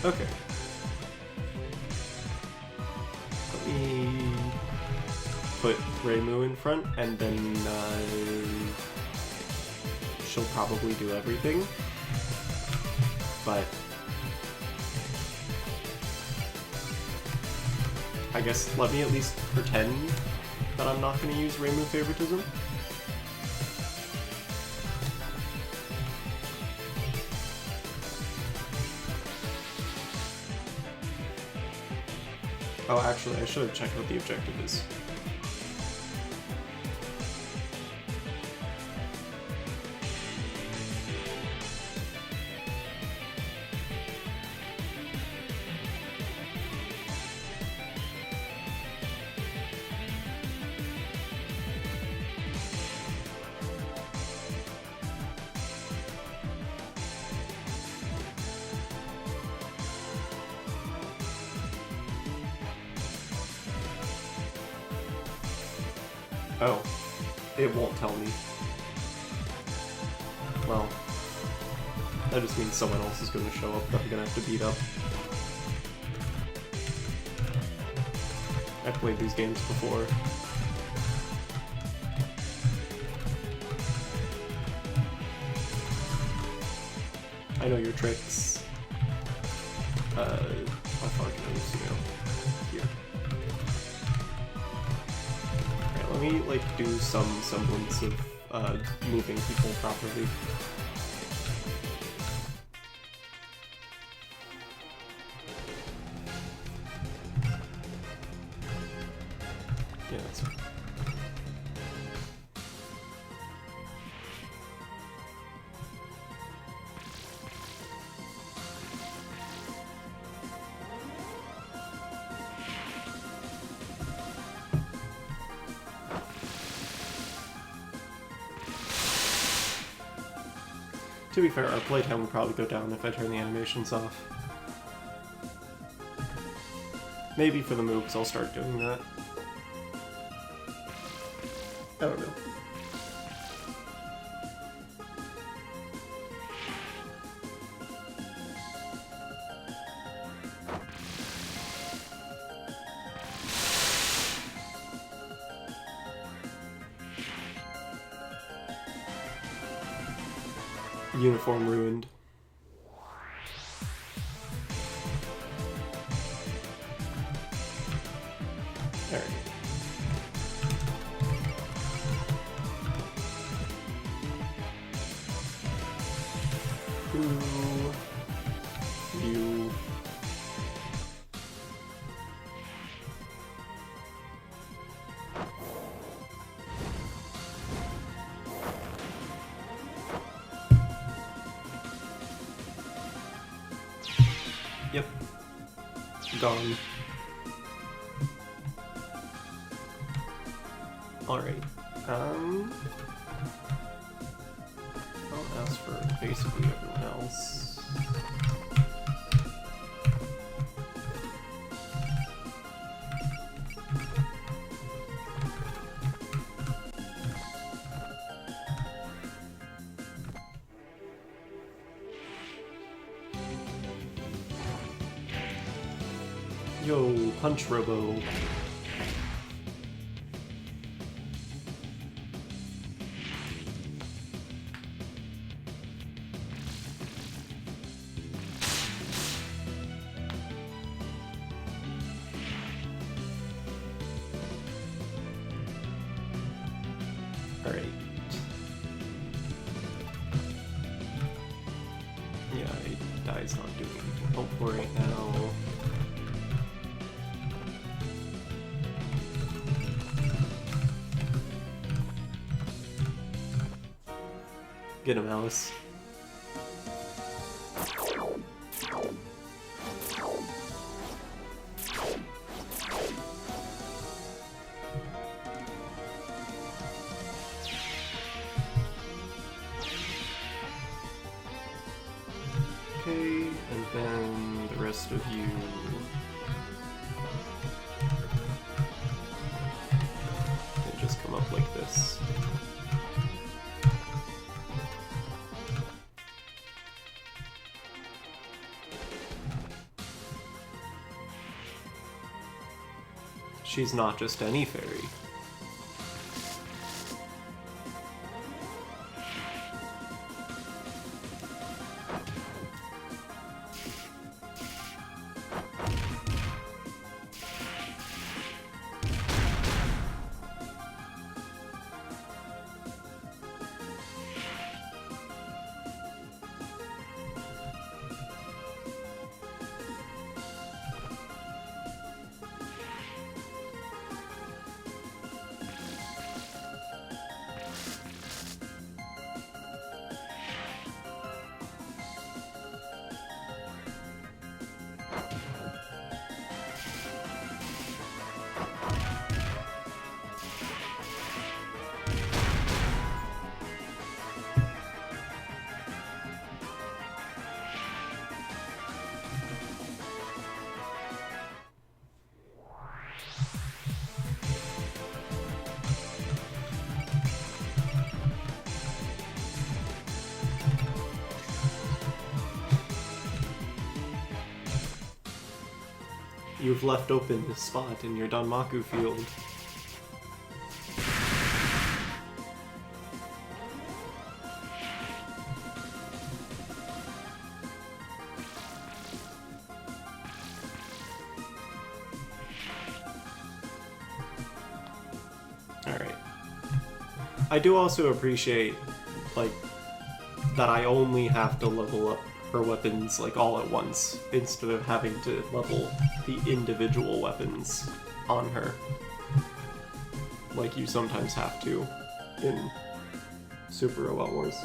Okay. Let me put Reimu in front, and then she'll probably do everything. But I guess let me at least pretend that I'm not going to use Reimu favoritism. Oh, actually, I should have checked what the objective is. Oh, it won't tell me. Well, that just means someone else is going to show up that I'm going to have to beat up. I've played these games before. I know your tricks. How far can I use you now? Here. Let me, like, do some semblance of, moving people properly. Yeah, that's right. To be fair, our playtime would probably go down if I turn the animations off. Maybe for the mooks I'll start doing that. I don't know. Uniform ruined. Alright. Ooh. You. Yep. Gone. Alright. I'll ask for basically everyone else. Yo, Punch Robo. Alright. guy's not doing anything helpful right now. Get him, Alice. Okay, and then the rest of you... can just come up like this. She's not just any fairy. You've left open this spot in your Danmaku field. Alright. I do also appreciate, like, that I only have to level up her weapons, like, all at once, instead of having to level the individual weapons on her, like you sometimes have to in Super Robot Wars.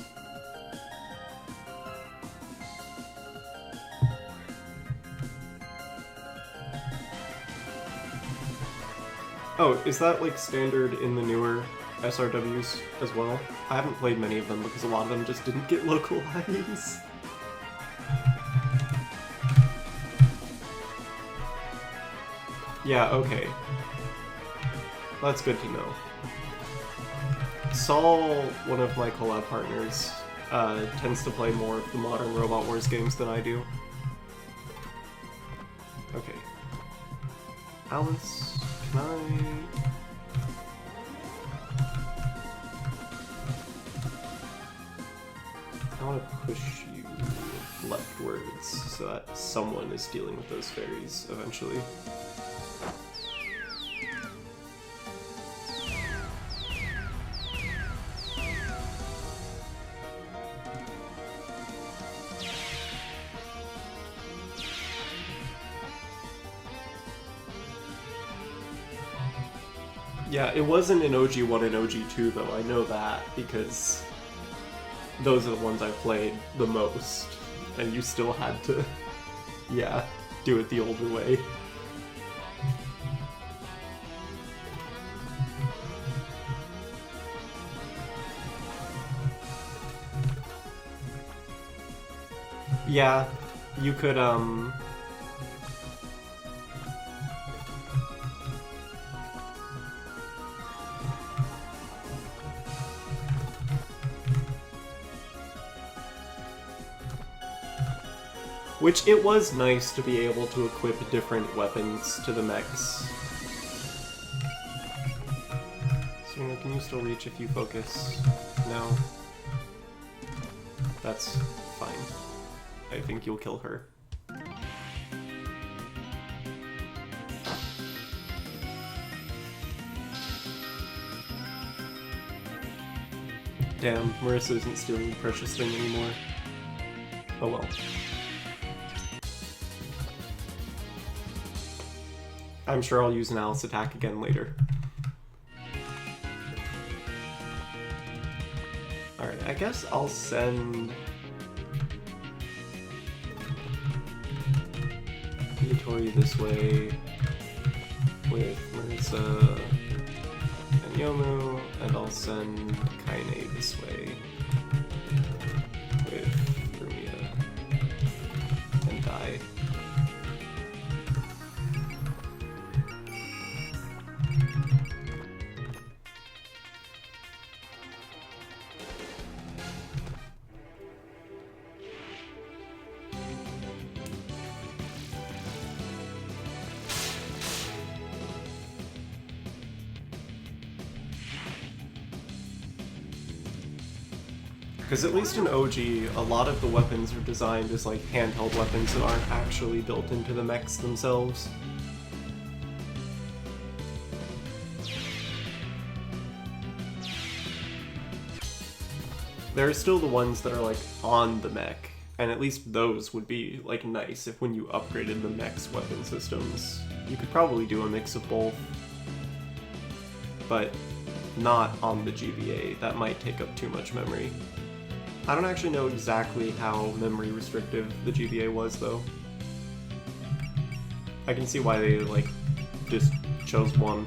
Oh, is that like standard in the newer SRWs as well? I haven't played many of them because a lot of them just didn't get localized. Yeah, okay. That's good to know. Saul, one of my collab partners, tends to play more of the modern Robot Wars games than I do. Okay. Alice, can I want to push you leftwards so that someone is dealing with those fairies eventually. Yeah, it wasn't in OG1 and OG2 though, I know that, because those are the ones I played the most, and you still had to, yeah, do it the older way. Yeah, you could, which it was nice to be able to equip different weapons to the mechs. So, can you still reach if you focus? No? That's fine. I think you'll kill her. Damn, Marissa isn't stealing the precious thing anymore. Oh well. I'm sure I'll use an Alice attack again later. Alright, I guess I'll send Yatori this way with Marisa and Yomu, and I'll send Kaine this way with Rumia and Dai. Because at least in OG, a lot of the weapons are designed as like handheld weapons that aren't actually built into the mechs themselves. There are still the ones that are like on the mech, and at least those would be like nice if when you upgraded the mech's weapon systems. You could probably do a mix of both, but not on the GBA. That might take up too much memory. I don't actually know exactly how memory restrictive the GBA was, though. I can see why they, like, just chose one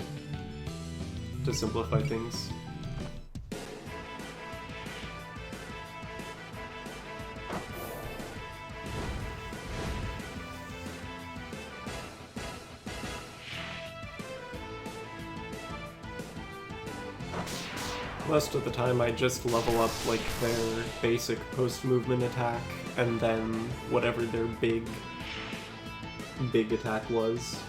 to simplify things. Most of the time I just level up like their basic post-movement attack and then whatever their big attack was.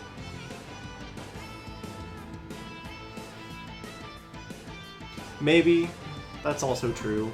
Maybe that's also true.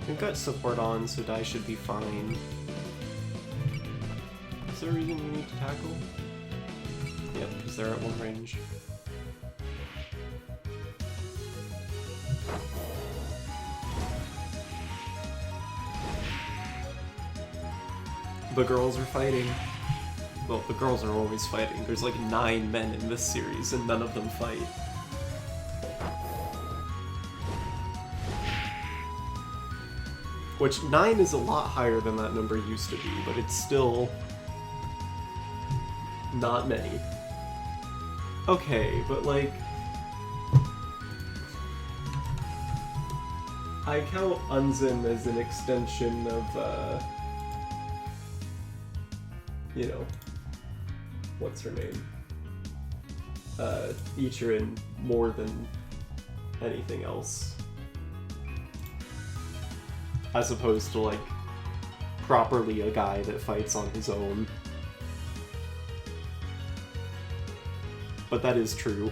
We've got support on, so Dai should be fine. Is there a reason you need to tackle? Yep, because they're at one range. The girls are fighting. Well, the girls are always fighting. There's like 9 men in this series, and none of them fight. Which, 9 is a lot higher than that number used to be, but it's still not many. Okay, but like, I count Unzen as an extension of, you know, what's her name? Ichirin more than anything else. As opposed to, like, properly a guy that fights on his own. But that is true.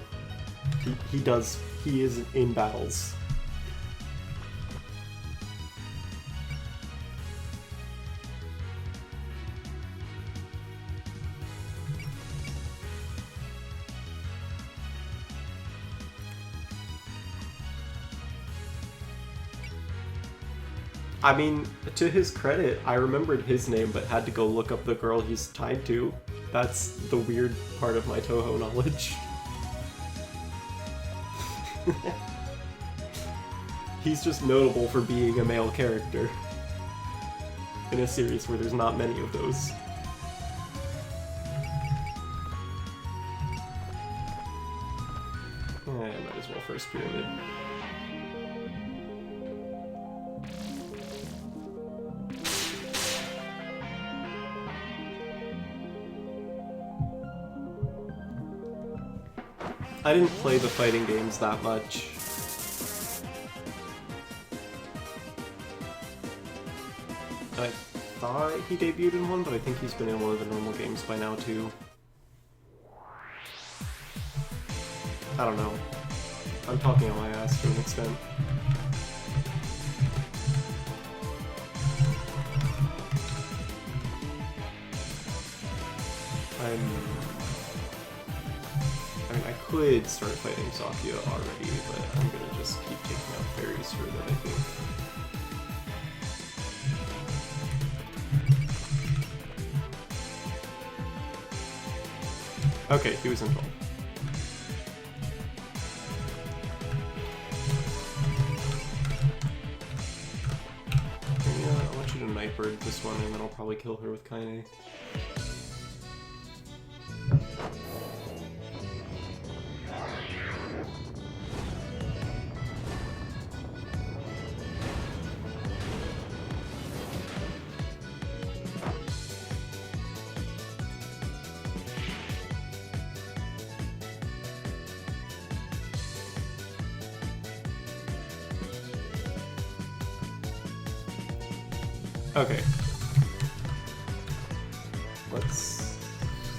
He is in battles. I mean, to his credit, I remembered his name but had to go look up the girl he's tied to. That's the weird part of my Toho knowledge. He's just notable for being a male character in a series where there's not many of those. I might as well first pyramid. I didn't play the fighting games that much. I thought he debuted in one, but I think he's been in one of the normal games by now too. I don't know. I'm talking on my ass to an extent. I mean, I could start fighting Sakia already, but I'm gonna just keep taking out fairies for that, I think. Okay, he was involved. Yeah, I want you to Nightbird this one, and then I'll probably kill her with Kaine. Okay. Let's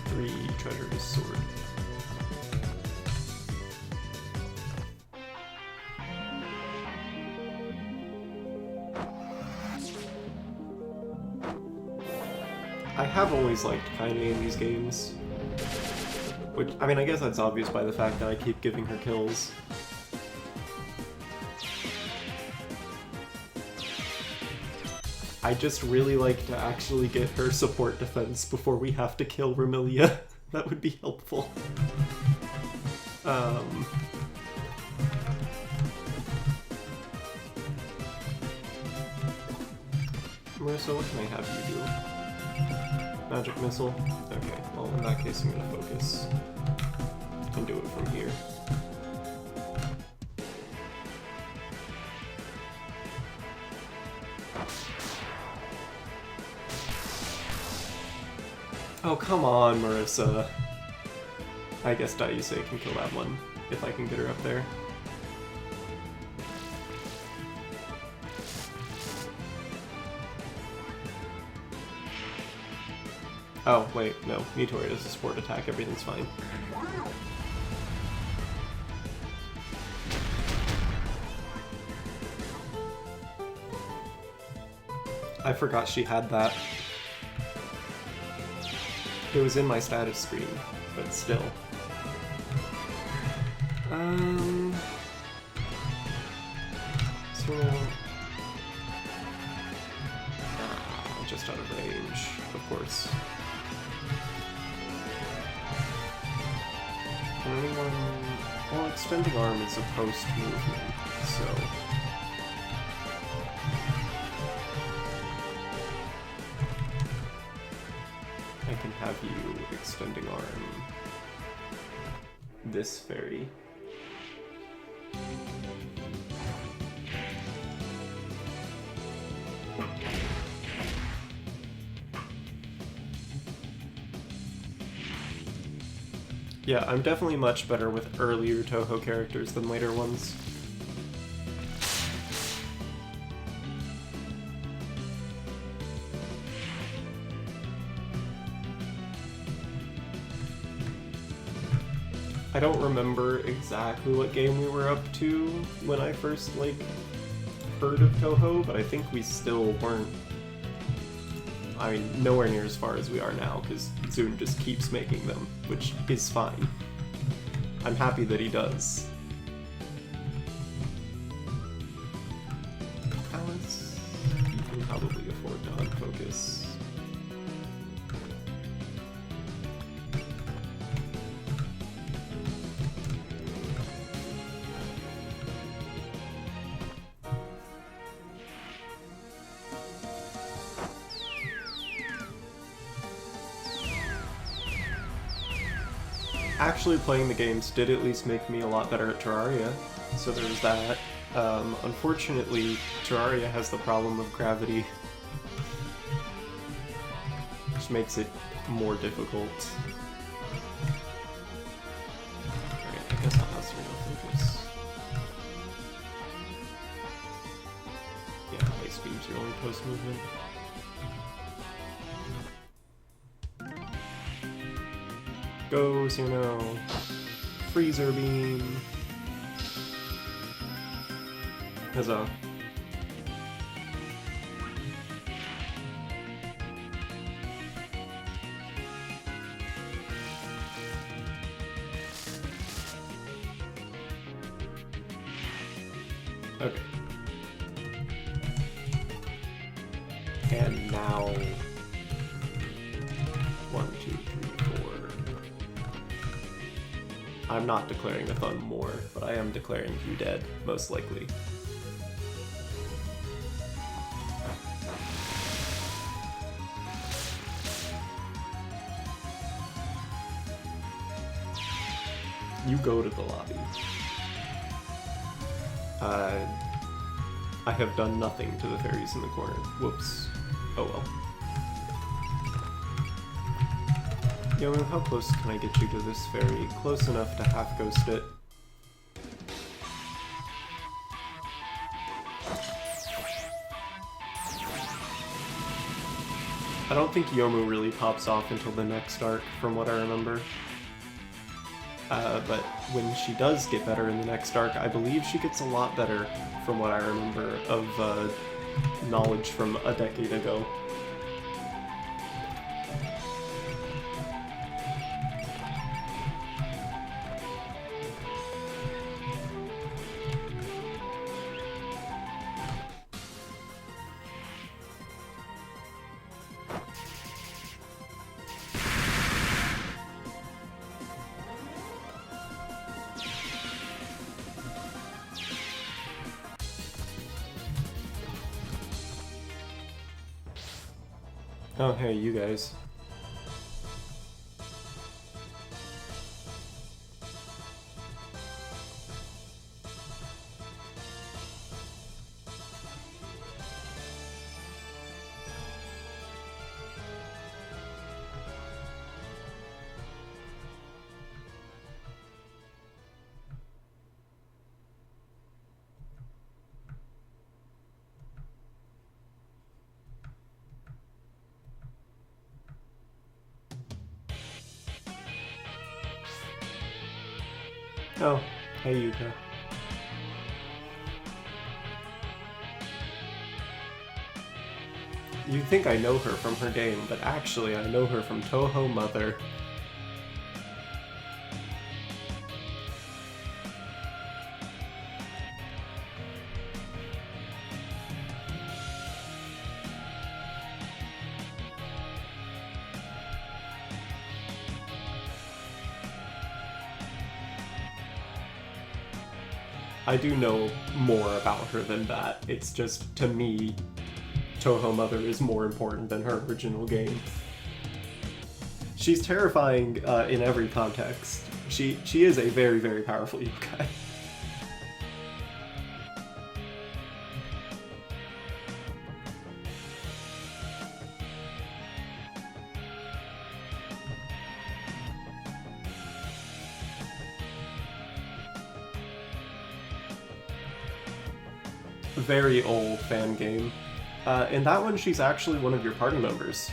3 treasures sword. I have always liked Kaine in these games. Which, I mean, I guess that's obvious by the fact that I keep giving her kills. I just really like to actually get her support defense before we have to kill Remilia. That would be helpful. Marissa, what can I have you do? Magic missile? Okay, well in that case I'm gonna focus and do it from here. Oh, come on, Marissa. I guess Daiyusei can kill that one, if I can get her up there. Oh, wait, no. Nitori does a support attack, everything's fine. I forgot she had that. It was in my status screen, but still. So... just out of range, of course. Can anyone... Well, extending arm is a post movement, so... I can have you extending arm this fairy. Yeah, I'm definitely much better with earlier Touhou characters than later ones. I don't remember exactly what game we were up to when I first, like, heard of Touhou, but I think we still weren't... I mean, nowhere near as far as we are now, because Zune just keeps making them, which is fine. I'm happy that he does. Alice, you can probably afford to unfocus. Actually playing the games did at least make me a lot better at Terraria, so there's that. Unfortunately, Terraria has the problem of gravity, which makes it more difficult. Alright, I guess I'll have Serena focus. Yeah, Ice Beam's your only post movement. goes, you know. Freezer beam. Huzzah. Okay. And now 1, 2, 3, 4. I'm not declaring a Thun more, but I am declaring you dead, most likely. You go to the lobby. I have done nothing to the fairies in the corner. Whoops. Oh well. Yo, how close can I get you to this fairy? Close enough to half ghost it. I don't think Yomu really pops off until the next arc, from what I remember. But when she does get better in the next arc, I believe she gets a lot better, from what I remember, of knowledge from a decade ago. Oh, hey, you guys. Oh, hey Yuka. You think I know her from her game, but actually I know her from Toho Mother. I do know more about her than that. It's just, to me, Toho Mother is more important than her original game. She's terrifying in every context. She is a very, very powerful yokai. Very old fan game. In that one, she's actually one of your party members.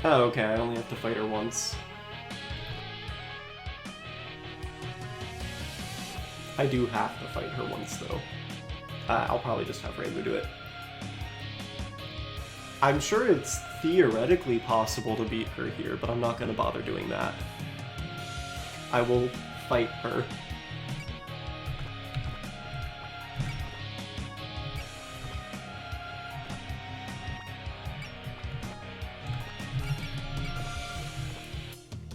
Oh, okay, I only have to fight her once. I do have to fight her once, though. I'll probably just have Reimu do it. I'm sure it's theoretically possible to beat her here, but I'm not going to bother doing that. I will fight her.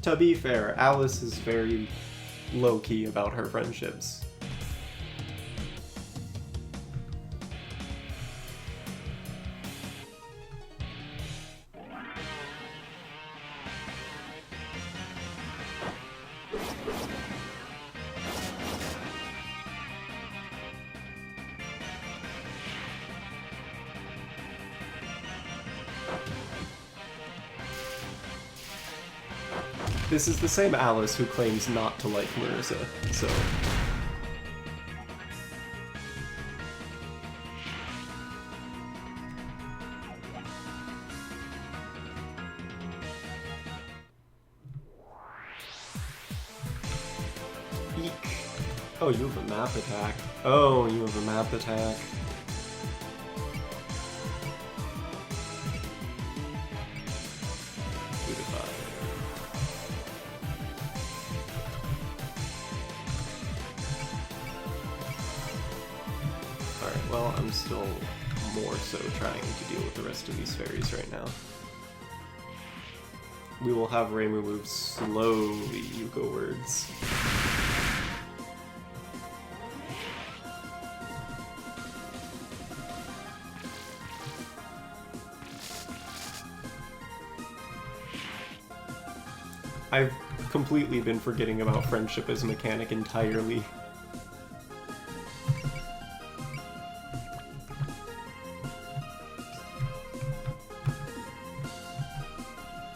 To be fair, Alice is very low-key about her friendships. This is the same Alice who claims not to like Marissa, so... Eek. Oh, you have a map attack. Oh, you have a map attack. Alright, well, I'm still more so trying to deal with the rest of these fairies right now. We will have Reimu move slowly, Yuko words. I've completely been forgetting about friendship as a mechanic entirely.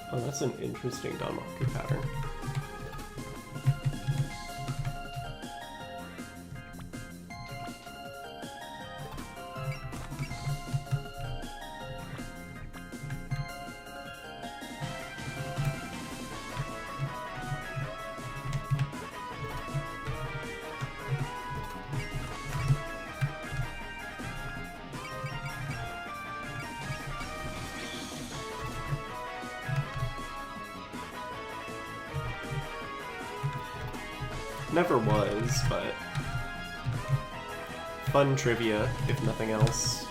Oh, that's an interesting Danmaku pattern. Never was, but fun trivia, if nothing else.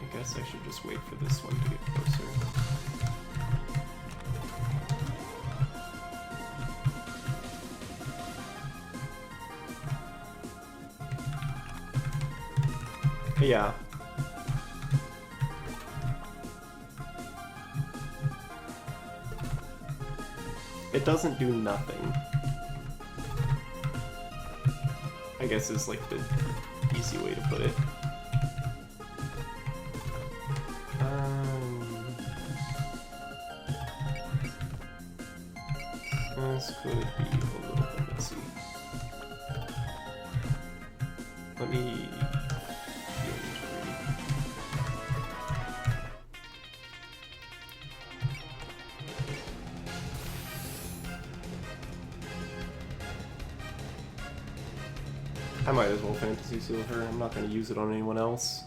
I guess I should just wait for this one to get closer. Yeah. It doesn't do nothing. I guess is like the easy way to put it. This could be a little bit messy. Let me... I might as well Fantasy Seal her. I'm not going to use it on anyone else.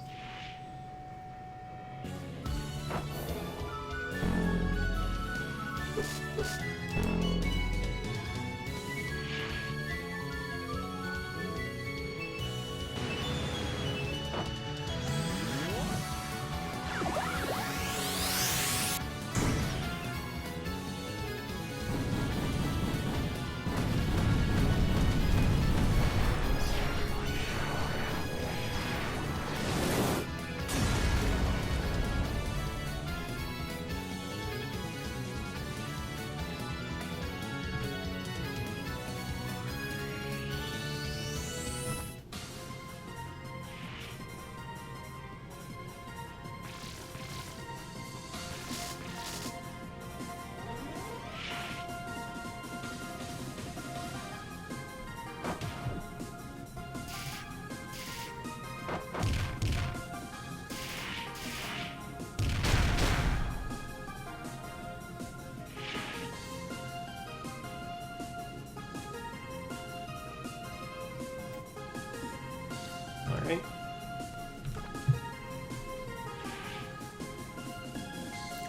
Alright.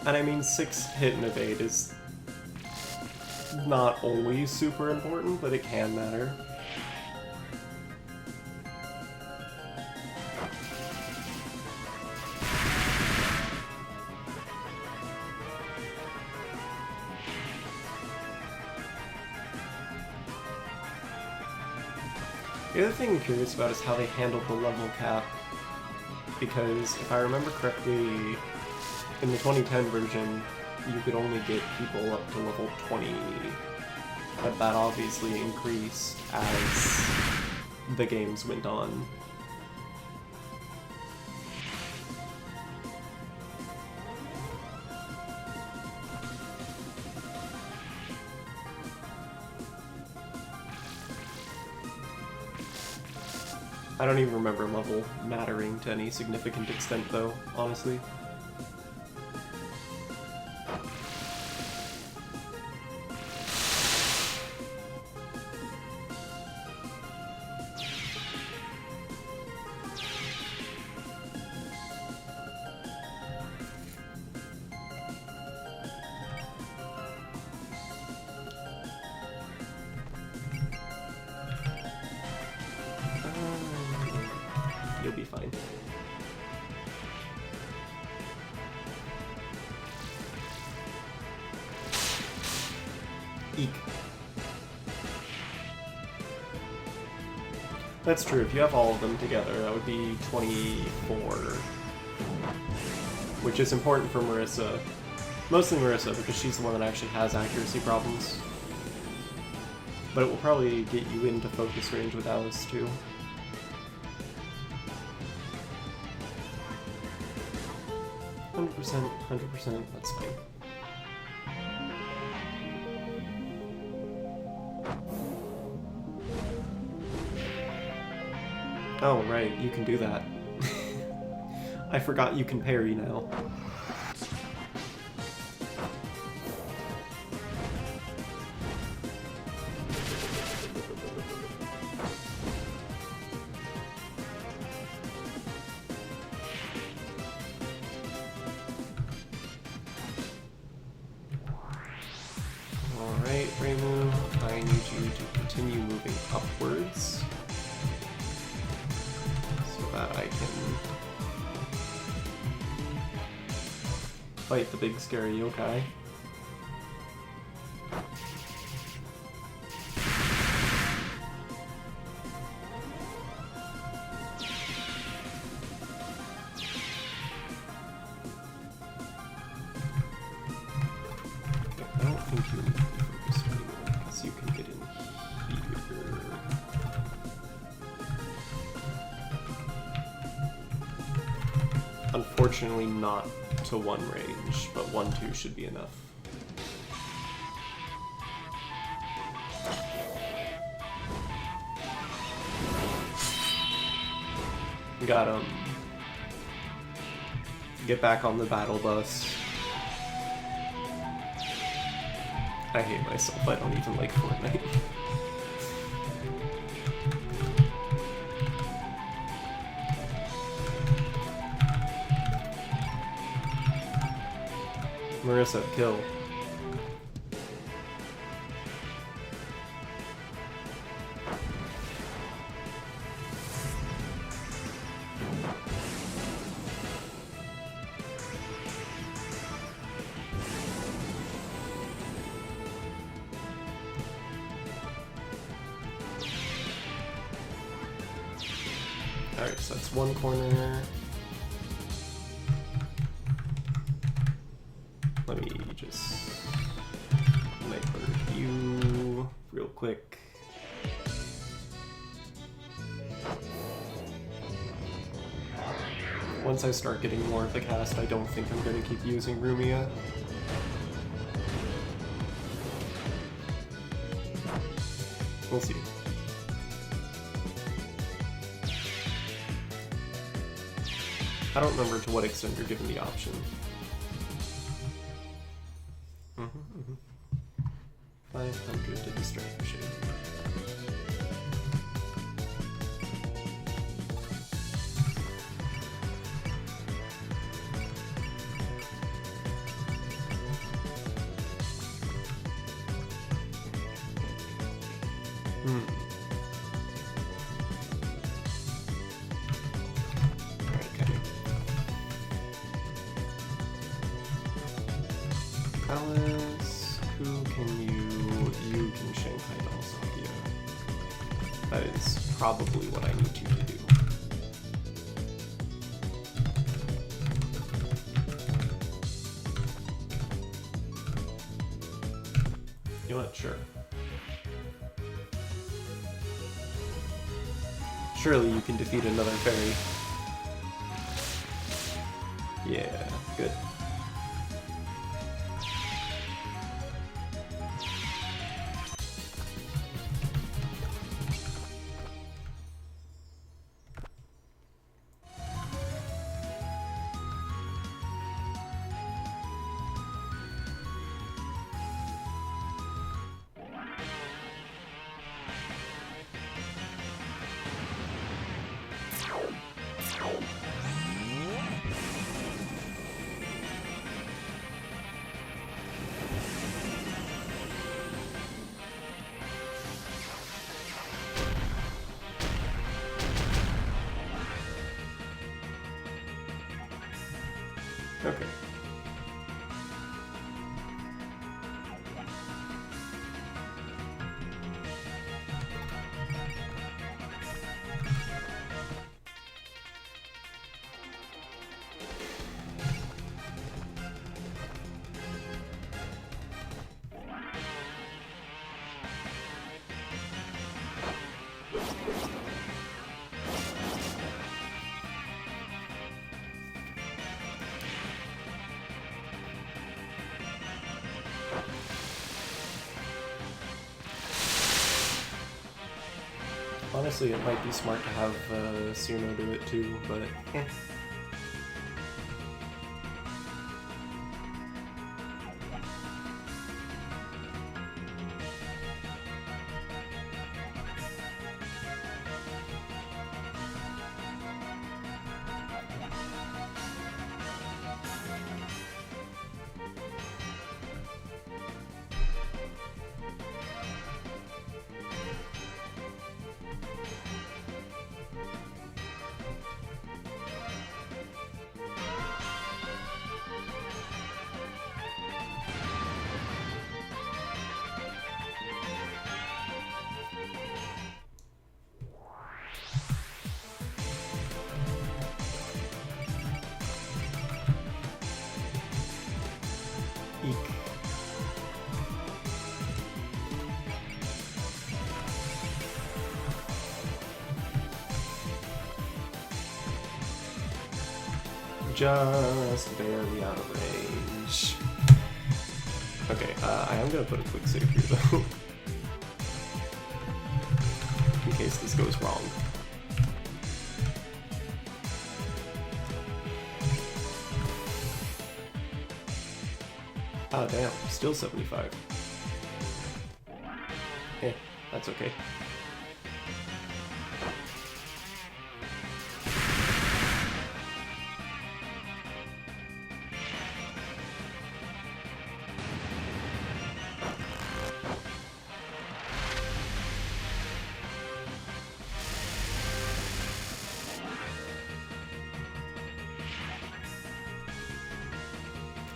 And I mean, 6 hit and evade is not always super important, but it can matter. The other thing I'm curious about is how they handled the level cap, because if I remember correctly, in the 2010 version, you could only get people up to level 20, but that obviously increased as the games went on. I don't even remember level mattering to any significant extent, though, honestly. You'll be fine. Eek. That's true. If you have all of them together, that would be 24. Which is important for Marissa. Mostly Marissa, because she's the one that actually has accuracy problems. But it will probably get you into focus range with Alice, too. 100%, that's fine. Oh, right, you can do that. I forgot you can parry now. Alright, Reimu, I need you to continue moving upwards so that I can fight the big scary yokai. I don't think you need to be focused anymore, because you can get in here. Unfortunately not to 1 range, but 1-2 should be enough. Got him. Get back on the battle bus. I hate myself, I don't even like Fortnite. Marissa, kill. Alright, so that's one corner. Let me just sniper you real quick. Once I start getting more of the cast, I don't think I'm going to keep using Rumia. We'll see. I don't remember to what extent you're given the option. 500 to the strength shade. Alice, who can you can Shanghai Dalsakia. That is probably what I need you to do. You know what? Sure. Surely you can defeat another fairy. Yeah, good. Okay. Honestly, it might be smart to have Suno do it too, but eh. Eek. Just barely out of range. Okay, I am gonna put a quick save here though. In case this goes wrong. Oh damn, still 75. Eh, that's okay.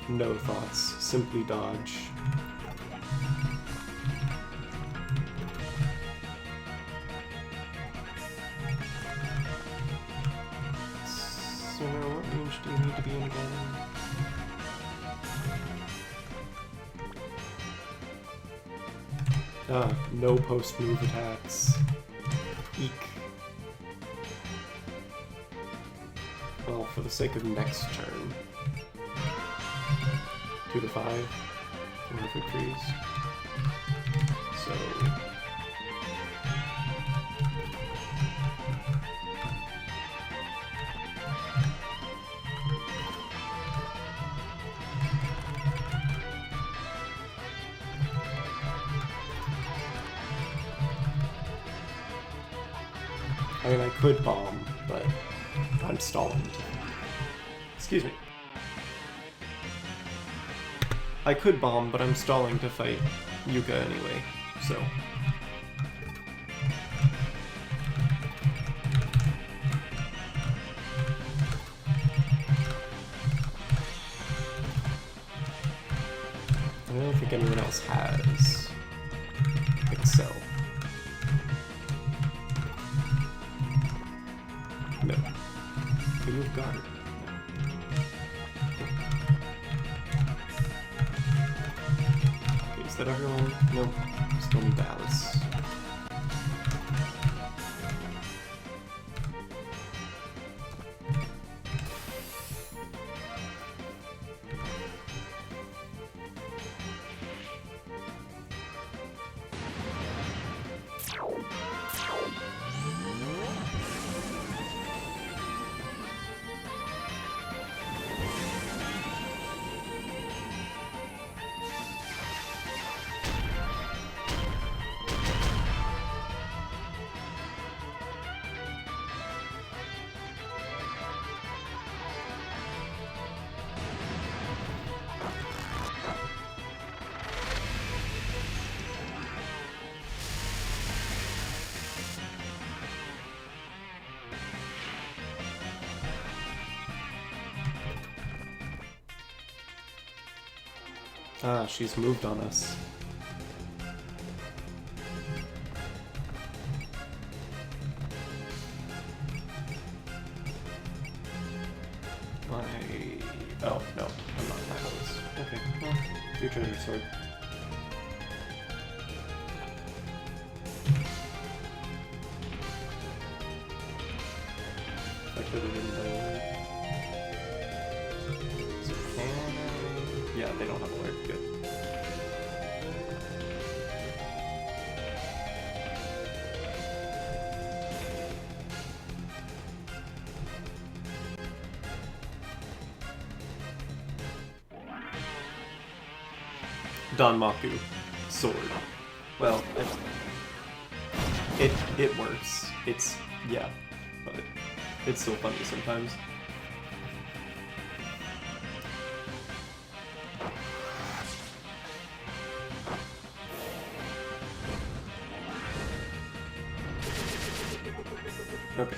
No thoughts, simply dodge. So now what range do you need to be in again? No post-move attacks. Eek. Well, for the sake of next turn. 2 to 5 for victories. So I mean, I could bomb, but I'm stalling. Excuse me. I could bomb, but I'm stalling to fight Yuka anyway, so. I don't think anyone else has. I think so. No. But you've got it. Is that everyone? Nope. Still need the Alice. Ah, she's moved on us. Oh, no, I'm not that close. Okay, well, your treasure sword. I could have been there. So can I... Yeah, they don't have alert. Good. Danmaku sword. Well, it works. It's yeah, but it's still funny sometimes. Okay.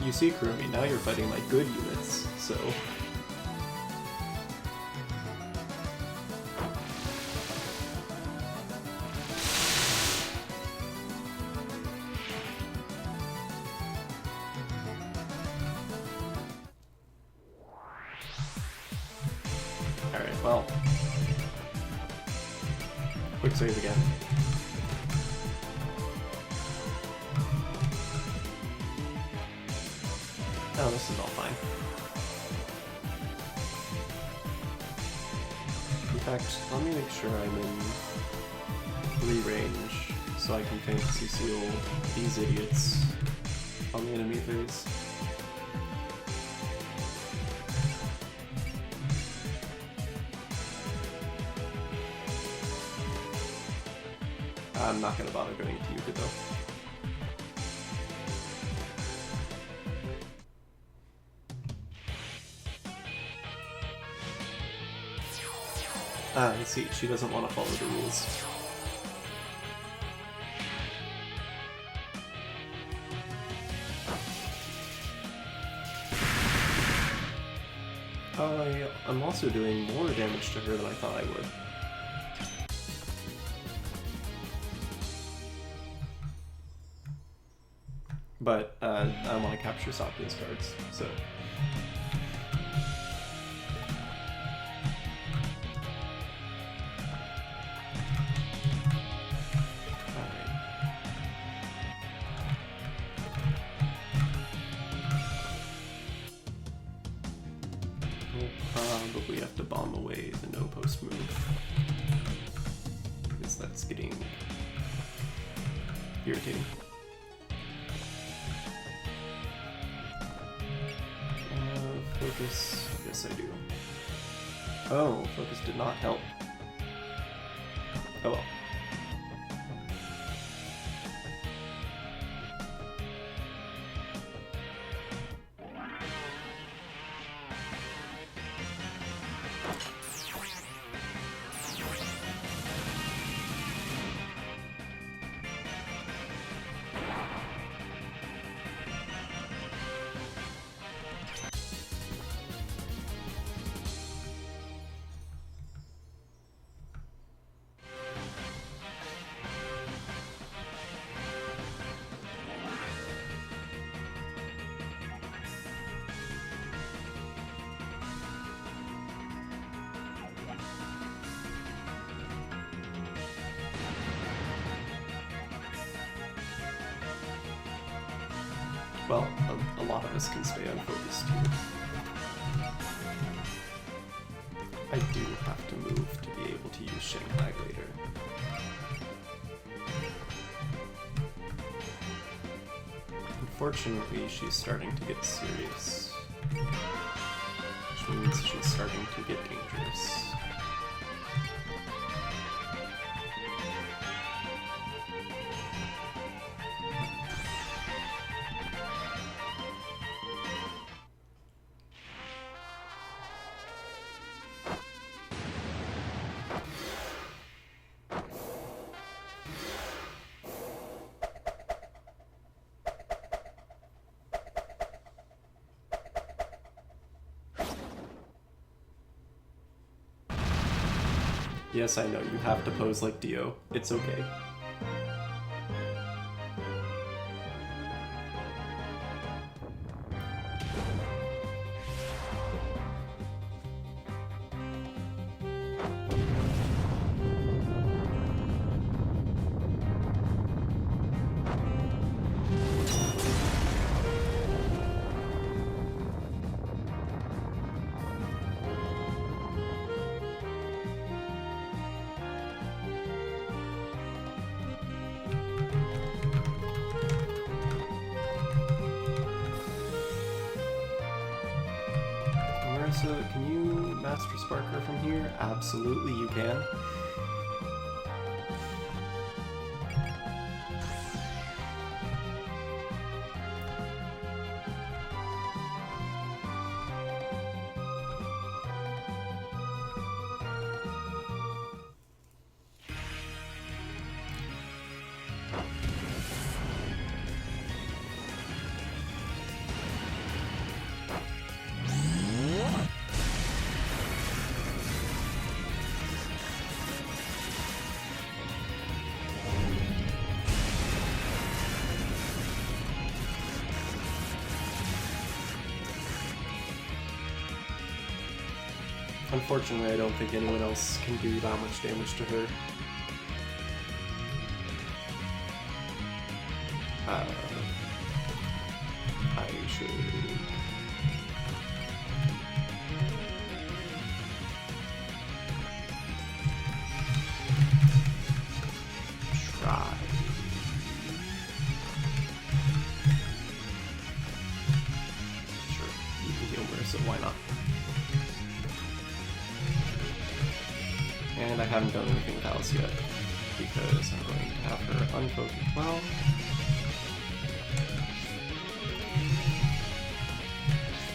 You see, Kurumi, now you're fighting my good units, so... Alright, well... Quick save again. Oh, this is all fine. In fact, let me make sure I'm in 3 range so I can fantasy seal these idiots on the enemy phase. I'm not gonna bother going to Yuka though. Ah, I see. She doesn't want to follow the rules. I'm also doing more damage to her than I thought I would. But I want to capture Saku's cards, so... Probably have to bomb away the no-post move, because that's getting irritating. Focus, yes I do. Oh, focus did not help. Oh well. Well, a lot of us can stay unfocused here. I do have to move to be able to use Shanghai later. Unfortunately, she's starting to get serious, which means she's starting to get dangerous. Yes, I know, you have to pose like Dio. It's okay. Marissa, can you Master Sparker from here? Absolutely, you can. Unfortunately, I don't think anyone else can do that much damage to her. I should... try. Sure, you can heal Marissa, why not? And I haven't done anything with Alice yet, because I'm going to have her unfocused. Well,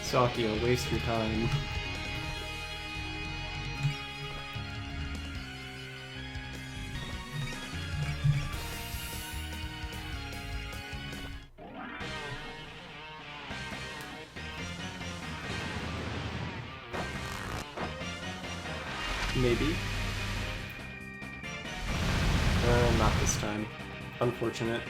Sakia, waste your time. Maybe. Not this time. Unfortunate.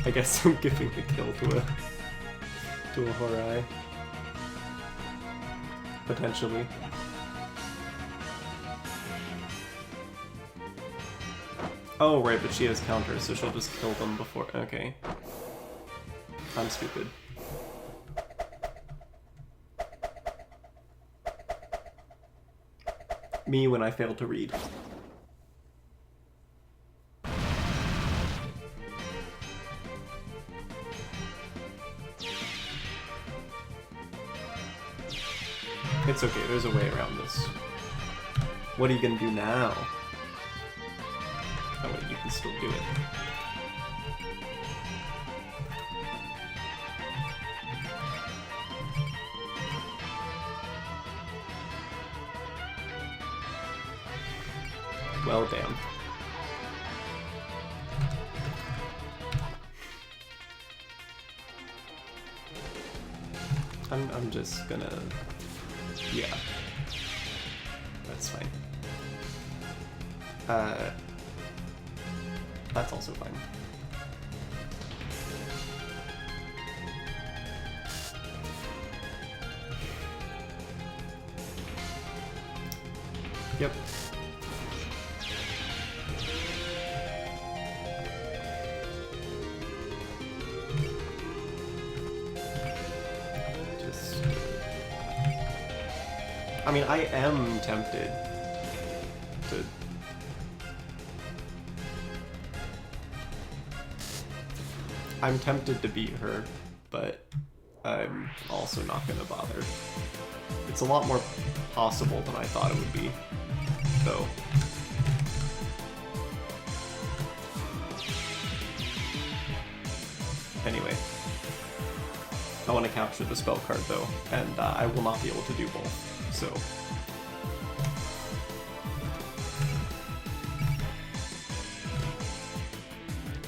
I guess I'm giving the kill to a Horai. Potentially. Oh, right, but she has counters, so she'll just kill them before... Okay. I'm stupid. Me when I fail to read. It's okay, there's a way around this. What are you gonna do now? Oh wait, you can still do it. Well, damn. I'm just gonna... Yeah. That's fine. That's also fine. Yep. Just... I mean, I am tempted to... I'm tempted to beat her, but I'm also not gonna bother. It's a lot more possible than I thought it would be, though. Anyway. I want to capture the spell card, though, and I will not be able to do both. so.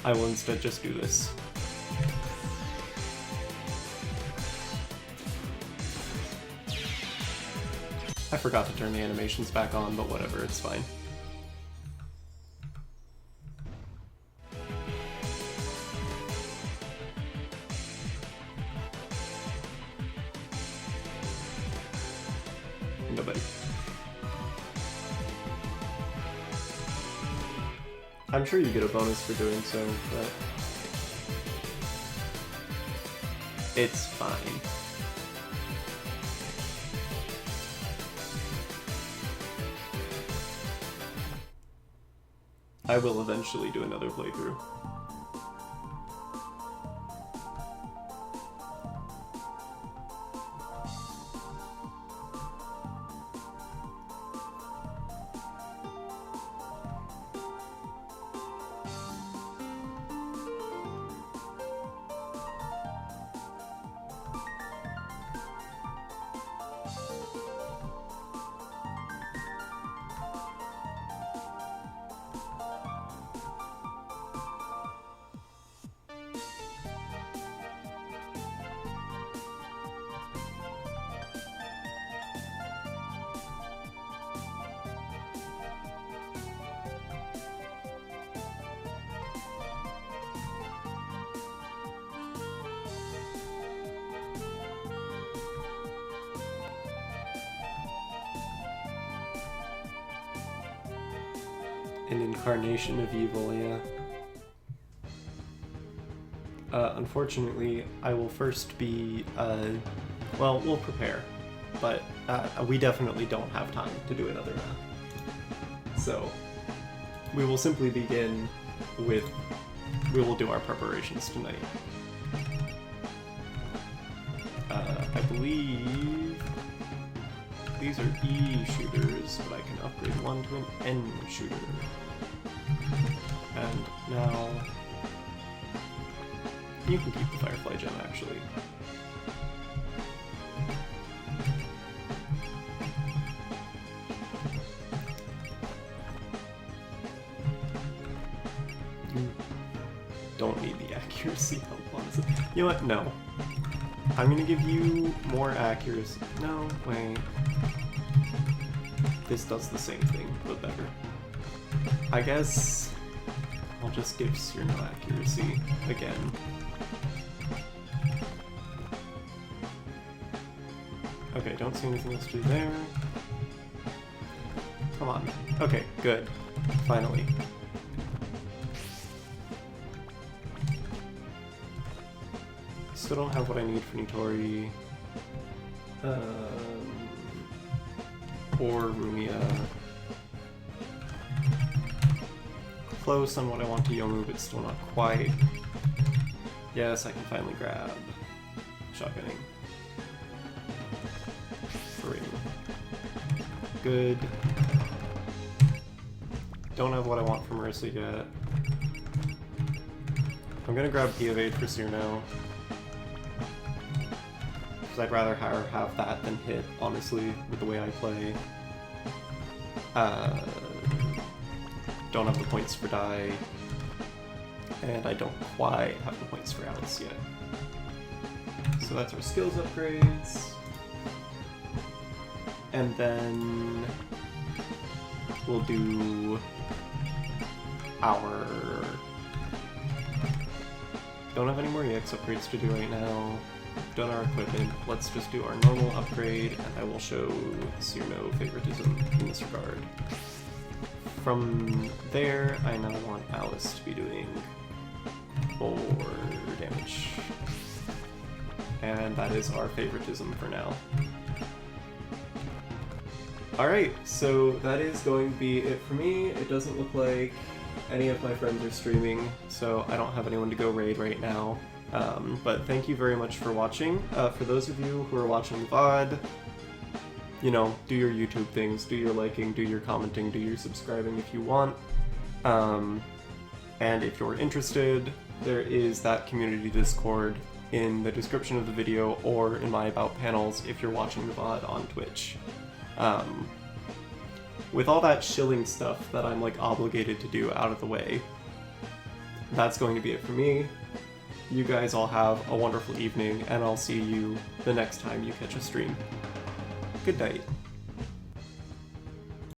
I will instead just do this. I forgot to turn the animations back on, but whatever, it's fine. Nobody. I'm sure you get a bonus for doing so, but it's fine. I will eventually do another playthrough. An incarnation of evil, yeah. Unfortunately, I will first be, well, we'll prepare, but we definitely don't have time to do another map. So, we will simply begin with, we will do our preparations tonight. I believe these are E shooters, but I can upgrade one to an N shooter. And now, you can keep the Firefly gem, actually. You don't need the accuracy help, honestly. You know what? No. I'm gonna give you more accuracy. No, wait. This does the same thing, but better. I guess I'll just give Cyrano accuracy again. Okay, don't see anything else to do there. Come on. Okay, good. Finally. Still don't have what I need for Nitori. Or Rumia. Close on what I want to Yomu, but still not quite. Yes, I can finally grab shotgunning. Free. Good. Don't have what I want from Marissa yet. I'm gonna grab P of Aid for Cyrano. Because I'd rather have that than hit, honestly, with the way I play. Don't have the points for die, and I don't quite have the points for Alice yet. So that's our skills upgrades. And then we'll do our... Don't have any more EX upgrades to do right now. Done our equipment. Let's just do our normal upgrade, and I will show Cyrano favoritism in this regard. From there, I now want Alice to be doing 4 damage. And that is our favoritism for now. Alright, so that is going to be it for me. It doesn't look like any of my friends are streaming, so I don't have anyone to go raid right now. But thank you very much for watching. For those of you who are watching VOD, you know, do your YouTube things, do your liking, do your commenting, do your subscribing if you want. And if you're interested, there is that community Discord in the description of the video or in my About panels if you're watching the VOD on Twitch. With all that shilling stuff that I'm like obligated to do out of the way, that's going to be it for me. You guys all have a wonderful evening, and I'll see you the next time you catch a stream. Good night.